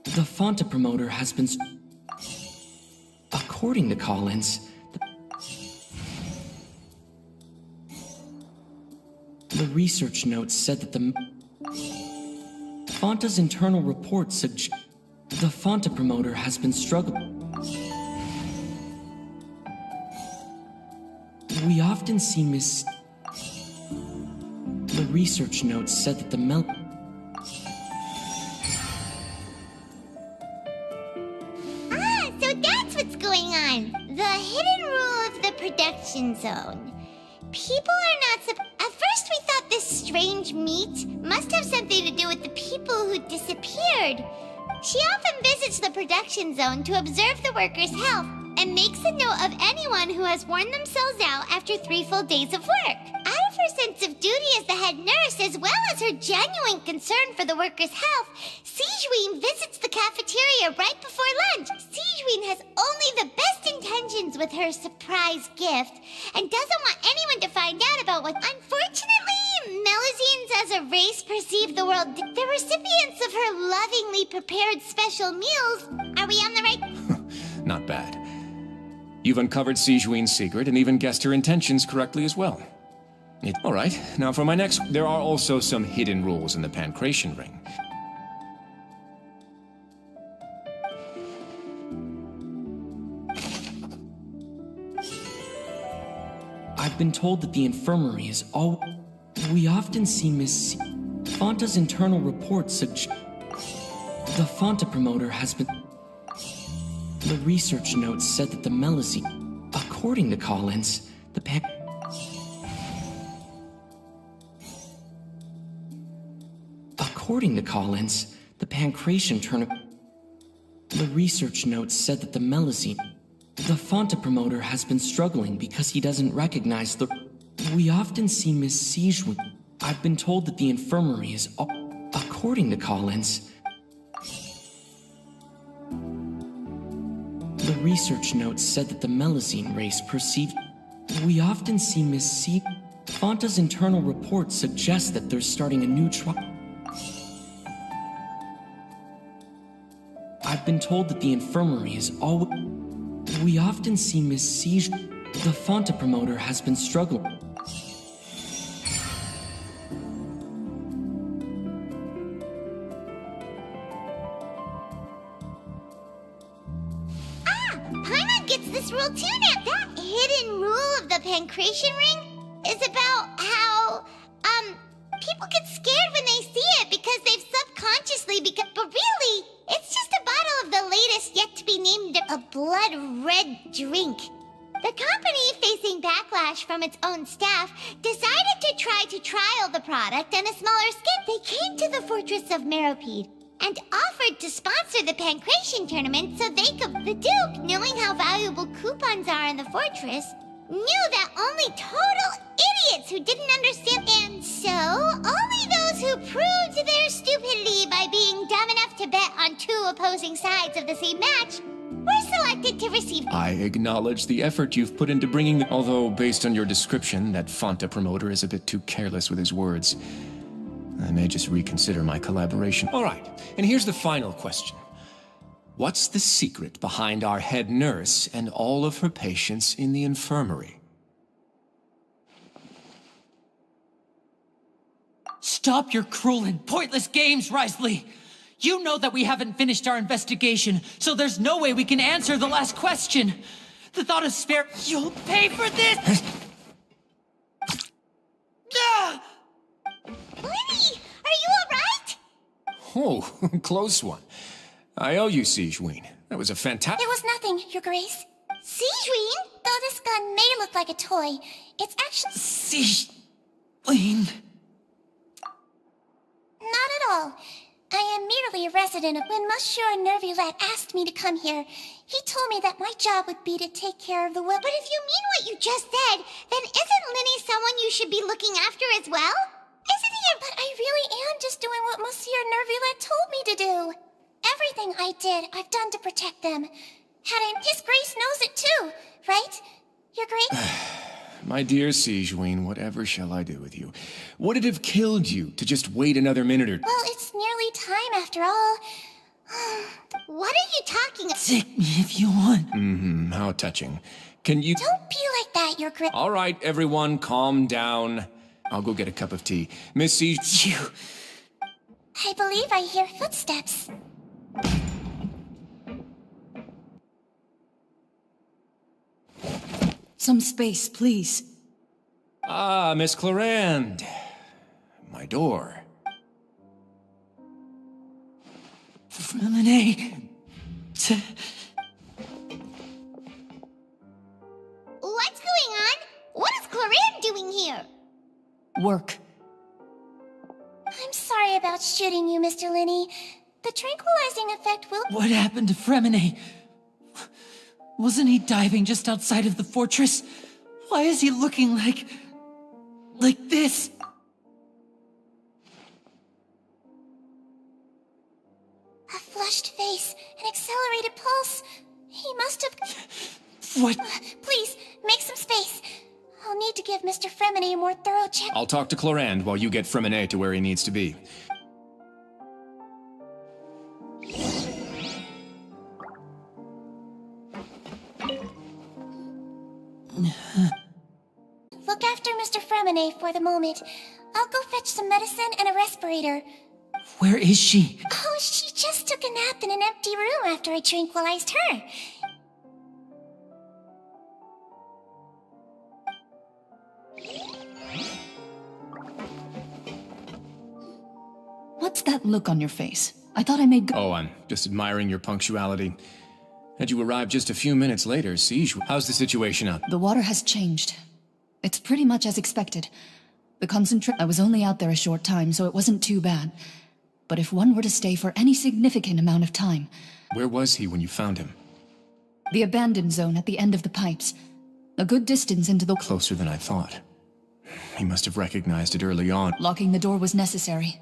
The Fonta promoter has been... According to Collins, the research notes said that the... Fonta's internal reports suggest... The Fonta promoter has been struggling... We often see Miss... The research notes said that the So that's what's going on. The hidden rule of the production zone. People are not At first we thought this strange meat must have something to do with the people who disappeared. She often visits the production zone to observe the workers' health and makes a note of anyone who has worn themselves out after 3 full days of work. Out of her sense of duty as the head nurse, as well as her genuine concern for the workers' health, Sijween visits the cafeteria right before lunch. Sijween has only the best intentions with her surprise gift and doesn't want anyone to find out about what... Unfortunately, Melusines as a race perceive the world... The recipients of her lovingly prepared special meals... Are we on the right... Not bad. You've uncovered Sijween's secret and even guessed her intentions correctly as well. All right, now for my next... There are also some hidden rules in the Pancration Ring. I've been told that the infirmary is all... We often see Miss Fonta's internal reports suggest... The Fonta promoter has been... The research notes said that the Melusine... According to Collins, the According to Collins, the Pancration tournament... The research notes said that the Melusine... The Fonta promoter has been struggling because he doesn't recognize the... We often see Miss Siege... I've been told that the infirmary is... According to Collins... The research notes said that the Melusine race perceived... We often see Miss Siege... Fonta's internal reports suggest that they're starting a new trial... I've been told that the infirmary is always... We often see Miss Siege... The Fonta promoter has been struggling... Paimon gets this rule too now. That hidden rule of the Pancration Ring is about how, people get scared when they see it because they've subconsciously become... But really, it's just a bottle of the latest yet-to-be-named a blood-red drink. The company, facing backlash from its own staff, decided to try to trial the product on a smaller scale. They came to the fortress of Meropide and offered to sponsor the Pancration tournament so they could... The Duke, knowing how valuable coupons are in the fortress, knew that only total idiots who didn't understand... And so, only those who proved their stupidity by being dumb enough to bet on two opposing sides of the same match were selected to receive... I acknowledge the effort you've put into bringing the... Although, based on your description, that Fonta promoter is a bit too careless with his words. I may just reconsider my collaboration. All right, and here's the final question. What's the secret behind our head nurse and all of her patients in the infirmary? Stop your cruel and pointless games, Risley! You know that we haven't finished our investigation, so there's no way we can answer the last question. The thought of spare... You'll pay for this! Ah! Lenny, are you alright? Oh, close one. I owe you, Sigewinne. That was a fantastic... It was nothing, Your Grace. Sigewinne? Though this gun may look like a toy, it's actually... Sigewinne... Not at all. I am merely a resident of... When Monsieur Nervulet asked me to come here, he told me that my job would be to take care of the well... But if you mean what you just said, then isn't Linny someone you should be looking after as well? Isn't he? But I really am just doing what Monsieur Nervulet told me to do. Everything I did, I've done to protect them. His Grace knows it too, right? Your Grace? My dear Sigewinne, whatever shall I do with you? Would it have killed you to just wait another minute or... Well, it's nearly time after all. What are you talking about? Take me if you want. Mm-hmm, how touching. Can you... Don't be like that, Your Grace. All right, everyone, calm down. I'll go get a cup of tea. Miss Siege... You... I believe I hear footsteps. Some space, please. Ah, Miss Clarande. My door. Freminet... What's going on? What is Clarande doing here? Work. I'm sorry about shooting you, Mr. Linny. The tranquilizing effect will... What happened to Freminet? Wasn't he diving just outside of the fortress? Why is he looking like this? A flushed face, an accelerated pulse. He must have... What? Please, make some space. I'll need to give Mr. Freminet a more thorough check. I'll talk to Clarande while you get Freminet to where he needs to be. Look after Mr. Freminet for the moment. I'll go fetch some medicine and a respirator. Where is she? Oh, she just took a nap in an empty room after I tranquilized her. What's that look on your face? I thought I made Oh, I'm just admiring your punctuality. Had you arrived just a few minutes later, Siege, how's the situation out? The water has changed. It's pretty much as expected. The I was only out there a short time, so it wasn't too bad. But if one were to stay for any significant amount of time... Where was he when you found him? The abandoned zone at the end of the pipes. A good distance into the... Closer than I thought. He must have recognized it early on. Locking the door was necessary.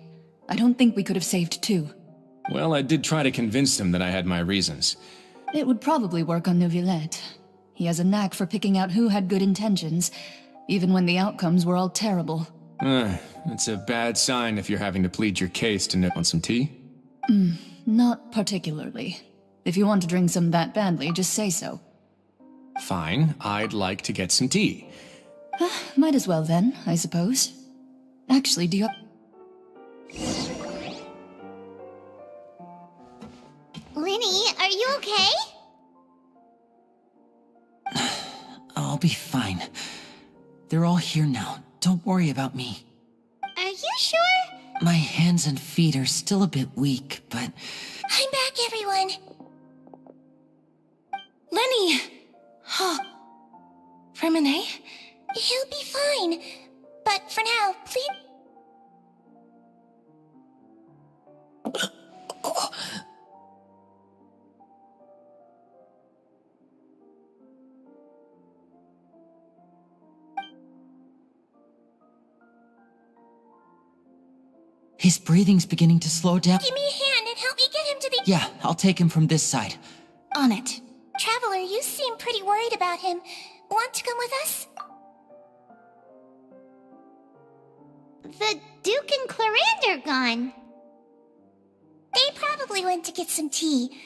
I don't think we could have saved two. Well, I did try to convince him that I had my reasons. It would probably work on Neuvillette. He has a knack for picking out who had good intentions, even when the outcomes were all terrible. It's a bad sign if you're having to plead your case to want some tea. Not particularly. If you want to drink some that badly, just say so. Fine, I'd like to get some tea. Might as well then, I suppose. Actually, do you... Linny, are you okay? I'll be fine. They're all here now. Don't worry about me. Are you sure? My hands and feet are still a bit weak, but... I'm back, everyone. Lenny! Huh. Remine? He'll be fine. But for now, please... His breathing's beginning to slow down. Give me a hand and help me get him to the... Yeah, I'll take him from this side. On it. Traveler, you seem pretty worried about him. Want to come with us? The Duke and Clarande are gone. They probably went to get some tea.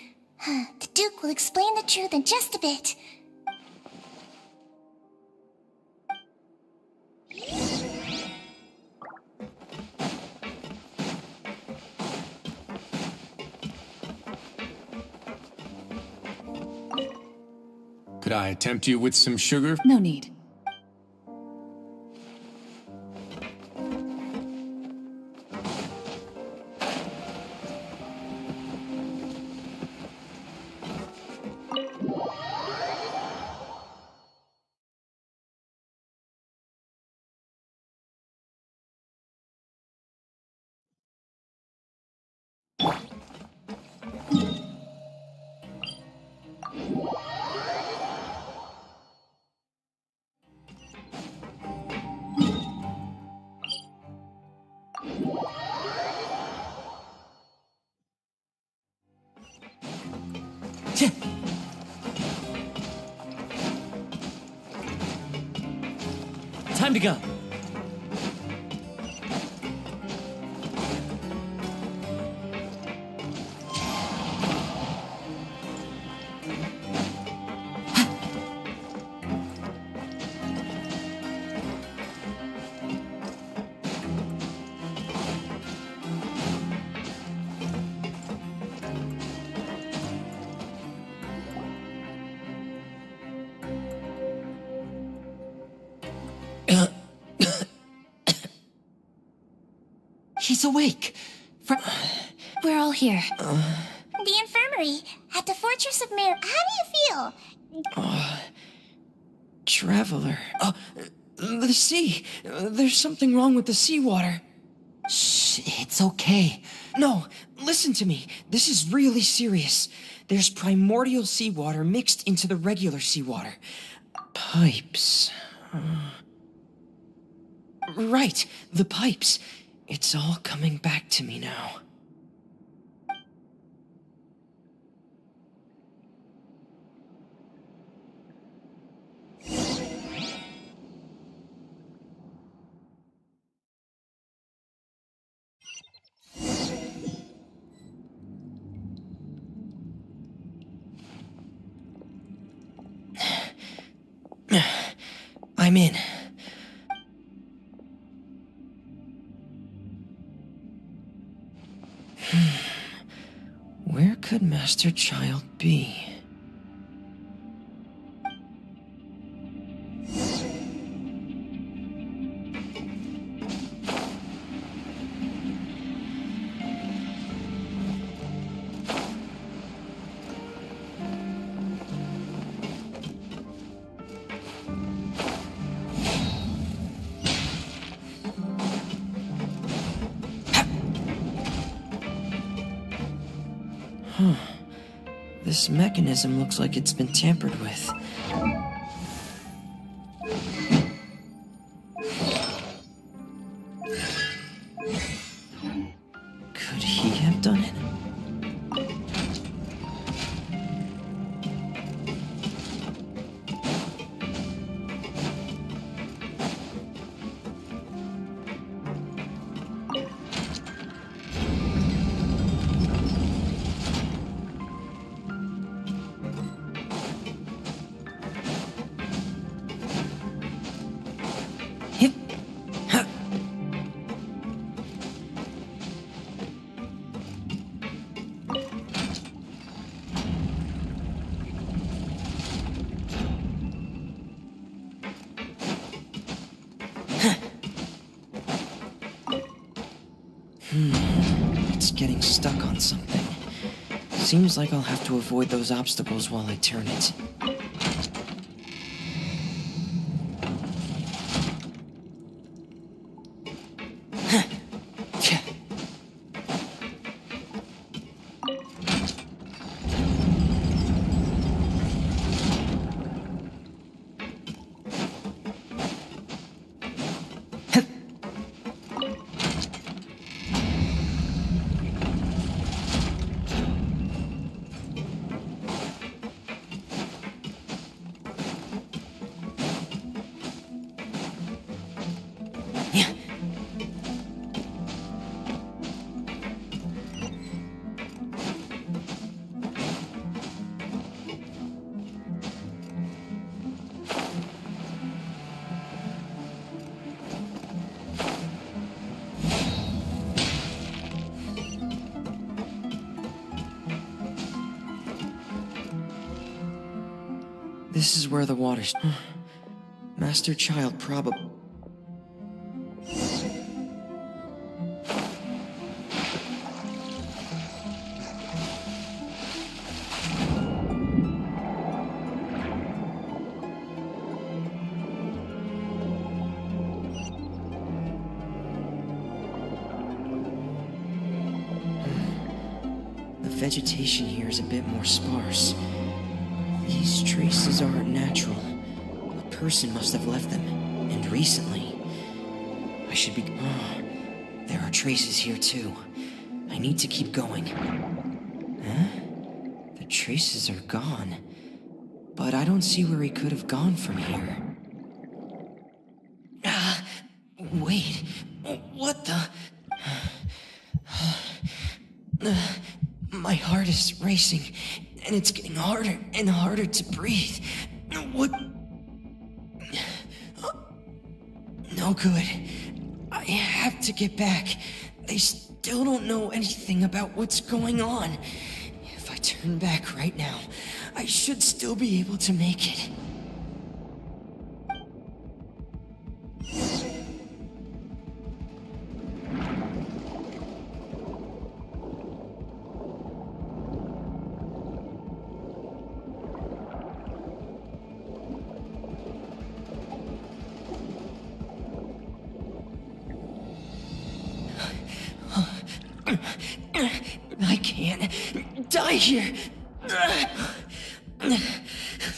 The Duke will explain the truth in just a bit. Could I tempt you with some sugar? No need. Time to go. He's awake. We're all here. The infirmary at the Fortress of Mir. How do you feel? Traveler. The sea. There's something wrong with the seawater. Shh, it's okay. No, listen to me. This is really serious. There's primordial seawater mixed into the regular seawater. Pipes. Right, the pipes. It's all coming back to me now. I'm in. Where could Master Child be? This mechanism looks like it's been tampered with. Could he have done it? It's getting stuck on something. Seems like I'll have to avoid those obstacles while I turn it. This is where the water's... Master Child probably... The vegetation here is a bit more sparse. These traces aren't natural. A person must have left them, and recently. I should be... Oh, there are traces here too. I need to keep going. Huh? The traces are gone. But I don't see where he could have gone from here. Wait. What the... My heart is racing, and it's getting harder and harder to breathe. What? No good. I have to get back. They still don't know anything about what's going on. If I turn back right now, I should still be able to make it. I can't die here.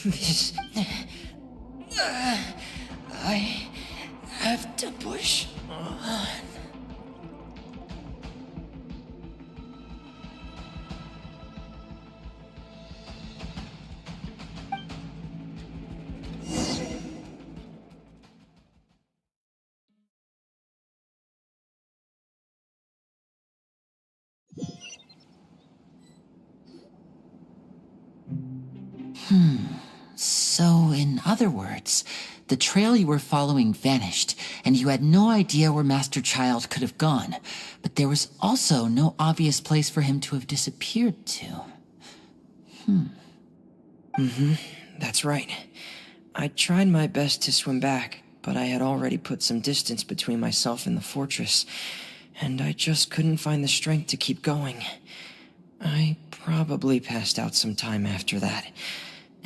This... I have to push on. So, in other words, the trail you were following vanished, and you had no idea where Master Child could have gone, but there was also no obvious place for him to have disappeared to. That's right. I tried my best to swim back, but I had already put some distance between myself and the fortress, and I just couldn't find the strength to keep going. I probably passed out some time after that.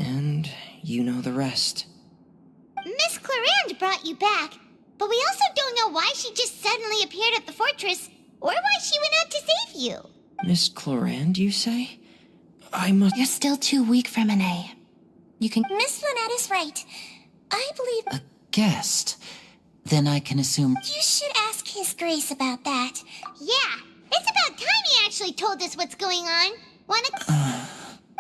And you know the rest. Miss Clarande brought you back, but we also don't know why she just suddenly appeared at the fortress, or why she went out to save you. Miss Clarande, you say? I must... You're still too weak for Monet. You can... Miss Lynette is right. I believe... Guest. Then I can assume... You should ask His Grace about that. Yeah, it's about time he actually told us what's going on. Wanna...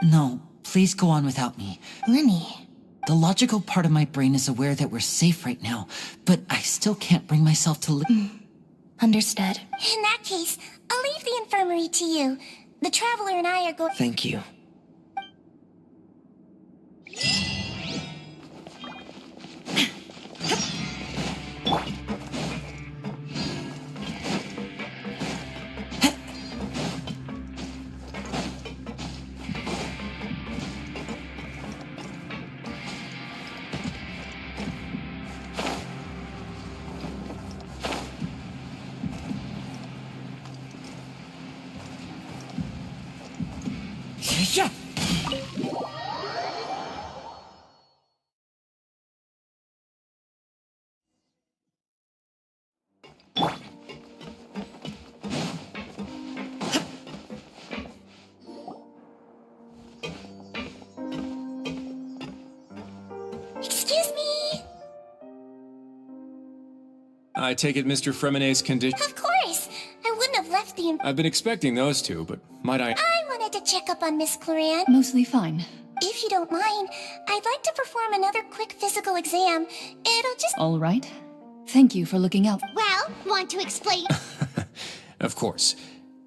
No, please go on without me. Lenny. The logical part of my brain is aware that we're safe right now, but I still can't bring myself to Understood. In that case, I'll leave the infirmary to you. The Traveler and I are going... Thank you. Yeah. Excuse me? I take it Mr. Fremonet's condition... Of course. I wouldn't have left the... I've been expecting those two, but might I... I wanted to check up on Miss Claran. Mostly fine. If you don't mind, I'd like to perform another quick physical exam. It'll just... All right. Thank you for looking out. Well, want to explain? Of course.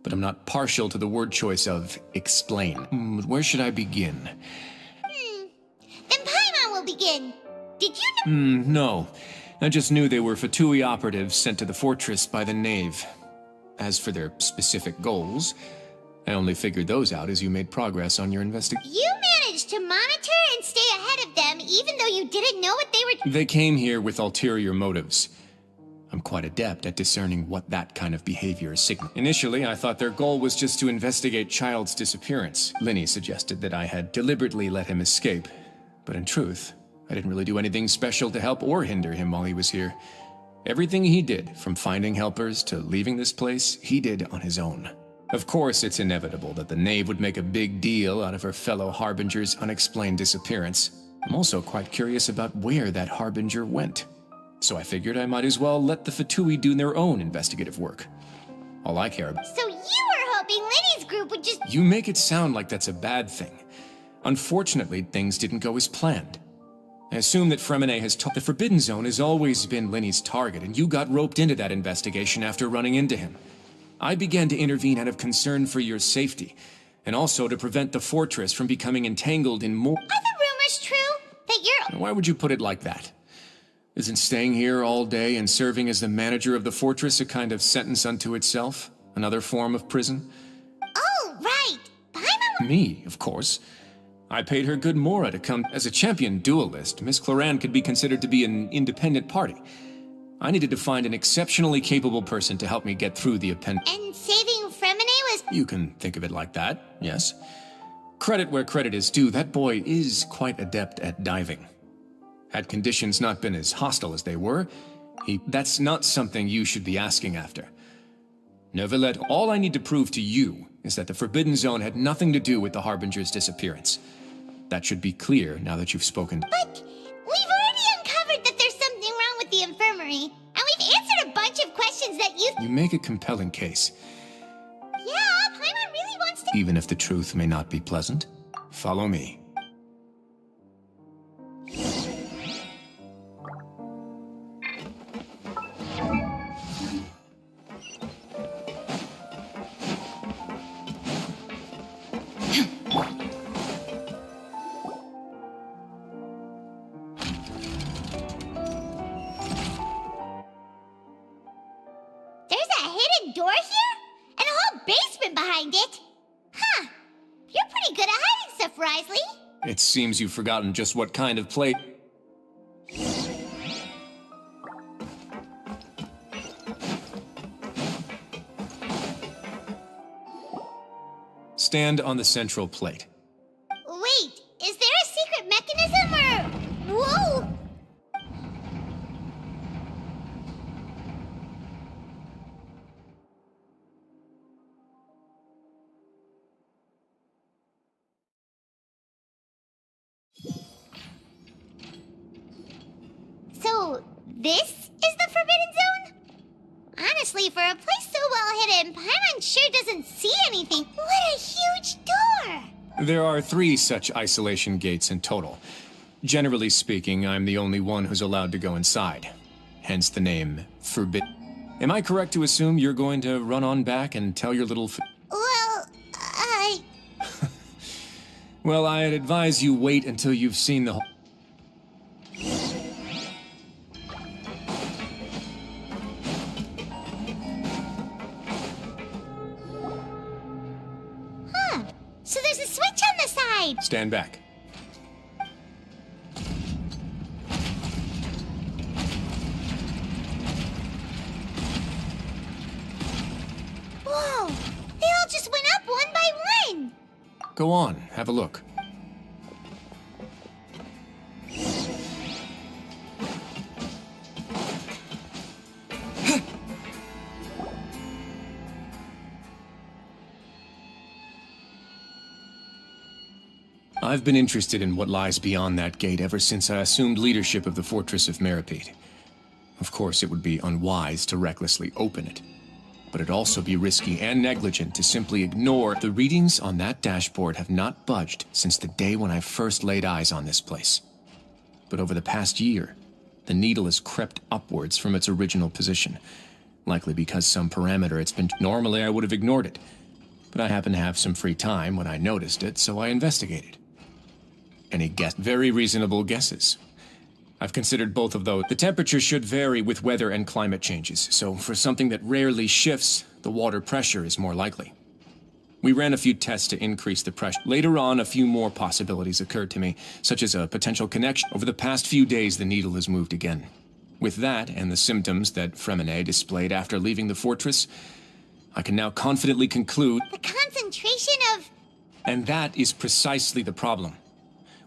But I'm not partial to the word choice of explain. Where should I begin? Then Paimon will begin. Did you know... No. I just knew they were Fatui operatives sent to the fortress by the Knave. As for their specific goals, I only figured those out as you made progress on your investigation. You managed to monitor and stay ahead of them even though you didn't know what they were... They came here with ulterior motives. I'm quite adept at discerning what that kind of behavior is signaling. Initially, I thought their goal was just to investigate Child's disappearance. Linny suggested that I had deliberately let him escape. But in truth, I didn't really do anything special to help or hinder him while he was here. Everything he did, from finding helpers to leaving this place, he did on his own. Of course, it's inevitable that the Knave would make a big deal out of her fellow Harbinger's unexplained disappearance. I'm also quite curious about where that Harbinger went. So I figured I might as well let the Fatui do their own investigative work. All I care about... So you were hoping Linny's group would just... You make it sound like that's a bad thing. Unfortunately, things didn't go as planned. I assume that Fremonet has told... The Forbidden Zone has always been Linny's target, and you got roped into that investigation after running into him. I began to intervene out of concern for your safety, and also to prevent the fortress from becoming entangled in more... Are the rumors true? That you're... Why would you put it like that? Isn't staying here all day and serving as the manager of the fortress a kind of sentence unto itself? Another form of prison? Oh, right. Paimon... Me, of course. I paid her good mora to come. As a champion duelist, Miss Claran could be considered to be an independent party. I needed to find an exceptionally capable person to help me get through the appendix. And saving Fremonet was... You can think of it like that, yes. Credit where credit is due, that boy is quite adept at diving. Had conditions not been as hostile as they were, that's not something you should be asking after. Neuvillette, all I need to prove to you is that the Forbidden Zone had nothing to do with the Harbinger's disappearance. That should be clear now that you've spoken. But we've already uncovered that there's something wrong with the infirmary, and we've answered a bunch of questions that you... You make a compelling case. Yeah, Paimon really wants to... Even if the truth may not be pleasant, follow me. There's a hidden door here? And a whole basement behind it? Huh. You're pretty good at hiding stuff, Risley. It seems you've forgotten just what kind of plate... Stand on the central plate. Wait, is there a secret mechanism or... Whoa! So, this is the Forbidden Zone? Honestly, for a place so well hidden, Paimon sure doesn't see anything. What a huge door! There are 3 such isolation gates in total. Generally speaking, I'm the only one who's allowed to go inside. Hence the name Forbidden. Am I correct to assume you're going to run on back and tell your little Well, Well, I'd advise you wait until you've seen the whole... Huh. So there's a switch on the side! Stand back. Whoa! They all just went up one by one! Go on, have a look. I've been interested in what lies beyond that gate ever since I assumed leadership of the Fortress of Meripede. Of course, it would be unwise to recklessly open it, but it'd also be risky and negligent to simply ignore. The readings on that dashboard have not budged since the day when I first laid eyes on this place. But over the past year, the needle has crept upwards from its original position, likely because some parameter it's been... Normally, I would have ignored it, but I happened to have some free time when I noticed it, so I investigated. Any guess? Very reasonable guesses. I've considered both of those. The temperature should vary with weather and climate changes, so for something that rarely shifts, the water pressure is more likely. We ran a few tests to increase the pressure. Later on, a few more possibilities occurred to me, such as a potential connection. Over the past few days, the needle has moved again. With that, and the symptoms that Fremine displayed after leaving the fortress, I can now confidently conclude... The concentration of... And that is precisely the problem.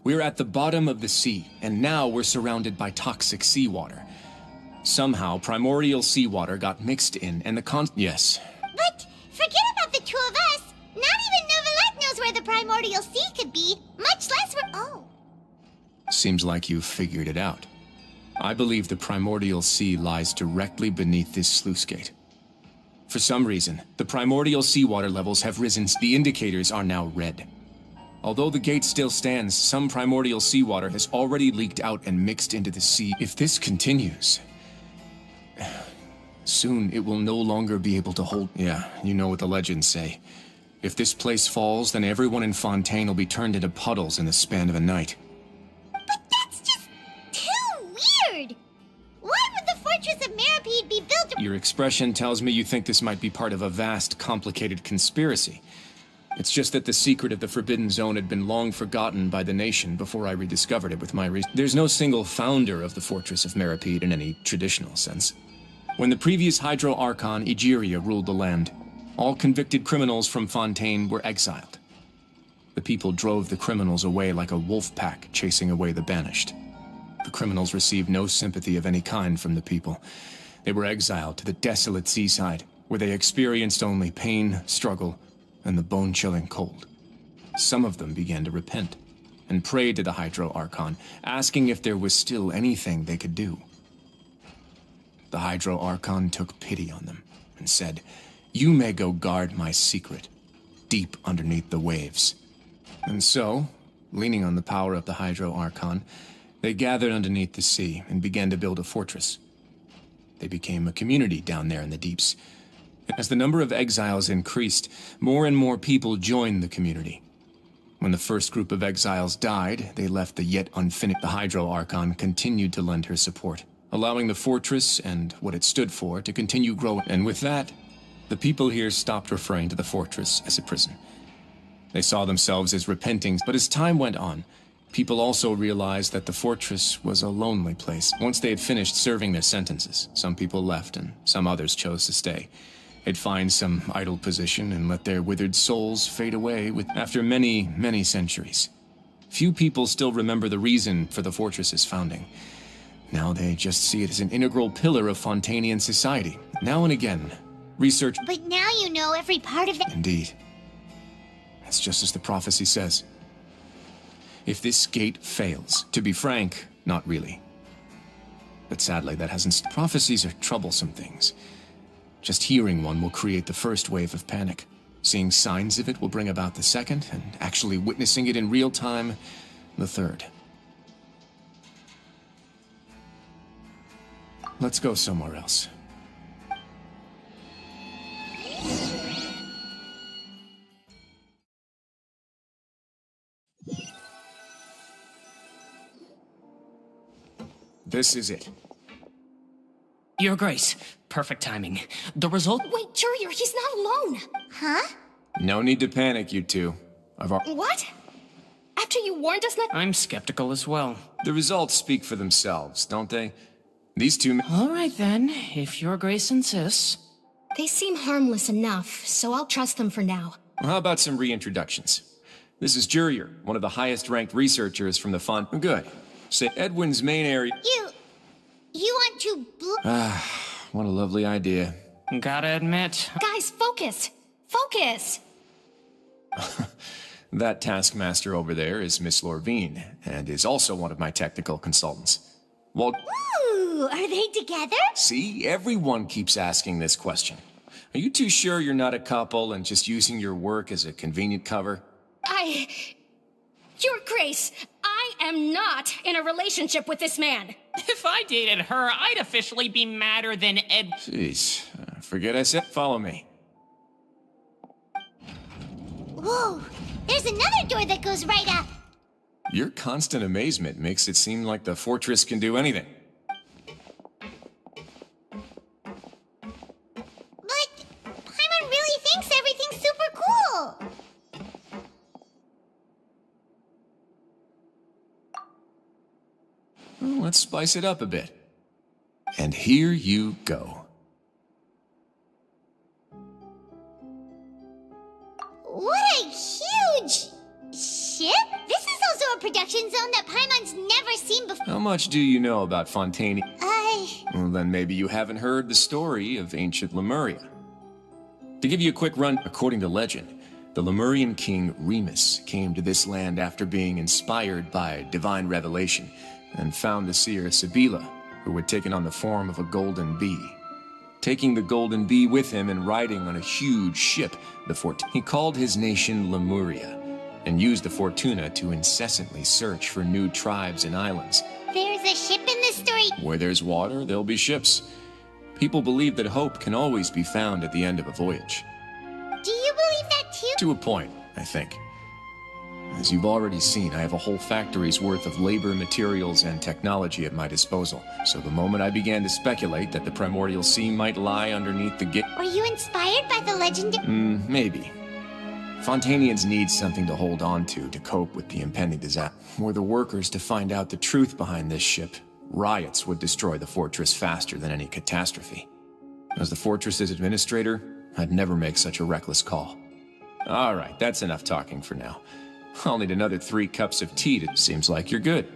We're at the bottom of the sea, and now we're surrounded by toxic seawater. Somehow, primordial seawater got mixed in, and the Yes. But forget about the two of us. Not even Novelette knows where the primordial sea could be, much less where... Oh. Seems like you've figured it out. I believe the primordial sea lies directly beneath this sluice gate. For some reason, the primordial seawater levels have risen. The indicators are now red. Although the gate still stands, some primordial seawater has already leaked out and mixed into the sea. If this continues, soon it will no longer be able to hold... Yeah, you know what the legends say. If this place falls, then everyone in Fontaine will be turned into puddles in the span of a night. But that's just too weird! Why would the Fortress of Meripede be built... Your expression tells me you think this might be part of a vast, complicated conspiracy. It's just that the secret of the Forbidden Zone had been long forgotten by the nation before I rediscovered it with my research. There's no single founder of the Fortress of Meripede in any traditional sense. When the previous HYDRO Archon, Egeria, ruled the land, all convicted criminals from Fontaine were exiled. The people drove the criminals away like a wolf pack chasing away the banished. The criminals received no sympathy of any kind from the people. They were exiled to the desolate seaside, where they experienced only pain, struggle, and the bone-chilling cold. Some of them began to repent and prayed to the HYDRO Archon, asking if there was still anything they could do. The HYDRO Archon took pity on them and said, "You may go guard my secret, deep underneath the waves." And so, leaning on the power of the HYDRO Archon, they gathered underneath the sea and began to build a fortress. They became a community down there in the deeps. As the number of exiles increased, more and more people joined the community. When the first group of exiles died, they left the yet unfinished. The HYDRO Archon continued to lend her support, allowing the fortress and what it stood for to continue growing. And with that, the people here stopped referring to the fortress as a prison. They saw themselves as repenting, but as time went on, people also realized that the fortress was a lonely place. Once they had finished serving their sentences, some people left and some others chose to stay. They'd find some idle position and let their withered souls fade away after many, many centuries. Few people still remember the reason for the fortress's founding. Now they just see it as an integral pillar of Fontainian society. Now and again, research... But now you know every part of it. Indeed. It's just as the prophecy says. If this gate fails, to be frank, not really. But sadly, that hasn't... Prophecies are troublesome things. Just hearing one will create the first wave of panic. Seeing signs of it will bring about the second, and actually witnessing it in real time, the third. Let's go somewhere else. This is it. Your Grace, perfect timing. The result... Wait, Jurier, he's not alone. Huh? No need to panic, you two. What? After you warned us not... I'm skeptical as well. The results speak for themselves, don't they? These two... All right then, if Your Grace insists. They seem harmless enough, so I'll trust them for now. Well, how about some reintroductions? This is Jurier, one of the highest-ranked researchers from the fund. Good. Say Edwin's main area... You want to... What a lovely idea. Gotta admit... Guys, focus! Focus! That taskmaster over there is Miss Lorvine, and is also one of my technical consultants. Well... Ooh, are they together? See, everyone keeps asking this question. Are you too sure you're not a couple and just using your work as a convenient cover? Your Grace, I am not in a relationship with this man. If I dated her, I'd officially be madder than Ed... Jeez, forget I said follow me. Whoa, there's another door that goes right up. Your constant amazement makes it seem like the fortress can do anything. But Paimon really thinks everything's super cool. Well, let's spice it up a bit. And here you go. What a huge ship! This is also a production zone that Paimon's never seen before. How much do you know about Fontaine? Well, then maybe you haven't heard the story of ancient Lemuria. To give you a quick run, according to legend, the Lemurian king Remus came to this land after being inspired by divine revelation and found the seer Sibila, who had taken on the form of a golden bee. Taking the golden bee with him and riding on a huge ship, he called his nation Lemuria, and used the Fortuna to incessantly search for new tribes and islands. There's a ship in this story. Where there's water, there'll be ships. People believe that hope can always be found at the end of a voyage. Do you believe that too? To a point, I think. As you've already seen, I have a whole factory's worth of labor, materials, and technology at my disposal. So the moment I began to speculate that the primordial sea might lie underneath the gate... Were you inspired by the legend? Maybe. Fontainians need something to hold on to cope with the impending disaster. Were the workers to find out the truth behind this ship, riots would destroy the fortress faster than any catastrophe. As the fortress's administrator, I'd never make such a reckless call. All right, that's enough talking for now. I'll need another 3 cups of tea. It seems like you're good.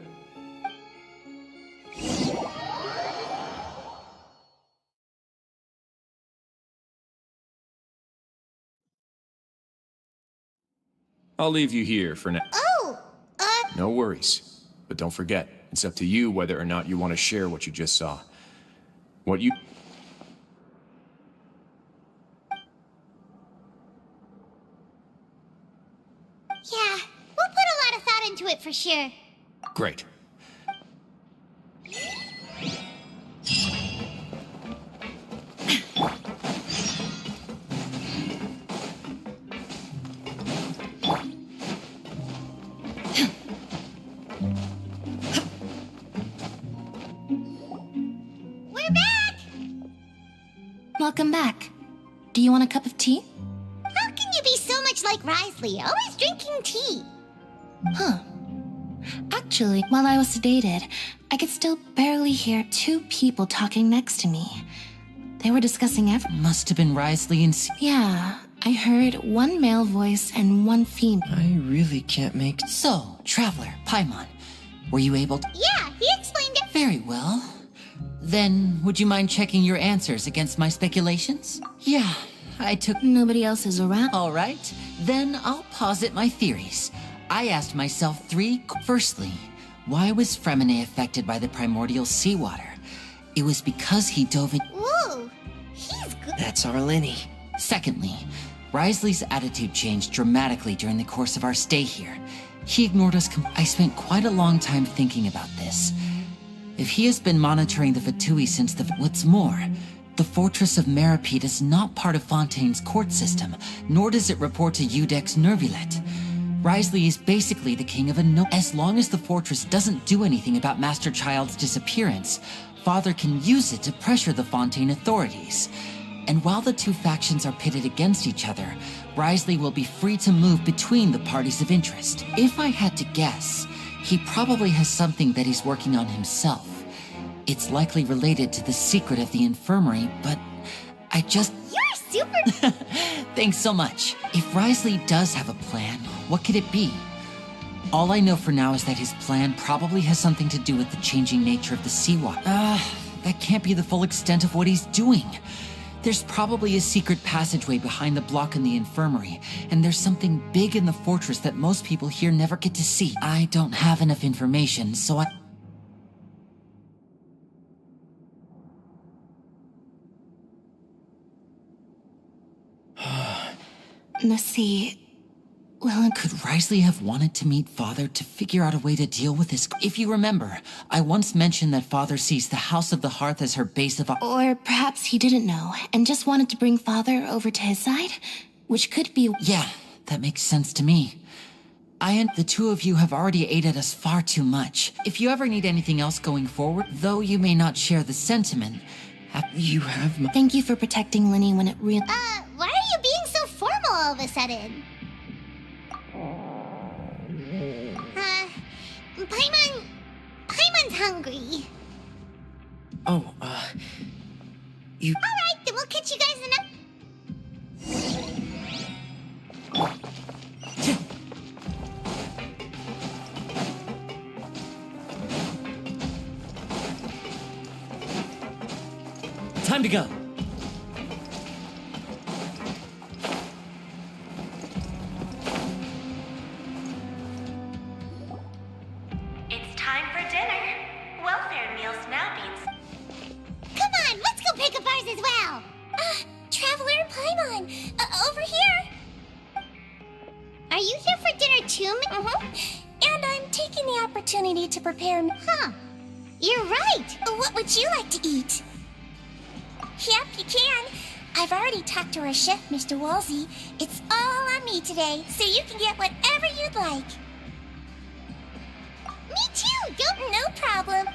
I'll leave you here for now. Oh, No worries. But don't forget, it's up to you whether or not you want to share what you just saw. What you... Yeah, we'll put a lot of thought into it for sure. Great. We're back! Welcome back. Do you want a cup of tea? How can you be so much like Risley, always drinking tea? Huh. Actually, while I was sedated, I could still barely hear 2 people talking next to me. They were discussing everything. Must have been Risley and... Yeah, I heard 1 male voice and 1 female. I really can't make... So, Traveler, Paimon, were you able to... Yeah, he explained it. Very well. Then, would you mind checking your answers against my speculations? Yeah, I took... Nobody else is around. All right, then I'll posit my theories. I asked myself 3... Firstly, why was Fremine affected by the primordial seawater? it was because he dove in. Whoa, he's good. That's our Lenny. Secondly, Wriothesley's attitude changed dramatically during the course of our stay here. He ignored us. I spent quite a long time thinking about this. If he has been monitoring the Fatui since what's more, the Fortress of Meropide is not part of Fontaine's court system, nor does it report to Iudex Nervulet. Wriothesley is basically the king of a no. As long as the fortress doesn't do anything about Master Child's disappearance, Father can use it to pressure the Fontaine authorities. And while the two factions are pitted against each other, Wriothesley will be free to move between the parties of interest. If I had to guess, he probably has something that he's working on himself. It's likely related to the secret of the infirmary, but I just... You're super... Thanks so much. If Wriothesley does have a plan, what could it be? All I know for now is that his plan probably has something to do with the changing nature of the seawater. That can't be the full extent of what he's doing. There's probably a secret passageway behind the block in the infirmary, and there's something big in the fortress that most people here never get to see. I don't have enough information, so I... Let's see. Well, could Wriothesley have wanted to meet Father to figure out a way to deal with this? If you remember, I once mentioned that Father sees the House of the Hearth as her base of... Or perhaps he didn't know, and just wanted to bring Father over to his side? Which could be... Yeah, that makes sense to me. The two of you have already aided us far too much. If you ever need anything else going forward, though you may not share the sentiment, you have my... Thank you for protecting Lenny when it really... Why are you being so formal all of a sudden? Paimon's hungry. Oh, you... Alright, then we'll catch you guys in a... Time to go. It's time for dinner. Welfare meals now being... Come on, let's go pick up ours as well. Traveler Paimon, over here. Are you here for dinner too? And I'm taking the opportunity to prepare... Huh. You're right. What would you like to eat? Yep, you can. I've already talked to our chef, Mr. Wolsey. It's all on me today, so you can get whatever you'd like. Me too, No problem.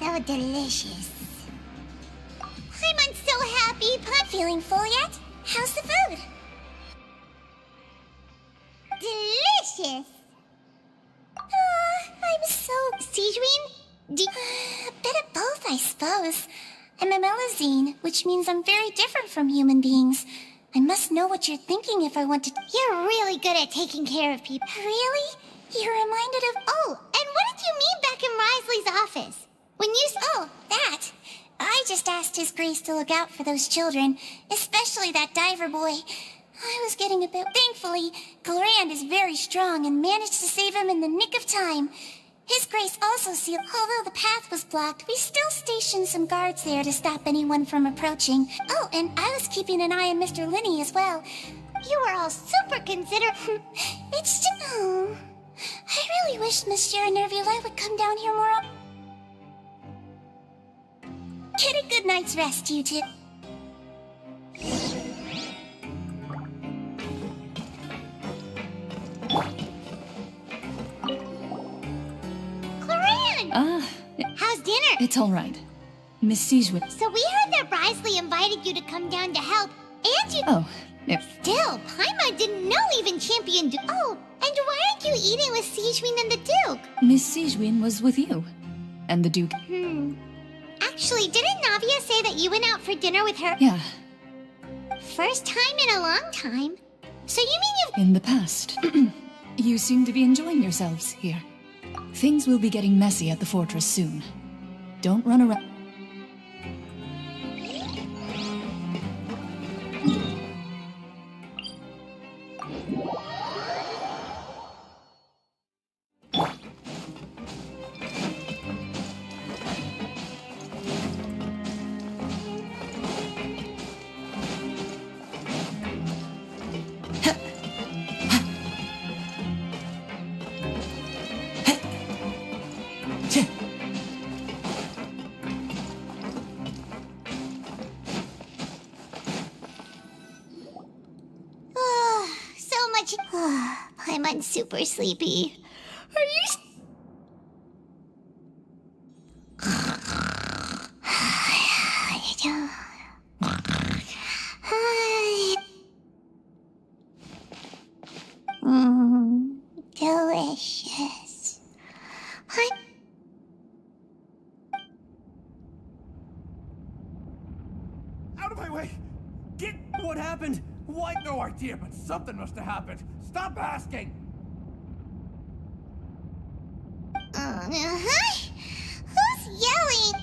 So delicious. I'm so happy. Feeling full yet? How's the food? Delicious. I'm so... Sijuin? A bit of both, I suppose. I'm a Melusine, which means I'm very different from human beings. I must know what you're thinking if I want to... You're really good at taking care of people. Really? You're reminded of... Oh, and what did you mean back in Wriothesley's office? When you... Oh, that. I just asked His Grace to look out for those children, especially that diver boy. I was getting a bit... Thankfully, Glorand is very strong and managed to save him in the nick of time. His Grace also sealed... Although the path was blocked, we still stationed some guards there to stop anyone from approaching. Oh, and I was keeping an eye on Mr. Linney as well. You were all super considerate. It's just... Oh, I really wish Monsieur Nervulet would come down here more often. Get a good night's rest, you two. Cloran! How's dinner? It's all right. Miss Sijuin. So we heard that Wriothesley invited you to come down to help, and you... Oh, yep. Still, Paimon didn't know even Champion Duke... Oh, and why aren't you eating with Sijuin and the Duke? Miss Sijuin was with you. And the Duke. Actually, didn't Navia say that you went out for dinner with her? Yeah. First time in a long time. So you mean you've... In the past. You seem to be enjoying yourselves here. Things will be getting messy at the fortress soon. Don't run around. So much. I'm super sleepy. Are you? Delicious. Out of my way! Get what happened? Why? No idea, but something must have happened. Stop asking! Who's yelling?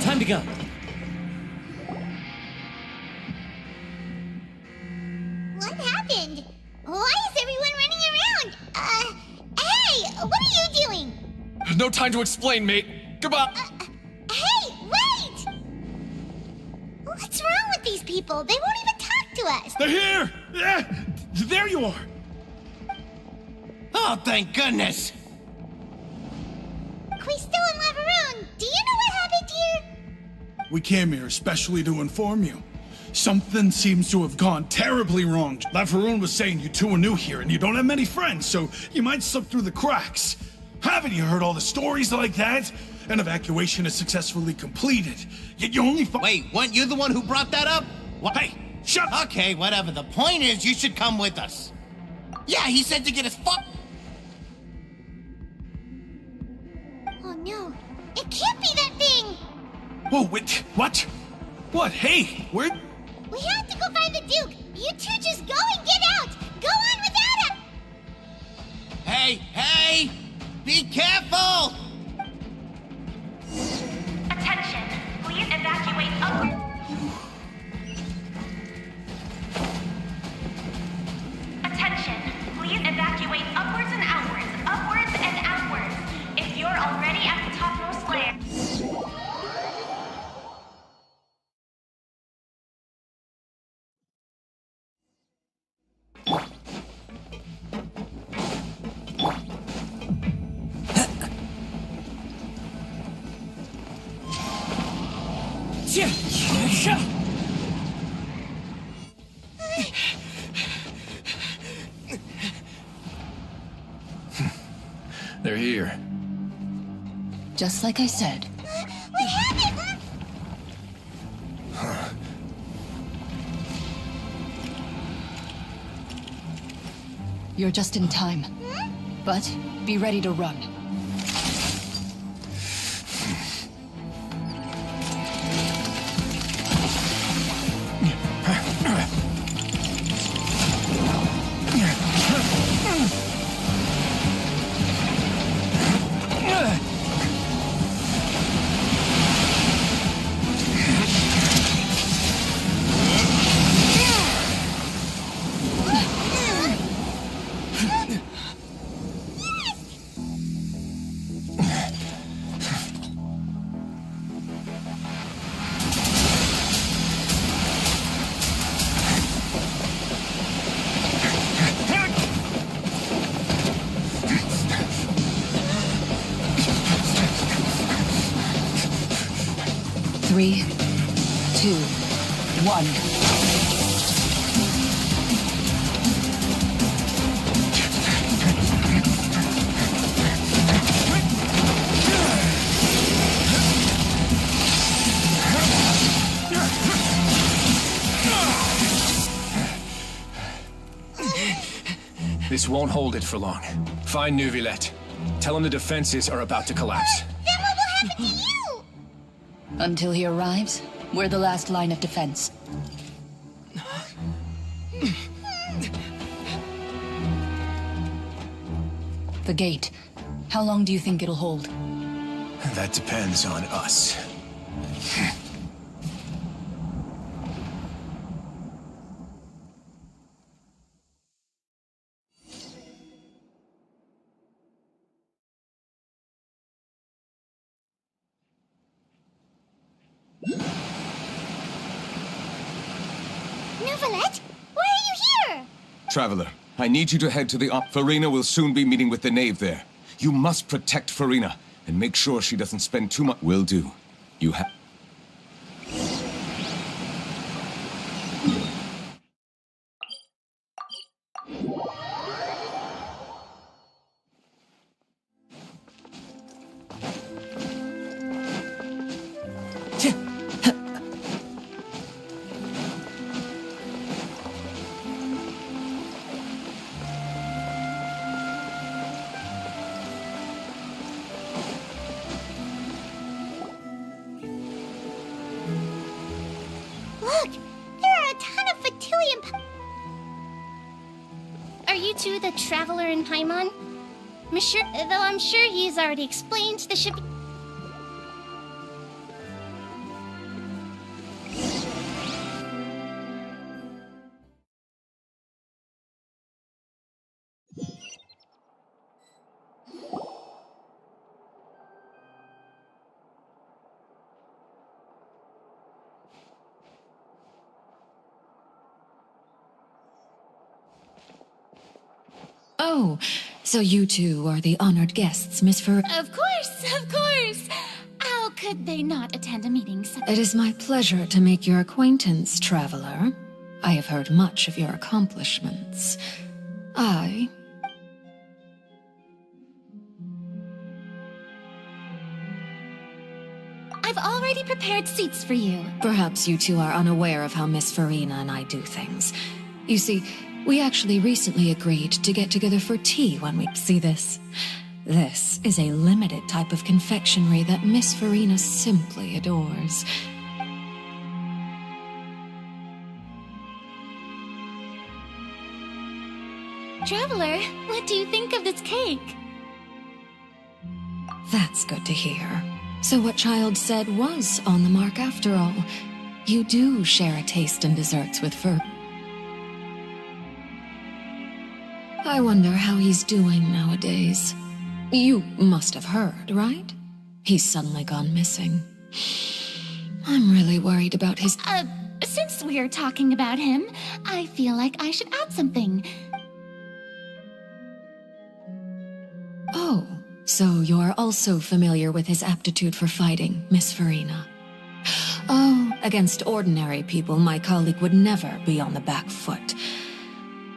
Time to go. What happened? Why is everyone running around? Hey, what are you doing? No time to explain, mate. Goodbye. Hey, wait! What's wrong with these people? They won't even talk to us. They're here! Yeah, there you are! Oh, thank goodness! Quisto and Laveroon, do you know what happened here? We came here especially to inform you. Something seems to have gone terribly wrong. Laveroon was saying you two are new here and you don't have many friends, so you might slip through the cracks. Haven't you heard all the stories like that? An evacuation is successfully completed, yet you only Wait, weren't you the one who brought that up? What? Hey, shut up! Okay, whatever. The point is, you should come with us. Yeah, he said to get us Oh no, it can't be that thing! Whoa, wait, what? What? Hey, where? We have to go find the Duke! You two just go and get out! Go on without him! Hey! Be careful! Attention, please evacuate upward. Attention, please evacuate upwards and outwards, upwards and outwards. If you're already at the topmost layer. They're here. Just like I said. We have it! You're just in time. But be ready to run. Three, 2, 1. This won't hold it for long. Find Neuvillette. Tell him the defenses are about to collapse. Then what will happen to you? Until he arrives, we're the last line of defense. The gate. How long do you think it'll hold? That depends on us. Novelette, why are you here? Traveler, I need you to head to the Farina will soon be meeting with the knave there. You must protect Farina and make sure she doesn't spend too much. Will do. You have. Look, there are a ton of Fatilian. Are you two the traveler in Paimon? Monsieur, though I'm sure he's already explained the ship. Oh, so you two are the honored guests, Miss Fer... Of course, of course! How could they not attend a meeting so... It is my pleasure to make your acquaintance, traveler. I have heard much of your accomplishments. I've already prepared seats for you. Perhaps you two are unaware of how Miss Farina and I do things. You see, we actually recently agreed to get together for tea when we see this. This is a limited type of confectionery that Miss Farina simply adores. Traveler, what do you think of this cake? That's good to hear. So what Child said was on the mark after all. You do share a taste in desserts with Fer. I wonder how he's doing nowadays. You must have heard, right? He's suddenly gone missing. I'm really worried about his... Since we're talking about him, I feel like I should add something. Oh, so you're also familiar with his aptitude for fighting, Miss Farina. Oh, against ordinary people, my colleague would never be on the back foot.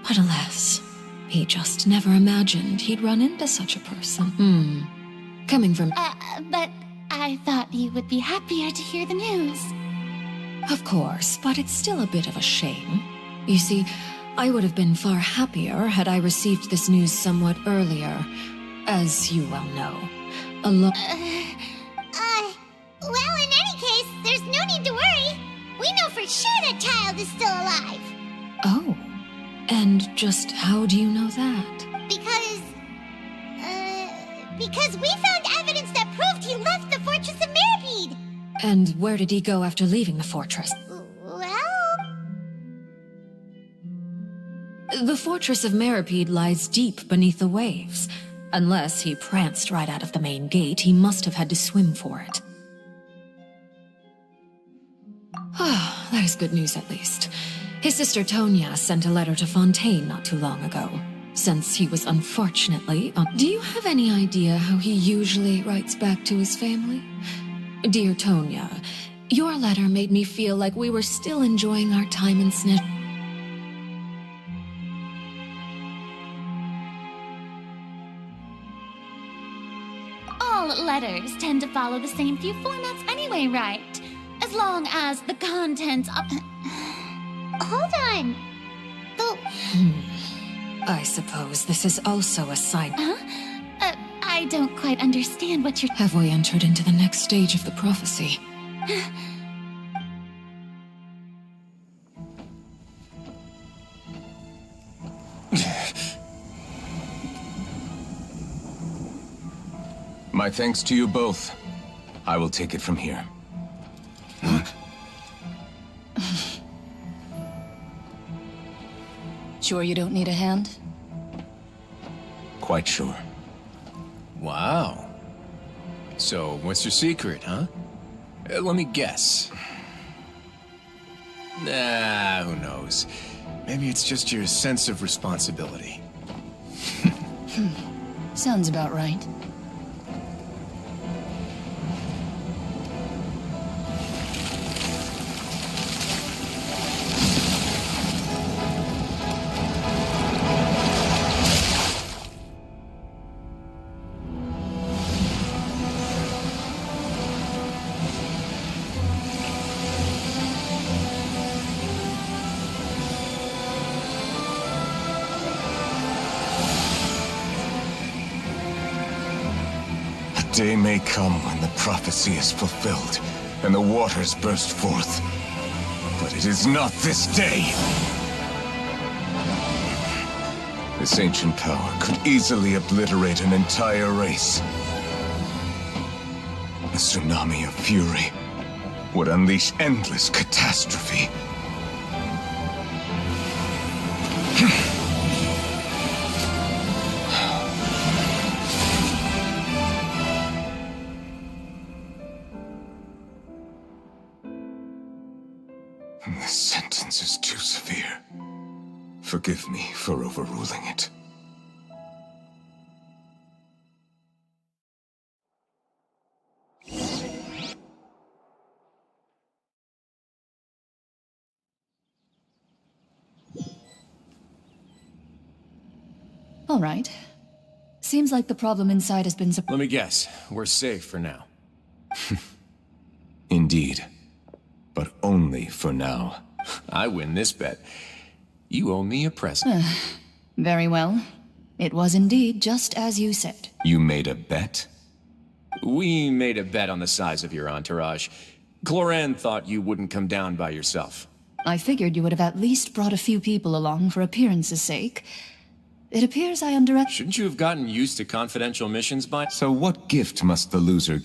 But alas, he just never imagined he'd run into such a person. Coming from... But I thought you would be happier to hear the news. Of course, but it's still a bit of a shame. You see, I would have been far happier had I received this news somewhat earlier. As you well know, well, in any case, there's no need to worry. We know for sure that Child is still alive. Oh, and just how do you know that? Because we found evidence that proved he left the Fortress of Mirapede. And where did he go after leaving the fortress? Well... The Fortress of Mirapede lies deep beneath the waves. Unless he pranced right out of the main gate, he must have had to swim for it. Ah, that is good news at least. His sister Tonya sent a letter to Fontaine not too long ago, since he was unfortunately on... Do you have any idea how he usually writes back to his family? Dear Tonya, your letter made me feel like we were still enjoying our time in Snitch. All letters tend to follow the same few formats anyway, right? As long as the contents of... Hold on. I suppose this is also a side... Huh? I don't quite understand what you're... Have we entered into the next stage of the prophecy? My thanks to you both. I will take it from here. Sure you don't need a hand? Quite sure. Wow. So, what's your secret, huh? Let me guess. Nah, who knows? Maybe it's just your sense of responsibility. Sounds about right. Day may come when the prophecy is fulfilled, and the waters burst forth. But it is not this day! This ancient power could easily obliterate an entire race. A tsunami of fury would unleash endless catastrophe. This sentence is too severe. Forgive me for overruling it. All right. Seems like the problem inside has been... Let me guess. We're safe for now. Indeed. But only for now. I win this bet. You owe me a present. Very well. It was indeed just as you said. You made a bet? We made a bet on the size of your entourage. Cloran thought you wouldn't come down by yourself. I figured you would have at least brought a few people along for appearance's sake. It appears I underestimated... Shouldn't you have gotten used to confidential missions by... So what gift must the loser...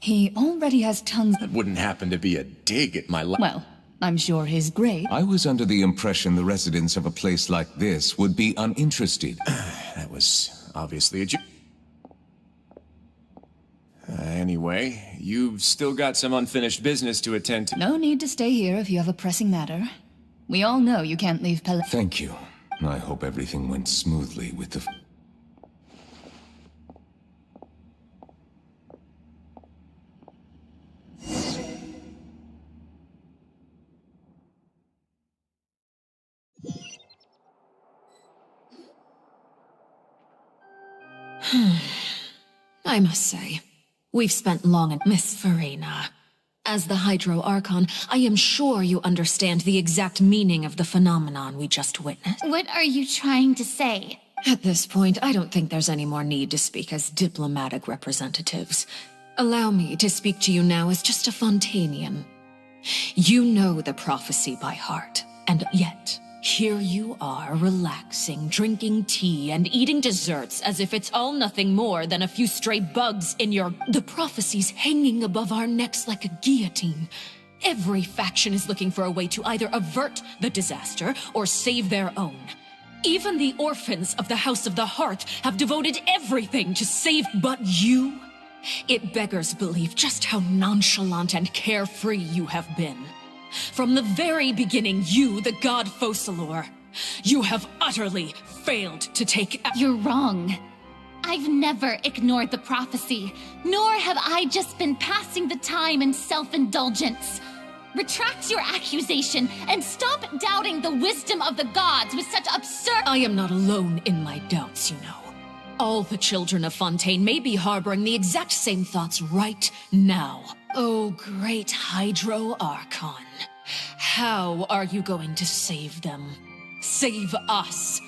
He already has tons... That wouldn't happen to be a dig at my... Well, I'm sure his grade... I was under the impression the residents of a place like this would be uninterested. That was obviously a joke. Anyway, you've still got some unfinished business to attend to. No need to stay here if you have a pressing matter. We all know you can't leave Pel... Thank you. I hope everything went smoothly with the... I must say, we've spent long and Miss Farina. As the HYDRO Archon, I am sure you understand the exact meaning of the phenomenon we just witnessed. What are you trying to say? At this point, I don't think there's any more need to speak as diplomatic representatives. Allow me to speak to you now as just a Fontanian. You know the prophecy by heart, and yet... here you are, relaxing, drinking tea, and eating desserts as if it's all nothing more than a few stray bugs in your... The prophecy's hanging above our necks like a guillotine. Every faction is looking for a way to either avert the disaster or save their own. Even the orphans of the House of the Heart have devoted everything to save... But you? It beggars belief just how nonchalant and carefree you have been. From the very beginning, you, the god Focalor, you have utterly failed to take... You're wrong. I've never ignored the prophecy, nor have I just been passing the time in self-indulgence. Retract your accusation and stop doubting the wisdom of the gods with such absurd... I am not alone in my doubts, you know. All the children of Fontaine may be harboring the exact same thoughts right now. Oh, great HYDRO Archon. How are you going to save them? Save us?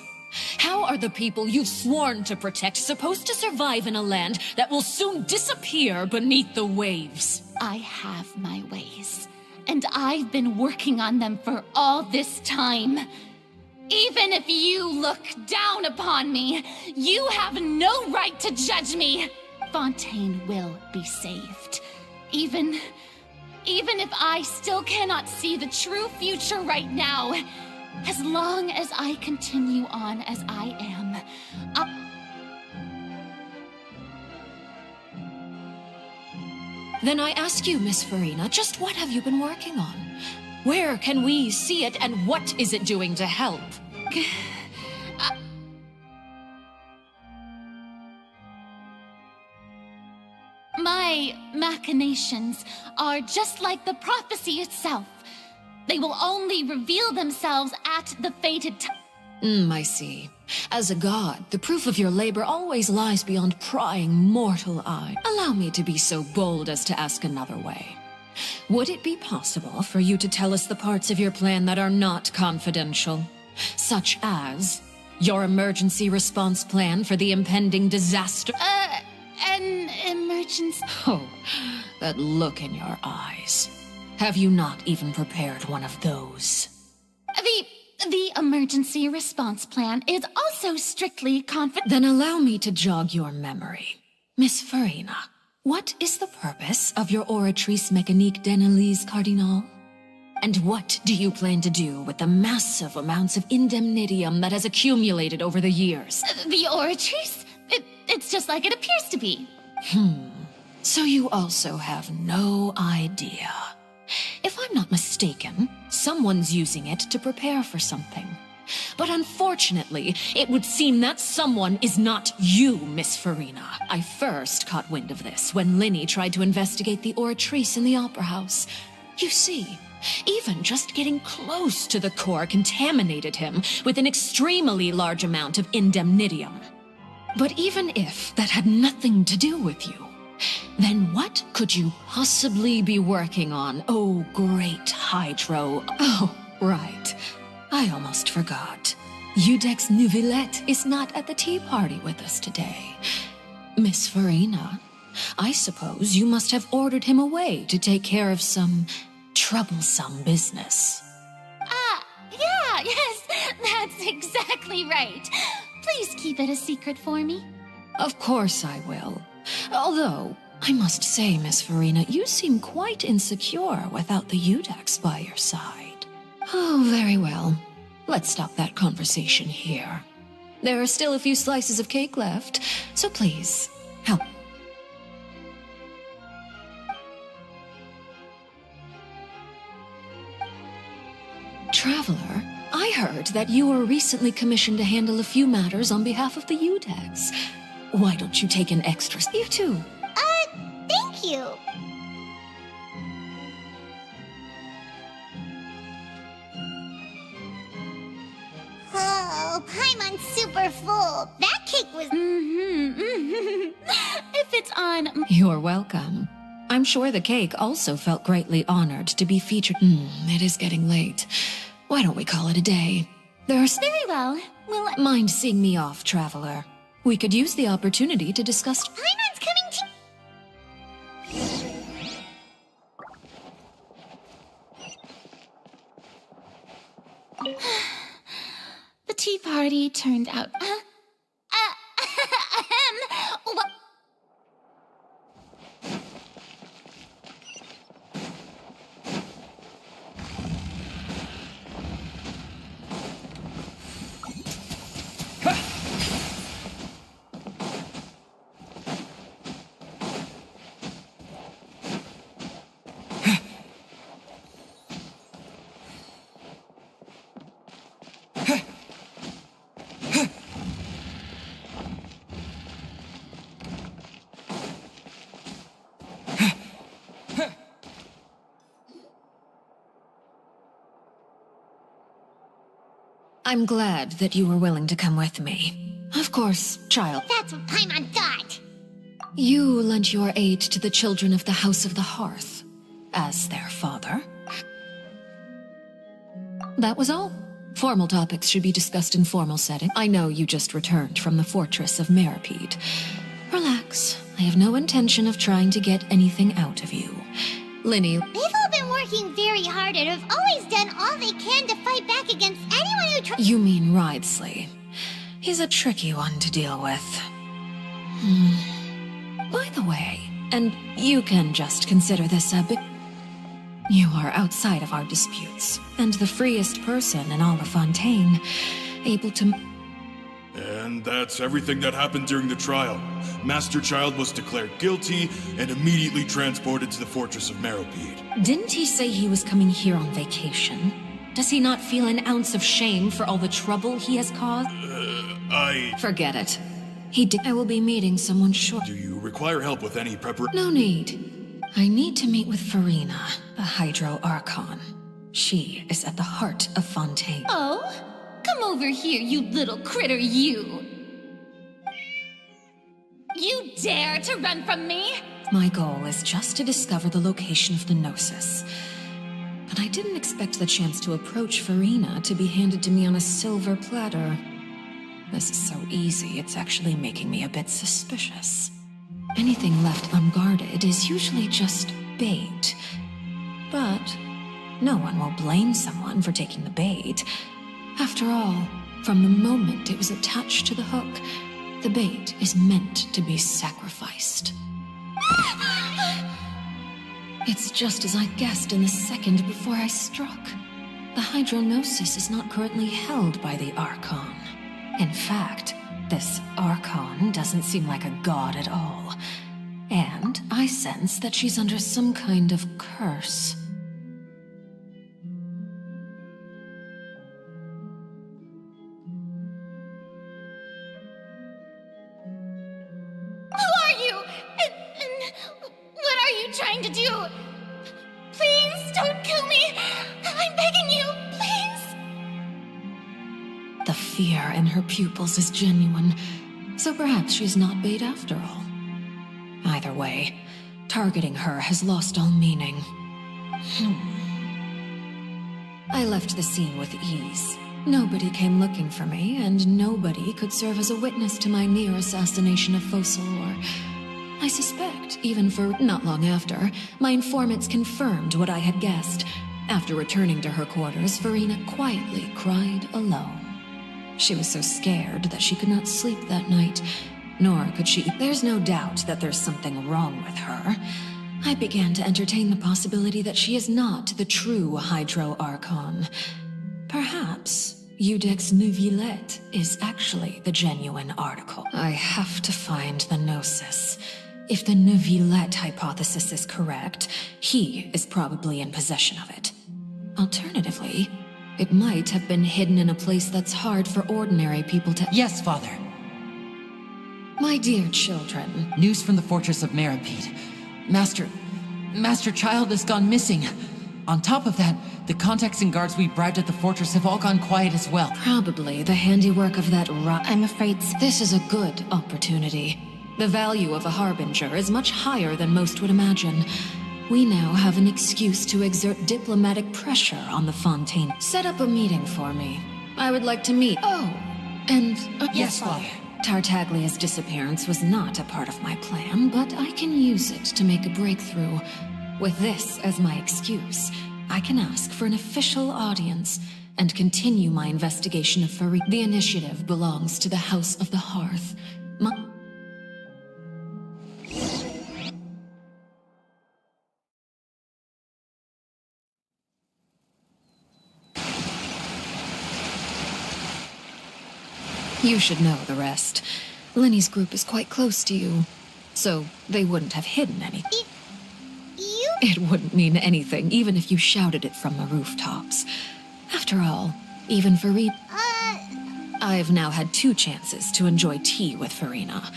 How are the people you've sworn to protect supposed to survive in a land that will soon disappear beneath the waves? I have my ways, and I've been working on them for all this time. Even if you look down upon me, you have no right to judge me. Fontaine will be saved. Even if I still cannot see the true future right now, as long as I continue on as I am, Then I ask you, Miss Farina, just what have you been working on? Where can we see it, and what is it doing to help? My machinations are just like the prophecy itself. They will only reveal themselves at the fated time. I see. As a god, the proof of your labor always lies beyond prying mortal eye. Allow me to be so bold as to ask another way. Would it be possible for you to tell us the parts of your plan that are not confidential? Such as your emergency response plan for the impending disaster? An emergency... Oh, that look in your eyes. Have you not even prepared one of those? The emergency response plan is also strictly confidential. Then allow me to jog your memory. Miss Farina, what is the purpose of your Oratrice Mécanique d'Analyse Cardinal? And what do you plan to do with the massive amounts of indemnitium that has accumulated over the years? The Oratrice? It's just like it appears to be. So you also have no idea. If I'm not mistaken, someone's using it to prepare for something. But unfortunately, it would seem that someone is not you, Miss Farina. I first caught wind of this when Linny tried to investigate the Oratrice in the Opera House. You see, even just getting close to the core contaminated him with an extremely large amount of indemnitium. But even if that had nothing to do with you, then what could you possibly be working on, oh great HYDRO? Oh, right. I almost forgot. Udex Nouvillette is not at the tea party with us today. Miss Farina, I suppose you must have ordered him away to take care of some troublesome business. Yes, that's exactly right. Please keep it a secret for me. Of course I will. Although, I must say, Miss Farina, you seem quite insecure without the Udex by your side. Oh, very well. Let's stop that conversation here. There are still a few slices of cake left, so please, help. Traveler, I heard that you were recently commissioned to handle a few matters on behalf of the Udex. Why don't you take an extra... You too. Thank you. Oh, Paimon's super full. That cake was... If it's on... You're welcome. I'm sure the cake also felt greatly honored to be featured. It is getting late. Why don't we call it a day? There's... Very well. Will I... Mind seeing me off, Traveler? We could use the opportunity to discuss... Paimon's coming to... The tea party turned out... What? I'm glad that you were willing to come with me. Of course, child. That's what Paimon thought. You lent your aid to the children of the House of the Hearth, as their father. That was all. Formal topics should be discussed in formal setting. I know you just returned from the fortress of Meripede. Relax. I have no intention of trying to get anything out of you. Linny... They've all been working working very hard and have always done all they can to fight back against anyone who tries. You mean Ridsley. He's a tricky one to deal with. By the way, and you can just consider this a bit... You are outside of our disputes, and the freest person in all of Fontaine, able to... And that's everything that happened during the trial. Master Child was declared guilty and immediately transported to the Fortress of Meropide. Didn't he say he was coming here on vacation? Does he not feel an ounce of shame for all the trouble he has caused? Forget it. I will be meeting someone short. Do you require help with any preparation? No need. I need to meet with Farina, the HYDRO Archon. She is at the heart of Fontaine. Oh? Come over here, you little critter, you! You dare to run from me? My goal is just to discover the location of the Gnosis. But I didn't expect the chance to approach Farina to be handed to me on a silver platter. This is so easy, it's actually making me a bit suspicious. Anything left unguarded is usually just bait. But no one will blame someone for taking the bait. After all, from the moment it was attached to the hook, the bait is meant to be sacrificed. It's just as I guessed in the second before I struck. The Hydronosis is not currently held by the Archon. In fact, this Archon doesn't seem like a god at all. And I sense that she's under some kind of curse. Who are you? And what are you trying to do? Please don't kill me! I'm begging you, please! The fear in her pupils is genuine, so perhaps she's not bait after all. Either way, targeting her has lost all meaning. I left the scene with ease. Nobody came looking for me, and nobody could serve as a witness to my near assassination of Fossilor. I suspect, even for not long after, my informants confirmed what I had guessed. After returning to her quarters, Farina quietly cried alone. She was so scared that she could not sleep that night, nor could she... There's no doubt that there's something wrong with her. I began to entertain the possibility that she is not the true HYDRO Archon. Perhaps Iudex Neuvillette is actually the genuine article. I have to find the Gnosis. If the Neuvillette hypothesis is correct, he is probably in possession of it. Alternatively, it might have been hidden in a place that's hard for ordinary people to... Yes, Father. My dear children. News from the Fortress of Meropide. Master Child has gone missing. On top of that, the contacts and guards we bribed at the fortress have all gone quiet as well. Probably the handiwork of that I'm afraid this is a good opportunity. The value of a harbinger is much higher than most would imagine. We now have an excuse to exert diplomatic pressure on the Fontaine. Set up a meeting for me. I would like to meet... Oh, and... yes, Father. Tartaglia's disappearance was not a part of my plan, but I can use it to make a breakthrough. With this as my excuse, I can ask for an official audience and continue my investigation of Farina. The initiative belongs to the House of the Hearth. You should know the rest. Lenny's group is quite close to you, so they wouldn't have hidden anything. It wouldn't mean anything, even if you shouted it from the rooftops. After all, even Farina... I've now had 2 chances to enjoy tea with Farina.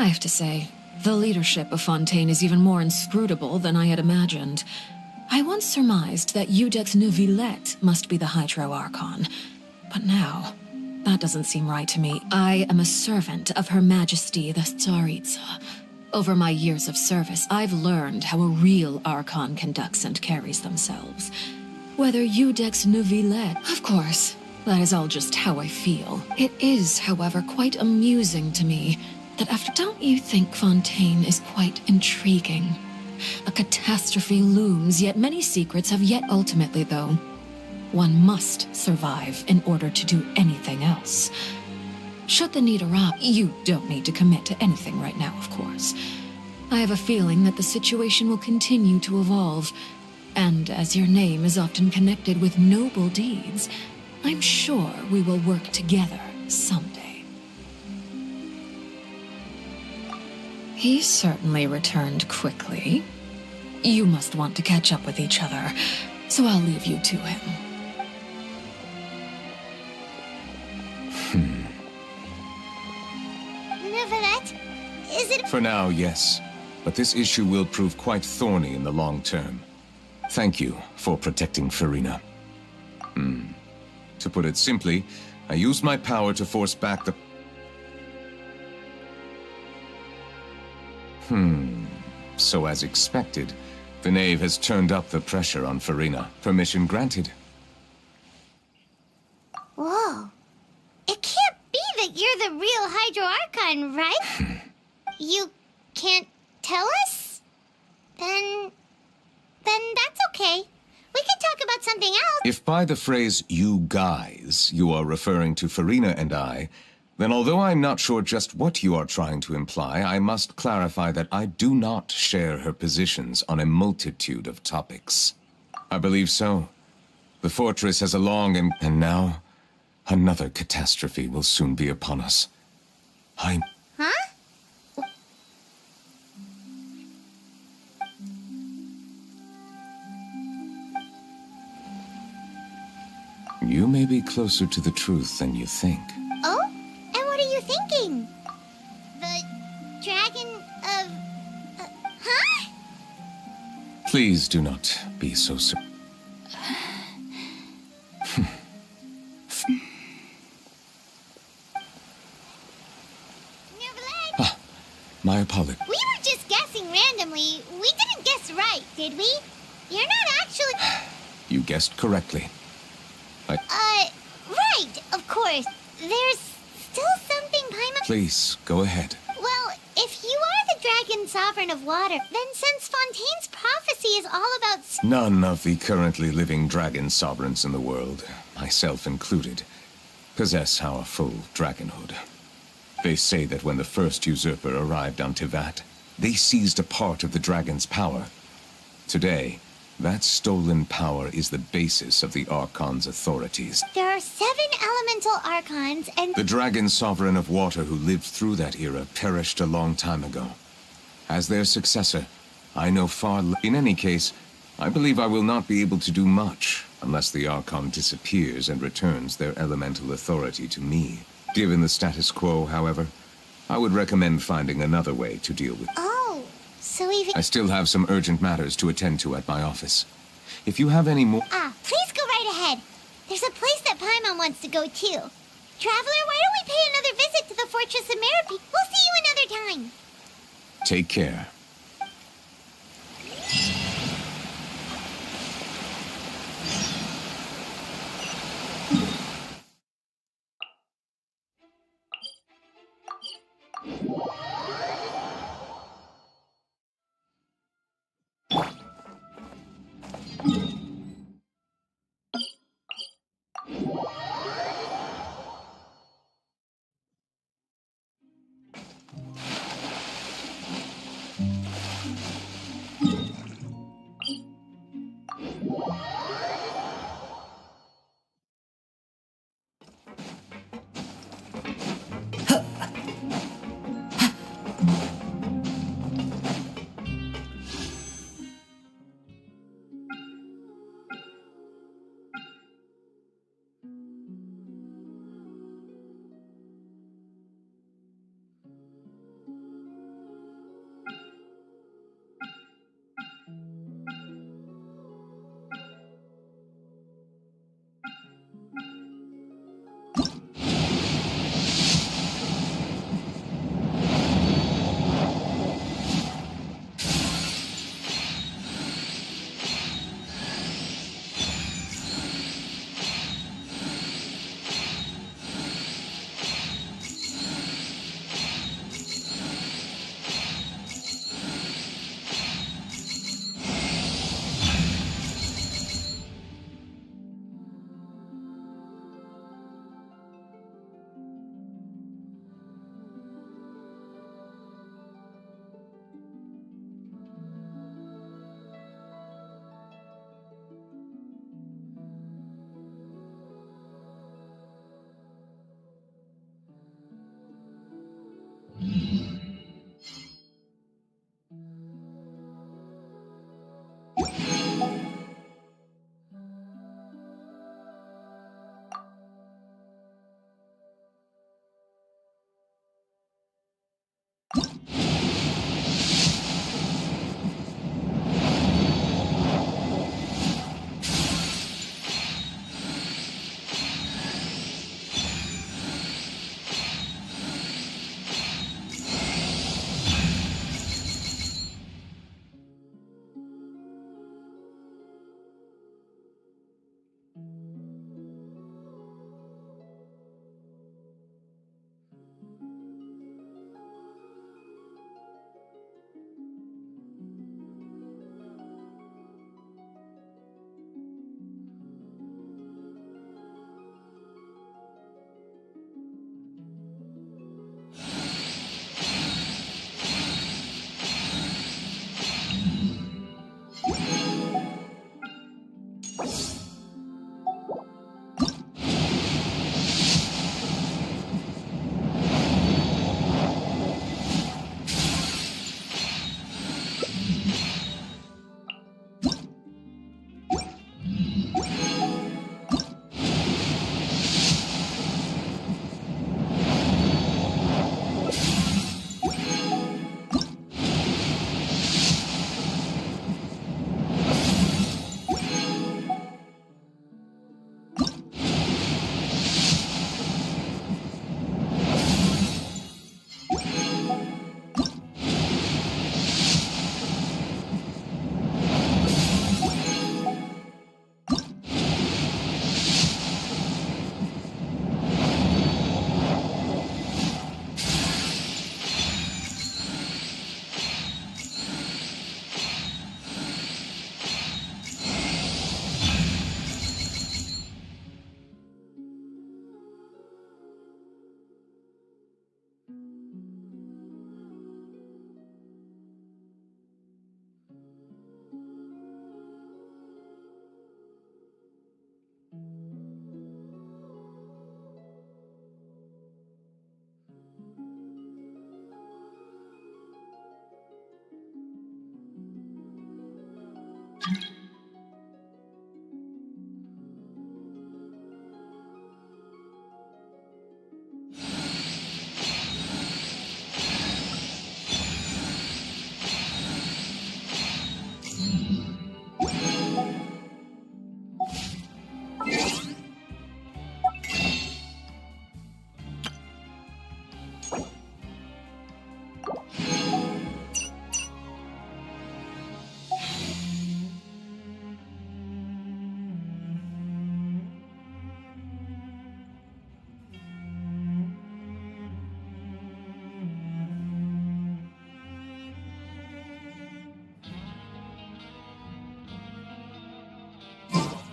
I have to say, the leadership of Fontaine is even more inscrutable than I had imagined. I once surmised that Iudex Neuvillette must be the HYDRO Archon, but now... that doesn't seem right to me. I am a servant of Her Majesty the Tsaritsa. Over my years of service, I've learned how a real Archon conducts and carries themselves. Whether Iudex Neuvillette... Of course, that is all just how I feel. It is, however, quite amusing to me that after... Don't you think Fontaine is quite intriguing? A catastrophe looms, yet many secrets have yet. Ultimately, though, one must survive in order to do anything else. Should the need arise, you don't need to commit to anything right now, of course. I have a feeling that the situation will continue to evolve, and as your name is often connected with noble deeds, I'm sure we will work together someday. He certainly returned quickly. You must want to catch up with each other, so I'll leave you to him. Neverlet, is it— For now, yes. But this issue will prove quite thorny in the long term. Thank you for protecting Farina. To put it simply, I used my power to force back the... So as expected, the knave has turned up the pressure on Farina. Permission granted. Whoa. It can't be that you're the real HYDRO Archon, right? You can't tell us? Then that's okay. We can talk about something else. If by the phrase, you guys, you are referring to Farina and I, then although I'm not sure just what you are trying to imply, I must clarify that I do not share her positions on a multitude of topics. I believe so. The fortress has a long and now, another catastrophe will soon be upon us. Huh? You may be closer to the truth than you think. Oh? And what are you thinking? The dragon of... huh? Please do not be so My apologies. We were just guessing randomly. We didn't guess right, did we? You're not actually... You guessed correctly. Right, of course. There's still something Paimon... Please, go ahead. Well, if you are the Dragon Sovereign of Water, then since Fontaine's prophecy is all about... None of the currently living dragon sovereigns in the world, myself included, possess our full dragonhood. They say that when the first usurper arrived on Tivat, they seized a part of the dragon's power. Today, that stolen power is the basis of the Archon's authorities. There are 7 elemental Archons and... The dragon sovereign of water who lived through that era perished a long time ago. As their successor, I know far less. In any case, I believe I will not be able to do much unless the Archon disappears and returns their elemental authority to me. Given the status quo, however, I would recommend finding another way to deal with it. Oh, so even... I still have some urgent matters to attend to at my office. If you have any more... Please go right ahead. There's a place that Paimon wants to go too. Traveler, why don't we pay another visit to the Fortress of Merope? We'll see you another time. Take care.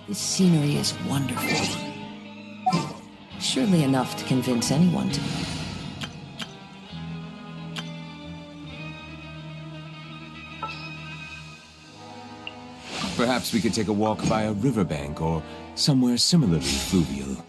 This scenery is wonderful. Surely enough to convince anyone to... Perhaps we could take a walk by a riverbank or somewhere similarly fluvial.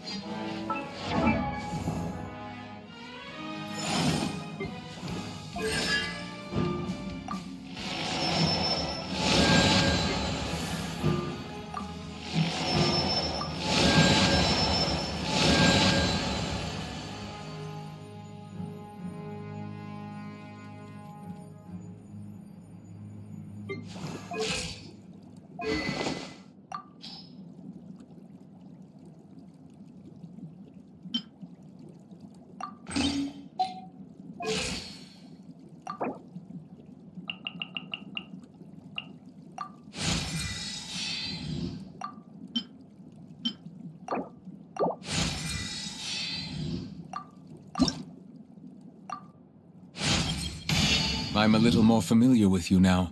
I'm a little more familiar with you now.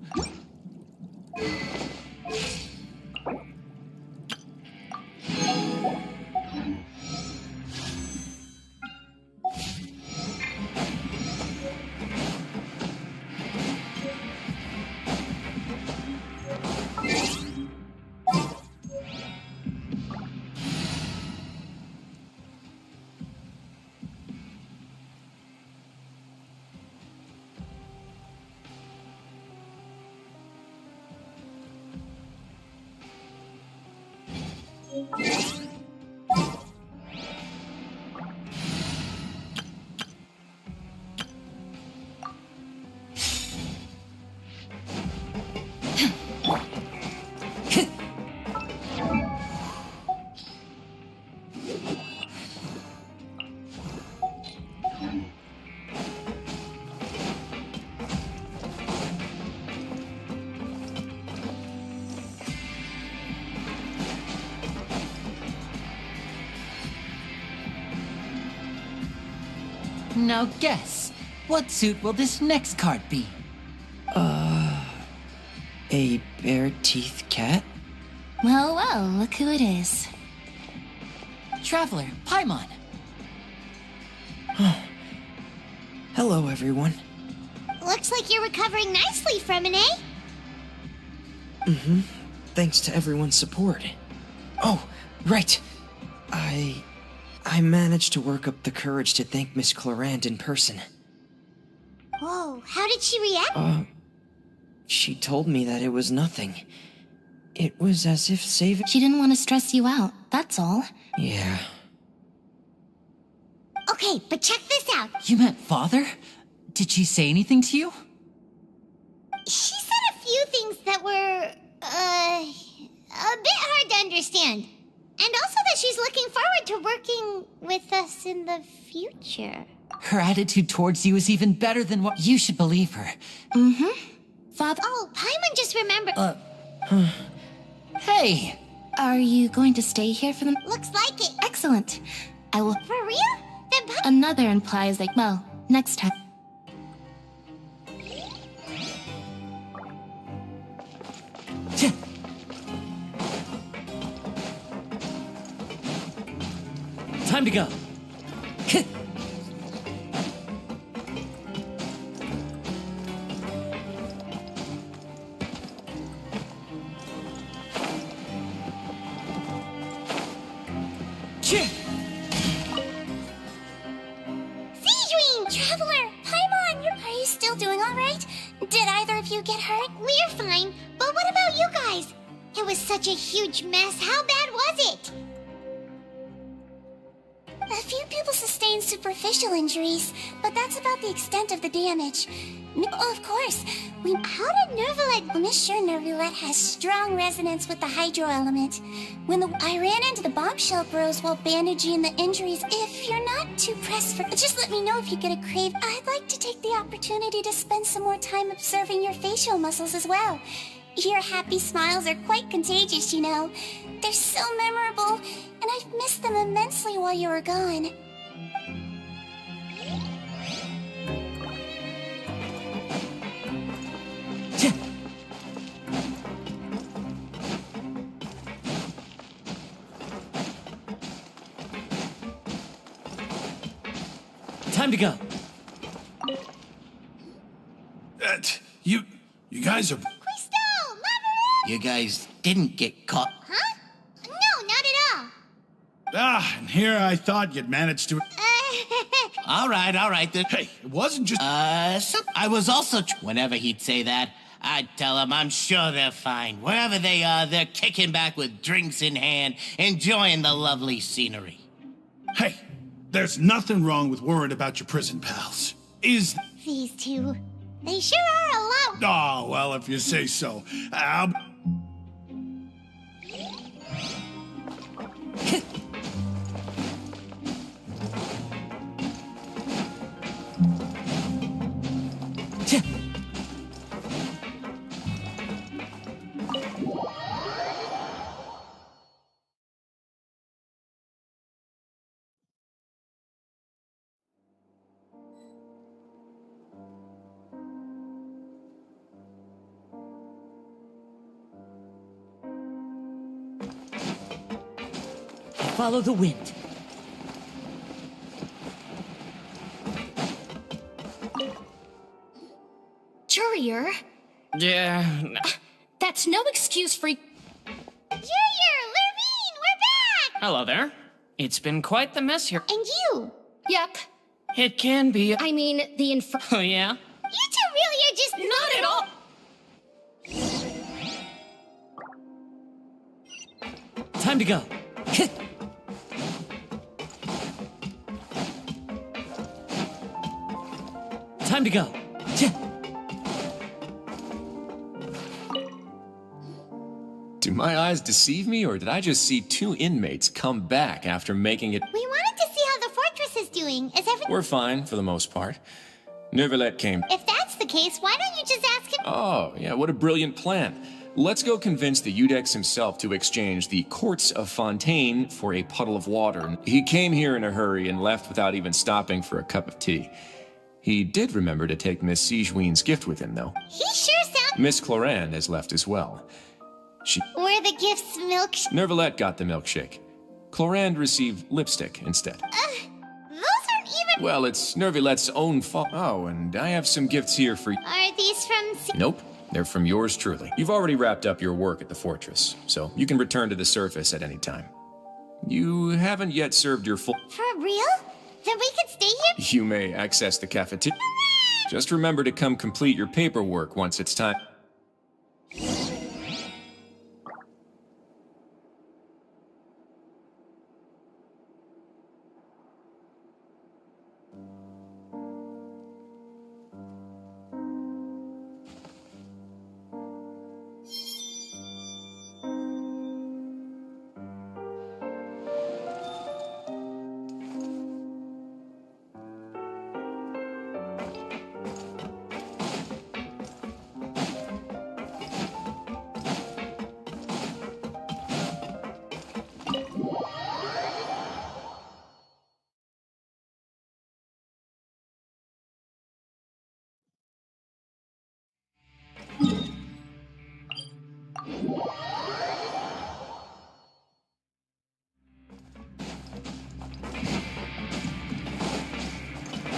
Now guess, what suit will this next card be? A bare-teeth cat? Well, well, look who it is. Traveler, Paimon. Hello, everyone. Looks like you're recovering nicely from it, eh? Mm-hmm. Thanks to everyone's support. Oh, right. I managed to work up the courage to thank Miss Clorant in person. Whoa, how did she react? She told me that it was nothing. It was as if saving... She didn't want to stress you out, that's all. Yeah. Okay, but check this out. You met Father? Did she say anything to you? She said a few things that were, a bit hard to understand. And also that she's looking forward to working with us in the future. Her attitude towards you is even better than what... You should believe her. Mm-hmm. Father... Oh, Paimon just remembered... Hey! Are you going to stay here for the... Looks like it. Excellent. I will... For real? Then Another implies like, well, next time. Time to go. Traveler! Paimon! Are you still doing alright? Did either of you get hurt? We're fine, but what about you guys? It was such a huge mess. How bad was it? A few people sustained superficial injuries, but that's about the extent of the damage. Of course, how did Nervalet? I'm sure Nervalet has strong resonance with the hydro element. I ran into the bombshell bros while bandaging the injuries. If you're not too pressed for, just let me know if you get a crave. I'd like to take the opportunity to spend some more time observing your facial muscles as well. Your happy smiles are quite contagious, you know. They're so memorable, and I've missed them immensely while you were gone. Time to go. You guys are... Crystal! You guys didn't get caught. Huh? No, not at all. And here I thought you'd managed to... All right. Hey, it wasn't just... I was also... Whenever he'd say that, I'd tell him I'm sure they're fine. Wherever they are, they're kicking back with drinks in hand, enjoying the lovely scenery. Hey, there's nothing wrong with worrying about your prison pals. Is... These two. They sure are a lot... Oh, well, if you say so. Follow the wind. Jurier? Yeah. That's no excuse for... Jurier! Lurvine! We're back! Hello there. It's been quite the mess here. And you? Yep. It can be. I mean, the Oh, yeah? You two really are just... Not at all! Time to go. Time to go. Do my eyes deceive me, or did I just see two inmates come back after making it? We wanted to see how the fortress is doing. Is everything... We're fine, for the most part. Nervalet came... If that's the case, why don't you just ask him... Oh, yeah, what a brilliant plan. Let's go convince the Udex himself to exchange the Courts of Fontaine for a puddle of water. He came here in a hurry and left without even stopping for a cup of tea. He did remember to take Miss Sigewin's gift with him, though. He sure sounds... Miss Clorand has left as well. Were the gifts milk... Nervalet got the milkshake. Clorand received lipstick instead. Those aren't even... Well, it's Nervalet's own fault. Oh, and I have some gifts here for you. Are these from... Nope. They're from yours truly. You've already wrapped up your work at the fortress, so you can return to the surface at any time. You haven't yet served your full... For real? Then we could stay here? You may access the cafeteria. Just remember to come complete your paperwork once it's time.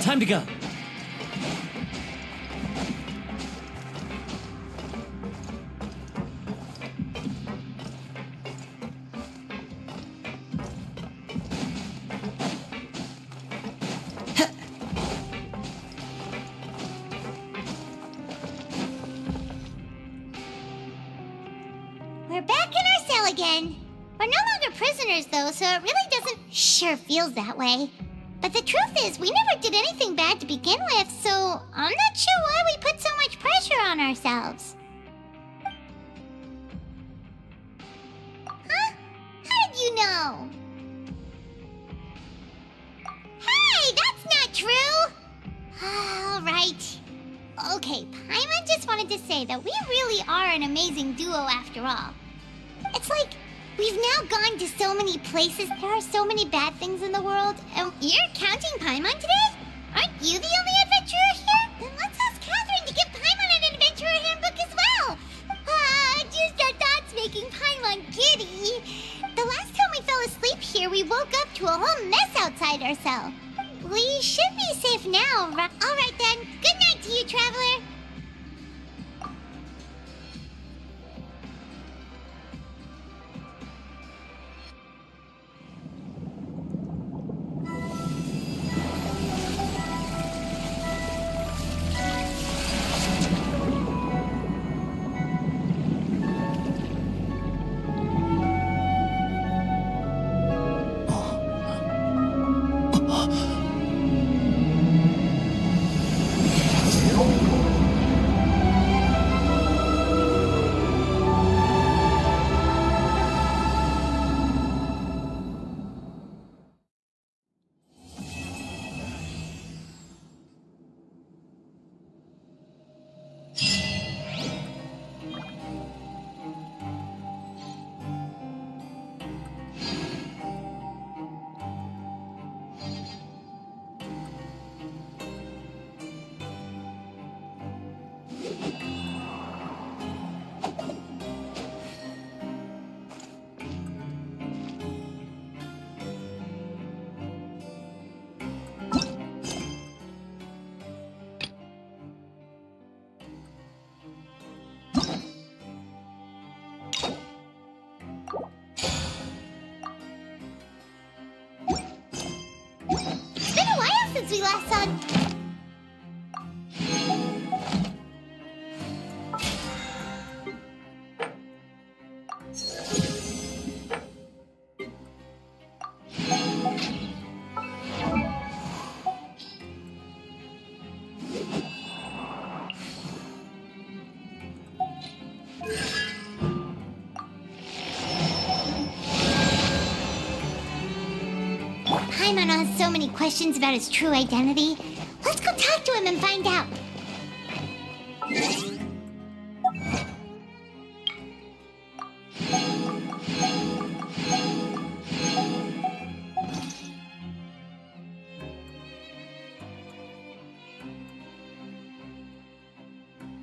Time to go. We're back in our cell again. We're no longer prisoners, though, so it really doesn't... Sure feels that way. But the truth is, we never did anything bad to begin with, so I'm not sure why we put so much pressure on ourselves. Huh? How did you know? Hey, that's not true! All right. Okay, Paimon just wanted to say that we really are an amazing duo after all. It's like, we've now gone to so many places, there are so many bad things in the world, and you're counting Paimon today? Aren't you the only adventurer here? Then let's ask Catherine to give Paimon an adventurer handbook as well! Just our thoughts making Paimon giddy. The last time we fell asleep here, we woke up to a whole mess outside our cell. We should be safe now, right? Alright then, good night to you, Traveler! We last saw... Paimon has so many questions about his true identity. Let's go talk to him and find out.